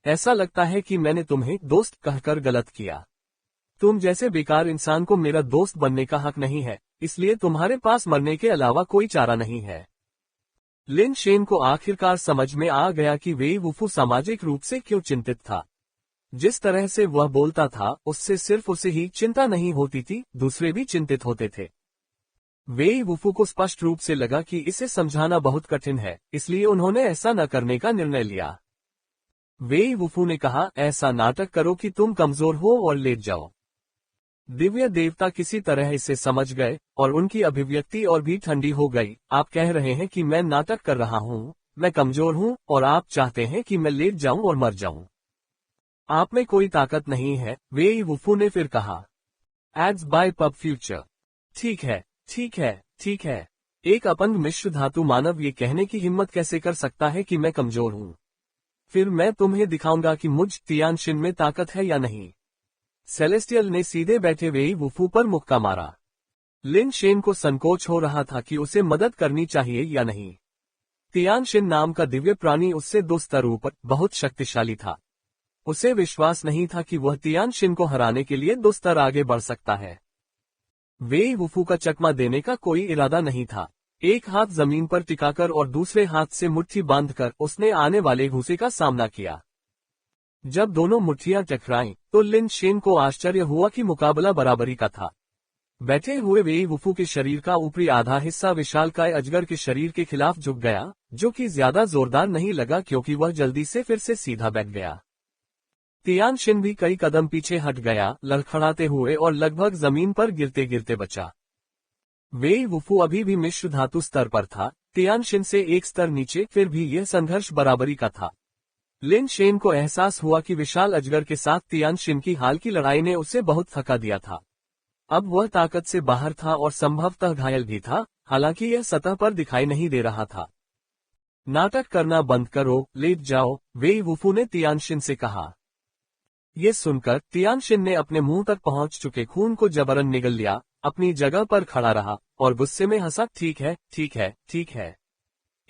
ऐसा लगता है कि मैंने तुम्हें दोस्त कहकर गलत किया। तुम जैसे बेकार इंसान को मेरा दोस्त बनने का हक नहीं है, इसलिए तुम्हारे पास मरने के अलावा कोई चारा नहीं है। लिन शेन को आखिरकार समझ में आ गया कि वेई वुफू सामाजिक रूप से क्यों चिंतित था। जिस तरह से वह बोलता था उससे सिर्फ उसे ही चिंता नहीं होती थी, दूसरे भी चिंतित होते थे। वेई वुफू को स्पष्ट रूप से लगा कि इसे समझाना बहुत कठिन है, इसलिए उन्होंने ऐसा न करने का निर्णय लिया। वेई वुफू ने कहा, ऐसा नाटक करो कि तुम कमजोर हो और लेट जाओ। दिव्य देवता किसी तरह इसे समझ गए और उनकी अभिव्यक्ति और भी ठंडी हो गई। आप कह रहे हैं कि मैं नाटक कर रहा हूँ, मैं कमजोर हूँ और आप चाहते हैं कि मैं लेट जाऊं और मर जाऊं। आप में कोई ताकत नहीं है, वेई वुफू ने फिर कहा। Ads by pub future. ठीक है, ठीक है, ठीक है। एक अपंग मिश्र धातु मानव ये कहने की हिम्मत कैसे कर सकता है कि मैं कमजोर हूँ? फिर मैं तुम्हें दिखाऊंगा कि मुझ तियानशिन में ताकत है या नहीं। सेलेस्टियल ने सीधे बैठे वेई वुफू पर मुक्का मारा। लिन शेन को संकोच हो रहा था कि उसे मदद करनी चाहिए या नहीं। तियानशिन नाम का दिव्य प्राणी उससे 2 स्तर ऊपर बहुत शक्तिशाली था। उसे विश्वास नहीं था कि वह तियानशिन को हराने के लिए 2 स्तर आगे बढ़ सकता है। वेई वुफू का चकमा देने का कोई इरादा नहीं था। एक हाथ जमीन पर टिकाकर और दूसरे हाथ से मुट्ठी बांधकर उसने आने वाले घूंसे का सामना किया। जब दोनों मुट्ठियां टकराईं, तो लिन शेन को आश्चर्य हुआ कि मुकाबला बराबरी का था। बैठे हुए वेई वुफू के शरीर का ऊपरी आधा हिस्सा विशालकाय अजगर के शरीर के खिलाफ झुक गया, जो कि ज्यादा जोरदार नहीं लगा क्योंकि वह जल्दी से फिर से सीधा बैठ गया। तियानशिन भी कई कदम पीछे हट गया, लड़खड़ाते हुए और लगभग जमीन पर गिरते गिरते बचा। वेई वुफू अभी भी मिश्र धातु स्तर पर था, तियानशिन से एक स्तर नीचे, फिर भी यह संघर्ष बराबरी का था। लिन शेन को एहसास हुआ कि विशाल अजगर के साथ तियानशिन की हाल की लड़ाई ने उसे बहुत थका दिया था। अब वह ताकत से बाहर था और संभवतः घायल भी था, हालांकि यह सतह पर दिखाई नहीं दे रहा था। नाटक करना बंद करो, लेट जाओ, वेई वुफू ने तियानशिन से कहा। ये सुनकर तियानशिन ने अपने मुंह तक पहुंच चुके खून को जबरन निगल लिया, अपनी जगह पर खड़ा रहा और गुस्से में हंसा। ठीक है, ठीक है, ठीक है।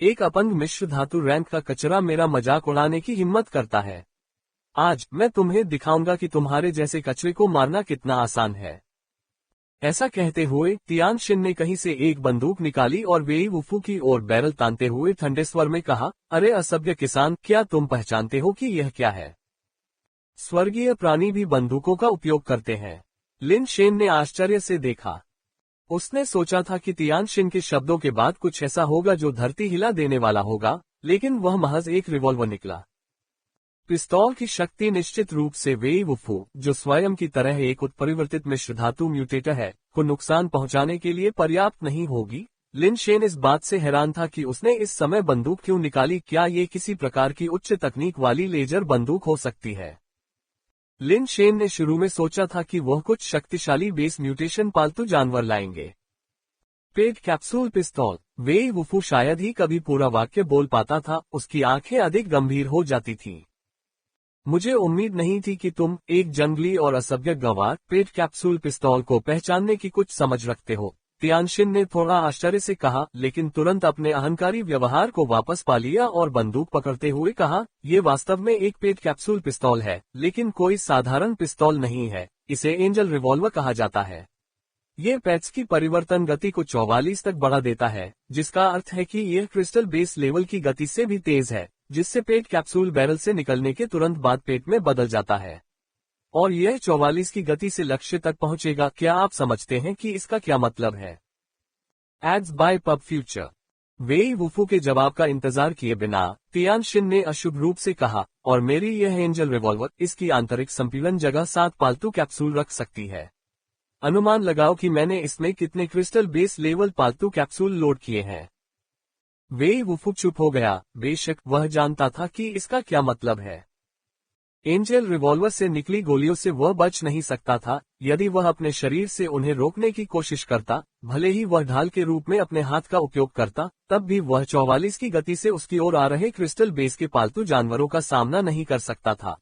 एक अपंग मिश्र धातु रैंक का कचरा मेरा मजाक उड़ाने की हिम्मत करता है। आज मैं तुम्हें दिखाऊंगा कि तुम्हारे जैसे कचरे को मारना कितना आसान है। ऐसा कहते हुए तियानशिन ने कहीं से एक बंदूक निकाली और वेई वुफू की ओर बैरल तानते हुए ठंडे स्वर में कहा, अरे असभ्य किसान, क्या तुम पहचानते हो कि यह क्या है? स्वर्गीय प्राणी भी बंदूकों का उपयोग करते हैं। लिन शेन ने आश्चर्य से देखा। उसने सोचा था कि तियानशिन के शब्दों के बाद कुछ ऐसा होगा जो धरती हिला देने वाला होगा, लेकिन वह महज एक रिवॉल्वर निकला। पिस्तौल की शक्ति निश्चित रूप से वेई वुफू, जो स्वयं की तरह एक उत्परिवर्तित मिश्र धातु म्यूटेटर है, को नुकसान पहुंचाने के लिए पर्याप्त नहीं होगी। लिन शेन इस बात से हैरान था कि उसने इस समय बंदूक क्यों निकाली। क्या ये किसी प्रकार की उच्च तकनीक वाली लेजर बंदूक हो सकती है? लिन शेन ने शुरू में सोचा था कि वह कुछ शक्तिशाली बेस म्यूटेशन पालतू जानवर लाएंगे। पेट कैप्सूल पिस्तौल। वेई वुफू शायद ही कभी पूरा वाक्य बोल पाता था, उसकी आंखें अधिक गंभीर हो जाती थीं। मुझे उम्मीद नहीं थी कि तुम, एक जंगली और असभ्य गंवार, पेट कैप्सूल पिस्तौल को पहचानने की कुछ समझ रखते हो, तियानशिन ने थोड़ा आश्चर्य से कहा, लेकिन तुरंत अपने अहंकारी व्यवहार को वापस पा लिया और बंदूक पकड़ते हुए कहा, यह वास्तव में एक पेट कैप्सूल पिस्तौल है, लेकिन कोई साधारण पिस्तौल नहीं है, इसे एंजल रिवॉल्वर कहा जाता है। ये पैट्स की परिवर्तन गति को 44 तक बढ़ा देता है, जिसका अर्थ है कि यह क्रिस्टल बेस लेवल की गति से भी तेज है, जिससे पेट कैप्सूल बैरल से निकलने के तुरंत बाद पेट में बदल जाता है और यह 44 की गति से लक्ष्य तक पहुंचेगा। क्या आप समझते हैं कि इसका क्या मतलब है? Ads by pub future. Wei Wufu के जवाब का इंतजार किए बिना तियानशिन ने अशुभ रूप से कहा, और मेरी यह एंजल रिवॉल्वर, इसकी आंतरिक संपीड़न जगह 7 पालतू कैप्सूल रख सकती है। अनुमान लगाओ कि मैंने इसमें कितने क्रिस्टल बेस लेवल पालतू कैप्सूल लोड किए हैं। वेई वुफू चुप हो गया, बेशक वह जानता था कि इसका क्या मतलब है। एंजल रिवॉल्वर से निकली गोलियों से वह बच नहीं सकता था। यदि वह अपने शरीर से उन्हें रोकने की कोशिश करता, भले ही वह ढाल के रूप में अपने हाथ का उपयोग करता, तब भी वह 44 की गति से उसकी ओर आ रहे क्रिस्टल बेस के पालतू जानवरों का सामना नहीं कर सकता था।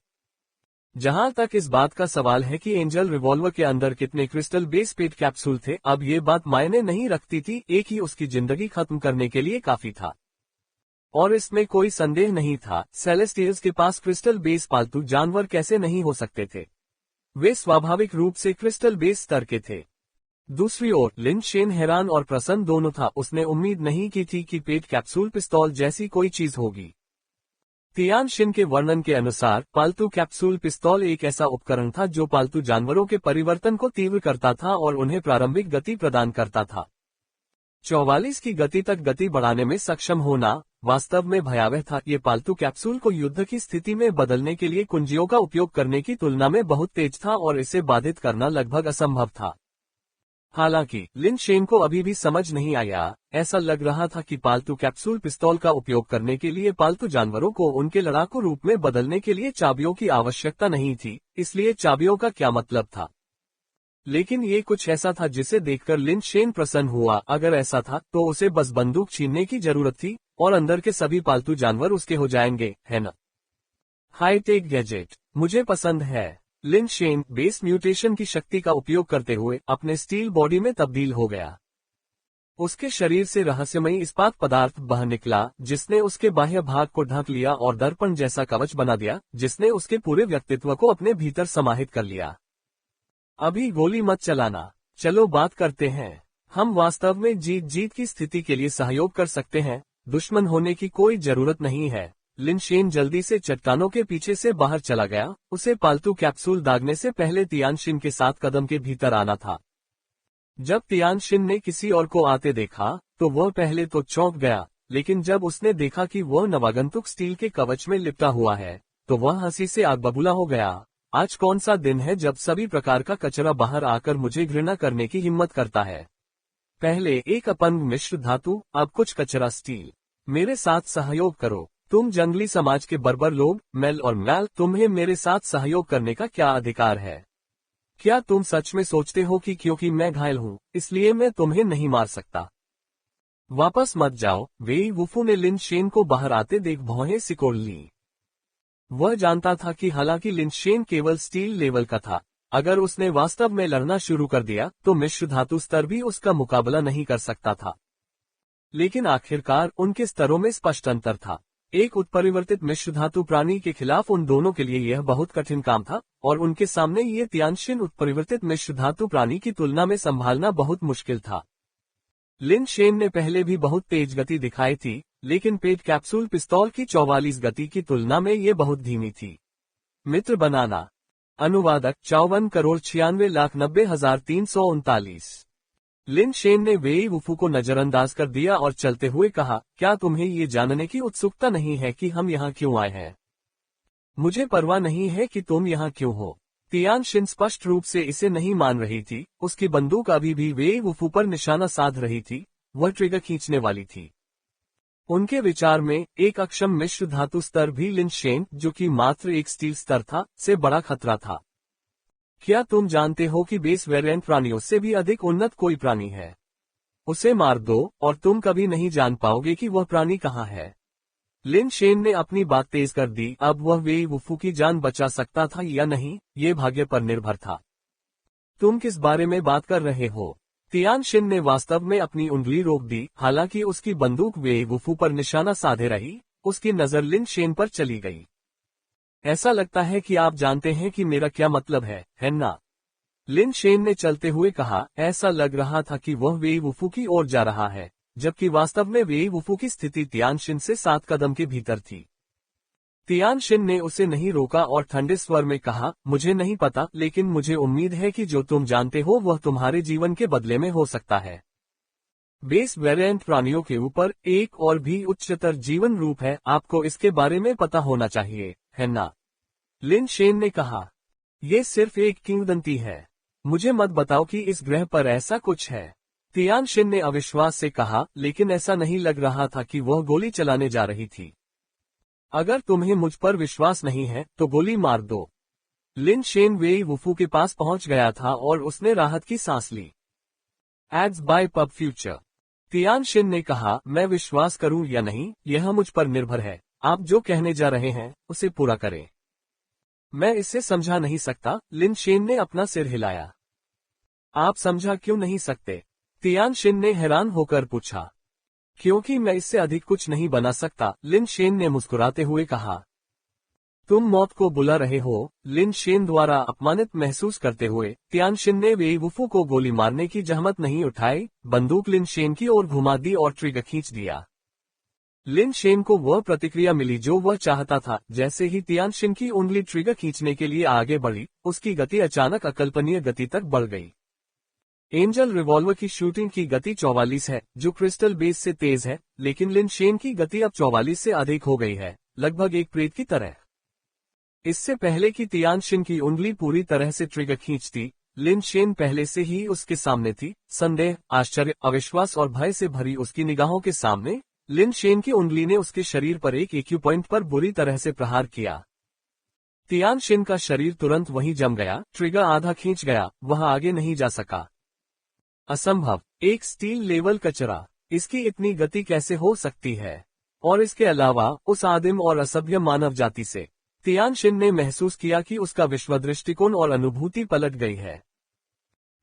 जहां तक इस बात का सवाल है कि एंजल रिवॉल्वर के अंदर कितने क्रिस्टल बेस पेट कैप्सूल थे, अब ये बात मायने नहीं रखती थी, एक ही उसकी जिंदगी खत्म करने के लिए काफी था। और इसमें कोई संदेह नहीं था, सेलेस्टियल्स के पास क्रिस्टल बेस पालतू जानवर कैसे नहीं हो सकते थे। वे स्वाभाविक रूप से क्रिस्टल बेस स्तर के थे। दूसरी ओर लिन शेन हैरान और प्रसन्न दोनों था। उसने उम्मीद नहीं की थी कि पेट कैप्सूल पिस्तौल जैसी कोई चीज होगी। तियानशिन के वर्णन के अनुसार पालतू कैप्सूल पिस्तौल एक ऐसा उपकरण था जो पालतू जानवरों के परिवर्तन को तीव्र करता था और उन्हें प्रारंभिक गति प्रदान करता था। 44 की गति तक गति बढ़ाने में सक्षम होना वास्तव में भयावह था। ये पालतू कैप्सूल को युद्ध की स्थिति में बदलने के लिए कुंजियों का उपयोग करने की तुलना में बहुत तेज था और इसे बाधित करना लगभग असंभव था। हालांकि लिन शेन को अभी भी समझ नहीं आया। ऐसा लग रहा था कि पालतू कैप्सूल पिस्तौल का उपयोग करने के लिए पालतू जानवरों को उनके लड़ाकू रूप में बदलने के लिए चाबियों की आवश्यकता नहीं थी, इसलिए चाबियों का क्या मतलब था। लेकिन ये कुछ ऐसा था जिसे देखकर लिन शेन प्रसन्न हुआ। अगर ऐसा था तो उसे बस बंदूक छीनने की जरूरत थी और अंदर के सभी पालतू जानवर उसके हो जाएंगे, है न? हाईटेक गैजेट मुझे पसंद है। लिन शेन बेस म्यूटेशन की शक्ति का उपयोग करते हुए अपने स्टील बॉडी में तब्दील हो गया। उसके शरीर से रहस्यमयी इस्पात पदार्थ बाहर निकला, जिसने उसके बाह्य भाग को ढक लिया और दर्पण जैसा कवच बना दिया, जिसने उसके पूरे व्यक्तित्व को अपने भीतर समाहित कर लिया। अभी गोली मत चलाना, चलो बात करते हैं। हम वास्तव में जीत जीत की स्थिति के लिए सहयोग कर सकते हैं, दुश्मन होने की कोई जरूरत नहीं है। लिन शेन जल्दी से चट्टानों के पीछे से बाहर चला गया, उसे पालतू कैप्सूल दागने से पहले तियानशिन के 7 कदम के भीतर आना था। जब तियानशिन ने किसी और को आते देखा, तो वह पहले तो चौंक गया, लेकिन जब उसने देखा कि वह नवागंतुक स्टील के कवच में लिपटा हुआ है, तो वह हंसी से आग बबूला हो गया। आज कौन सा दिन है जब सभी प्रकार का कचरा बाहर आकर मुझे घृणा करने की हिम्मत करता है। पहले एक अपंग मिश्र धातु, अब कुछ कचरा स्टील। मेरे साथ सहयोग करो। तुम जंगली समाज के बर्बर लोग, मेल और मैल, तुम्हें मेरे साथ सहयोग करने का क्या अधिकार है? क्या तुम सच में सोचते हो कि क्योंकि मैं घायल हूँ, इसलिए मैं तुम्हें नहीं मार सकता? वापस मत जाओ। वेई वुफू ने लिन शेन को बाहर आते देख भौहें सिकोड़ ली। वह जानता था कि हालांकि लिन शेन केवल स्टील लेवल का था, अगर उसने वास्तव में लड़ना शुरू कर दिया तो मिश्र धातु स्तर भी उसका मुकाबला नहीं कर सकता था। लेकिन आखिरकार उनके स्तरों में स्पष्ट अंतर था। एक उत्परिवर्तित मिश्र धातु प्राणी के खिलाफ उन दोनों के लिए यह बहुत कठिन काम था, और उनके सामने ये तियानशिन उत्परिवर्तित मिश्र धातु प्राणी की तुलना में संभालना बहुत मुश्किल था। लिन शेन ने पहले भी बहुत तेज गति दिखाई थी, लेकिन पेट कैप्सूल पिस्तौल की 44 गति की तुलना में ये बहुत धीमी थी। मित्र बनाना। अनुवादक 54,96,90,339। लिन शेन ने वेई वुफू को नजरअंदाज कर दिया और चलते हुए कहा, क्या तुम्हें ये जानने की उत्सुकता नहीं है कि हम यहाँ क्यों आए हैं? मुझे परवाह नहीं है कि तुम यहाँ क्यों हो। तियानशिन स्पष्ट रूप से इसे नहीं मान रही थी, उसकी बंदूक अभी भी वेई वुफू पर निशाना साध रही थी, वह ट्रिगर खींचने वाली थी। उनके विचार में एक अक्षम मिश्र धातु स्तर भी लिन शेन, जो कि मात्र एक स्टील स्तर था, से बड़ा खतरा था। क्या तुम जानते हो कि बेस वेरिएंट प्राणियों से भी अधिक उन्नत कोई प्राणी है? उसे मार दो और तुम कभी नहीं जान पाओगे कि वह प्राणी कहाँ है। लिन शेन ने अपनी बात तेज कर दी। अब वह वेई वुफू की जान बचा सकता था या नहीं, ये भाग्य पर निर्भर था। तुम किस बारे में बात कर रहे हो? तियानशिन ने वास्तव में अपनी उंगली रोक दी। हालांकि उसकी बंदूक वेई वुफू पर निशाना साधे रही, उसकी नजर लिन शेन पर चली गई। ऐसा लगता है कि आप जानते हैं कि मेरा क्या मतलब है ना? लिन शेन ने चलते हुए कहा। ऐसा लग रहा था कि वह वेई वुफू की ओर जा रहा है, जबकि वास्तव में वेई वुफू की स्थिति तियानशिन से 7 कदम के भीतर थी। तियानशिन ने उसे नहीं रोका और ठंडे स्वर में कहा, मुझे नहीं पता, लेकिन मुझे उम्मीद है कि जो तुम जानते हो वह तुम्हारे जीवन के बदले में हो सकता है। बेस वेरिएंट प्राणियों के ऊपर एक और भी उच्चतर जीवन रूप है, आपको इसके बारे में पता होना चाहिए, है ना? लिन शेन ने कहा। ये सिर्फ एक किंवदंती है, मुझे मत बताओ कि इस ग्रह पर ऐसा कुछ है। तियानशिन ने अविश्वास से कहा, लेकिन ऐसा नहीं लग रहा था कि वह गोली चलाने जा रही थी। अगर तुम्हें मुझ पर विश्वास नहीं है तो गोली मार दो। लिन शेन वेई वुफू के पास पहुंच गया था और उसने राहत की सांस ली। Ads by pub Future. Tianshin ने कहा, मैं विश्वास करूं या नहीं, यह मुझ पर निर्भर है। आप जो कहने जा रहे हैं उसे पूरा करें। मैं इसे समझा नहीं सकता। लिन शेन ने अपना सिर हिलाया। आप समझा क्यों नहीं सकते? तियानशिन ने हैरान होकर पूछा। क्योंकि मैं इससे अधिक कुछ नहीं बना सकता, लिन शेन ने मुस्कुराते हुए कहा। तुम मौत को बुला रहे हो? लिन शेन द्वारा अपमानित महसूस करते हुए तियानशिन ने वेई वुफू को गोली मारने की जहमत नहीं उठाई, बंदूक लिन शेन की ओर घुमा दी और ट्रिगर खींच दिया। लिन शेन को वह प्रतिक्रिया मिली जो वह चाहता था। जैसे ही तियानशिन की उंगली ट्रिगर खींचने के लिए आगे बढ़ी, उसकी गति अचानक अकल्पनीय गति तक बढ़ गई। एंजल रिवॉल्वर की शूटिंग की गति 44 है, जो क्रिस्टल बेस से तेज है, लेकिन लिन शेन की गति अब 44 से अधिक हो गई है, लगभग एक प्रेत की तरह। इससे पहले कि तियानशिन की उंगली पूरी तरह से ट्रिगर खींचती, लिन शेन पहले से ही उसके सामने थी। संदेह, आश्चर्य, अविश्वास और भय से भरी उसकी निगाहों के सामने लिन शेन की उंगली ने उसके शरीर पर एक एक्यू पॉइंट पर बुरी तरह से प्रहार किया। तियानशिन का शरीर तुरंत वहीं जम गया, ट्रिगर आधा खींच गया, वह आगे नहीं जा सका। असंभव, एक स्टील लेवल कचरा, इसकी इतनी गति कैसे हो सकती है? और इसके अलावा उस आदिम और असभ्य मानव जाति से। तियानशिन ने महसूस किया कि उसका विश्व दृष्टिकोण और अनुभूति पलट गई है।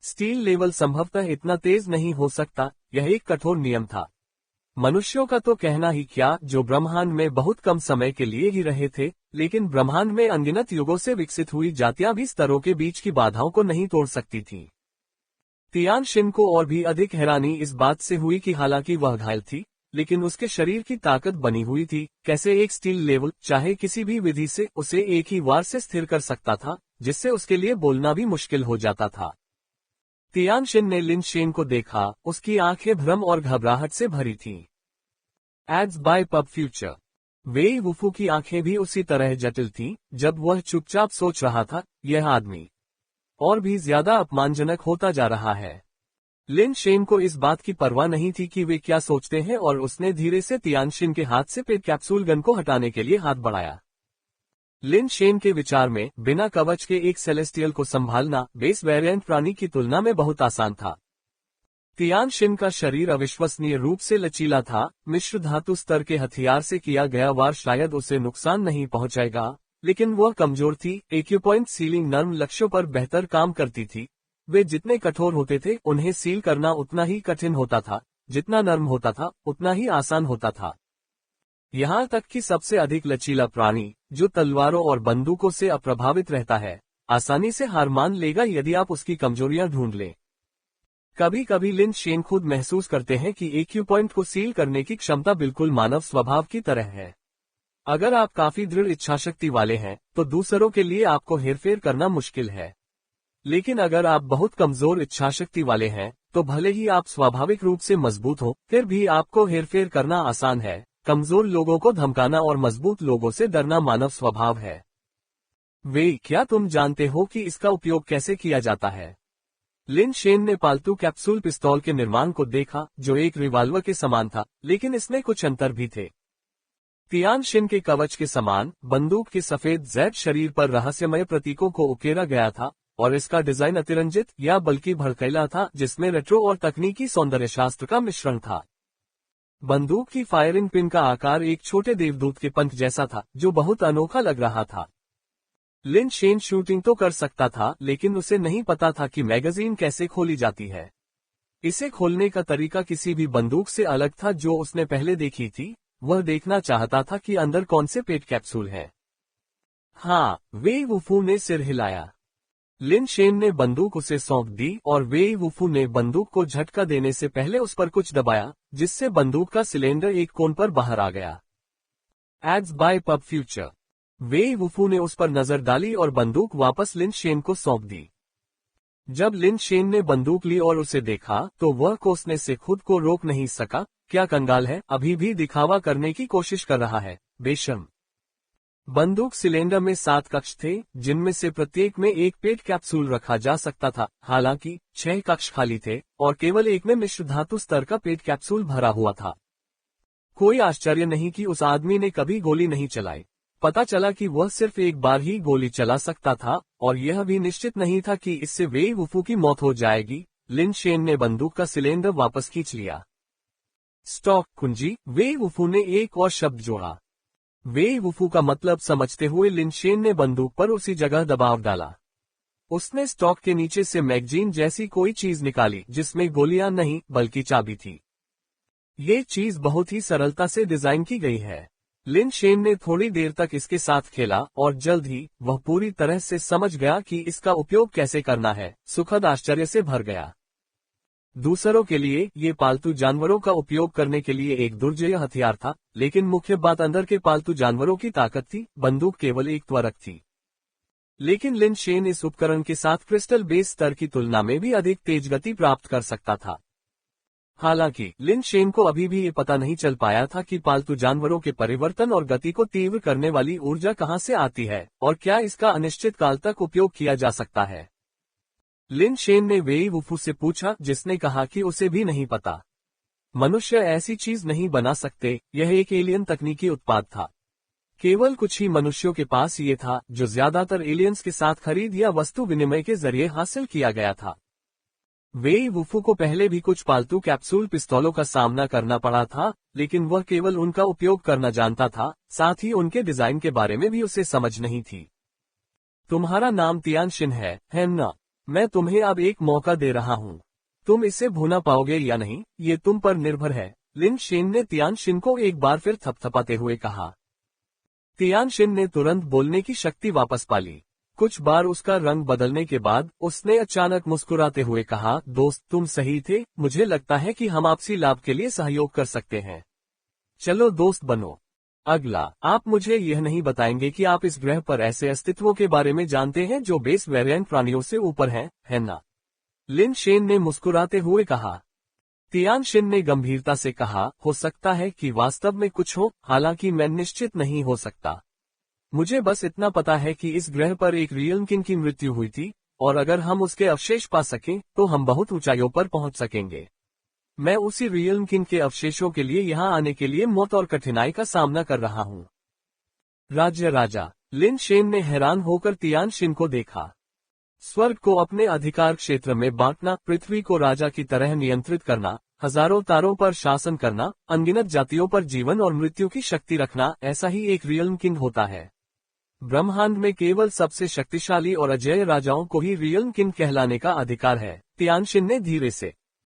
स्टील लेवल संभवतः इतना तेज नहीं हो सकता, यह एक कठोर नियम था। मनुष्यों का तो कहना ही क्या, जो ब्रह्मांड में बहुत कम समय के लिए ही रहे थे, लेकिन ब्रह्मांड में अनगिनत युगों से विकसित हुई जातियां भी स्तरों के बीच की बाधाओं को नहीं तोड़ सकती थीं। तियान शिन को और भी अधिक हैरानी इस बात से हुई कि हालांकि वह घायल थी, लेकिन उसके शरीर की ताकत बनी हुई थी। कैसे एक स्टील लेवल चाहे किसी भी विधि से उसे एक ही वार से स्थिर कर सकता था, जिससे उसके लिए बोलना भी मुश्किल हो जाता था। तियान शिन ने लिन शेन को देखा, उसकी आंखें भ्रम और घबराहट से भरी थीं। Ads by pub future. Wei Wufu की आंखें भी उसी तरह जटिल थीं, जब वह चुपचाप सोच रहा था, यह आदमी और भी ज्यादा अपमानजनक होता जा रहा है। लिन शेन को इस बात की परवाह नहीं थी कि वे क्या सोचते हैं और उसने धीरे से तियान शिन के हाथ से पेट कैप्सूल गन को हटाने के लिए हाथ बढ़ाया। लिन शेन के विचार में बिना कवच के एक सेलेस्टियल को संभालना बेस वेरिएंट प्राणी की तुलना में बहुत आसान था। तियान शिन का शरीर अविश्वसनीय रूप से लचीला था, मिश्र धातु स्तर के हथियार से किया गया वार शायद उसे नुकसान नहीं पहुंचाएगा, लेकिन वह कमजोर थी। एक्यूपॉइंट सीलिंग नर्म लक्ष्यों पर बेहतर काम करती थी। वे जितने कठोर होते थे उन्हें सील करना उतना ही कठिन होता था, जितना नर्म होता था उतना ही आसान होता था। यहाँ तक कि सबसे अधिक लचीला प्राणी, जो तलवारों और बंदूकों से अप्रभावित रहता है, आसानी से हार मान लेगा यदि आप उसकी कमजोरियां ढूंढ लें। कभी कभी लिन शेन खुद महसूस करते हैं कि एक्यूपॉइंट को सील करने की क्षमता बिल्कुल मानव स्वभाव की तरह है। अगर आप काफी दृढ़ इच्छाशक्ति वाले हैं, तो दूसरों के लिए आपको हेरफेर करना मुश्किल है। लेकिन अगर आप बहुत कमजोर इच्छाशक्ति वाले हैं, तो भले ही आप स्वाभाविक रूप से मजबूत हो, फिर भी आपको हेरफेर करना आसान है। कमजोर लोगों को धमकाना और मजबूत लोगों से डरना मानव स्वभाव है। वे, क्या तुम जानते हो कि इसका उपयोग कैसे किया जाता है? लिन शेन ने पालतू कैप्सूल पिस्तौल के निर्माण को देखा, जो एक रिवाल्वर के समान था, लेकिन इसमें कुछ अंतर भी थे। तियान शिन के कवच के समान बंदूक के सफेद जैड शरीर पर रहस्यमय प्रतीकों को उकेरा गया था, और इसका डिजाइन अतिरंजित या बल्कि भड़कीला था, जिसमें रेट्रो और तकनीकी सौंदर्यशास्त्र का मिश्रण था। बंदूक की फायरिंग पिन का आकार एक छोटे देवदूत के पंख जैसा था, जो बहुत अनोखा लग रहा था। लिन शेन शूटिंग तो कर सकता था, लेकिन उसे नहीं पता था कि मैगजीन कैसे खोली जाती है। इसे खोलने का तरीका किसी भी बंदूक से अलग था जो उसने पहले देखी थी। वह देखना चाहता था कि अंदर कौन से पेट कैप्सूल हैं। हाँ, वेई वुफू ने सिर हिलाया। लिन शेन ने बंदूक उसे सौंप दी और वेई वुफू ने बंदूक को झटका देने से पहले उस पर कुछ दबाया, जिससे बंदूक का सिलेंडर एक कोण पर बाहर आ गया। Ads by pub future. Wei Wufu ने उस पर नजर डाली और बंदूक वापस लिन शेन को सौंप दी। जब लिन शेन ने बंदूक ली और उसे देखा, तो वह कोसने से खुद को रोक नहीं सका। क्या कंगाल है, अभी भी दिखावा करने की कोशिश कर रहा है, बेशर्म। बंदूक सिलेंडर में 7 कक्ष थे, जिनमें से प्रत्येक में एक पेट कैप्सूल रखा जा सकता था। हालांकि 6 कक्ष खाली थे और केवल एक में मिश्र धातु स्तर का पेट कैप्सूल भरा हुआ था। कोई आश्चर्य नहीं कि उस आदमी ने कभी गोली नहीं चलाई। पता चला कि वह सिर्फ एक बार ही गोली चला सकता था, और यह भी निश्चित नहीं था कि इससे वेई वुफू की मौत हो जाएगी। लिन शेन ने बंदूक का सिलेंडर वापस खींच लिया। स्टॉक कुंजी। वेई वुफू ने एक और शब्द जोड़ा। वेई वुफू का मतलब समझते हुए लिन शेन ने बंदूक पर उसी जगह दबाव डाला। उसने स्टॉक के नीचे से मैगजीन जैसी कोई चीज निकाली, जिसमें गोलियां नहीं बल्कि चाबी थी। ये चीज बहुत ही सरलता से डिजाइन की गई है। लिन शेन ने थोड़ी देर तक इसके साथ खेला और जल्द ही वह पूरी तरह से समझ गया कि इसका उपयोग कैसे करना है। सुखद आश्चर्य से भर गया। दूसरों के लिए ये पालतू जानवरों का उपयोग करने के लिए एक दुर्जेय हथियार था, लेकिन मुख्य बात अंदर के पालतू जानवरों की ताकत थी। बंदूक केवल एक त्वरक थी। लेकिन लिन शेन इस उपकरण के साथ क्रिस्टल बेस स्तर की तुलना में भी अधिक तेज गति प्राप्त कर सकता था। हालांकि लिन शेन को अभी भी ये पता नहीं चल पाया था कि पालतू जानवरों के परिवर्तन और गति को तीव्र करने वाली ऊर्जा कहां से आती है, और क्या इसका अनिश्चित काल तक उपयोग किया जा सकता है। लिन शेन ने वेई वुफू से पूछा, जिसने कहा कि उसे भी नहीं पता। मनुष्य ऐसी चीज नहीं बना सकते, यह एक एलियन तकनीकी उत्पाद था। केवल कुछ ही मनुष्यों के पास ये था, जो ज्यादातर एलियंस के साथ खरीद या वस्तु विनिमय के जरिए हासिल किया गया था। वेई वुफू को पहले भी कुछ पालतू कैप्सूल पिस्तौलों का सामना करना पड़ा था, लेकिन वह केवल उनका उपयोग करना जानता था, साथ ही उनके डिजाइन के बारे में भी उसे समझ नहीं थी। तुम्हारा नाम तियान शिन है ना? मैं तुम्हें अब एक मौका दे रहा हूँ। तुम इसे भूना पाओगे या नहीं, ये तुम पर निर्भर है। लिन शेन ने तियान शिन को एक बार फिर थपथपाते हुए कहा। तियान शिन ने तुरंत बोलने की शक्ति वापस पा ली। कुछ बार उसका रंग बदलने के बाद उसने अचानक मुस्कुराते हुए कहा, दोस्त तुम सही थे, मुझे लगता है कि हम आपसी लाभ के लिए सहयोग कर सकते हैं। चलो दोस्त बनो। अगला, आप मुझे यह नहीं बताएंगे कि आप इस ग्रह पर ऐसे अस्तित्वों के बारे में जानते हैं जो बेस वेरिएंट प्राणियों से ऊपर हैं, है ना? लिन शेन ने मुस्कुराते हुए कहा। तियानशिन ने गंभीरता से कहा, हो सकता है कि वास्तव में कुछ हो, हालांकि मैं निश्चित नहीं हो सकता। मुझे बस इतना पता है कि इस ग्रह पर एक रियल किंग की मृत्यु हुई थी, और अगर हम उसके अवशेष पा सकें, तो हम बहुत ऊंचाइयों पर पहुंच सकेंगे। मैं उसी रियल किंग के अवशेषों के लिए यहाँ आने के लिए मौत और कठिनाई का सामना कर रहा हूँ। राज्य राजा। लिन शेन ने हैरान होकर तियानशिन को देखा। स्वर्ग को अपने अधिकार क्षेत्र में बांटना, पृथ्वी को राजा की तरह नियंत्रित करना, हजारों तारों पर शासन करना, अनगिनत जातियों पर जीवन और मृत्यु की शक्ति रखना, ऐसा ही एक रियल किंग होता है। ब्रह्मांड में केवल सबसे शक्तिशाली और अजेय राजाओं को ही रियल किंग कहलाने का अधिकार है, तियानशिन ने धीरे से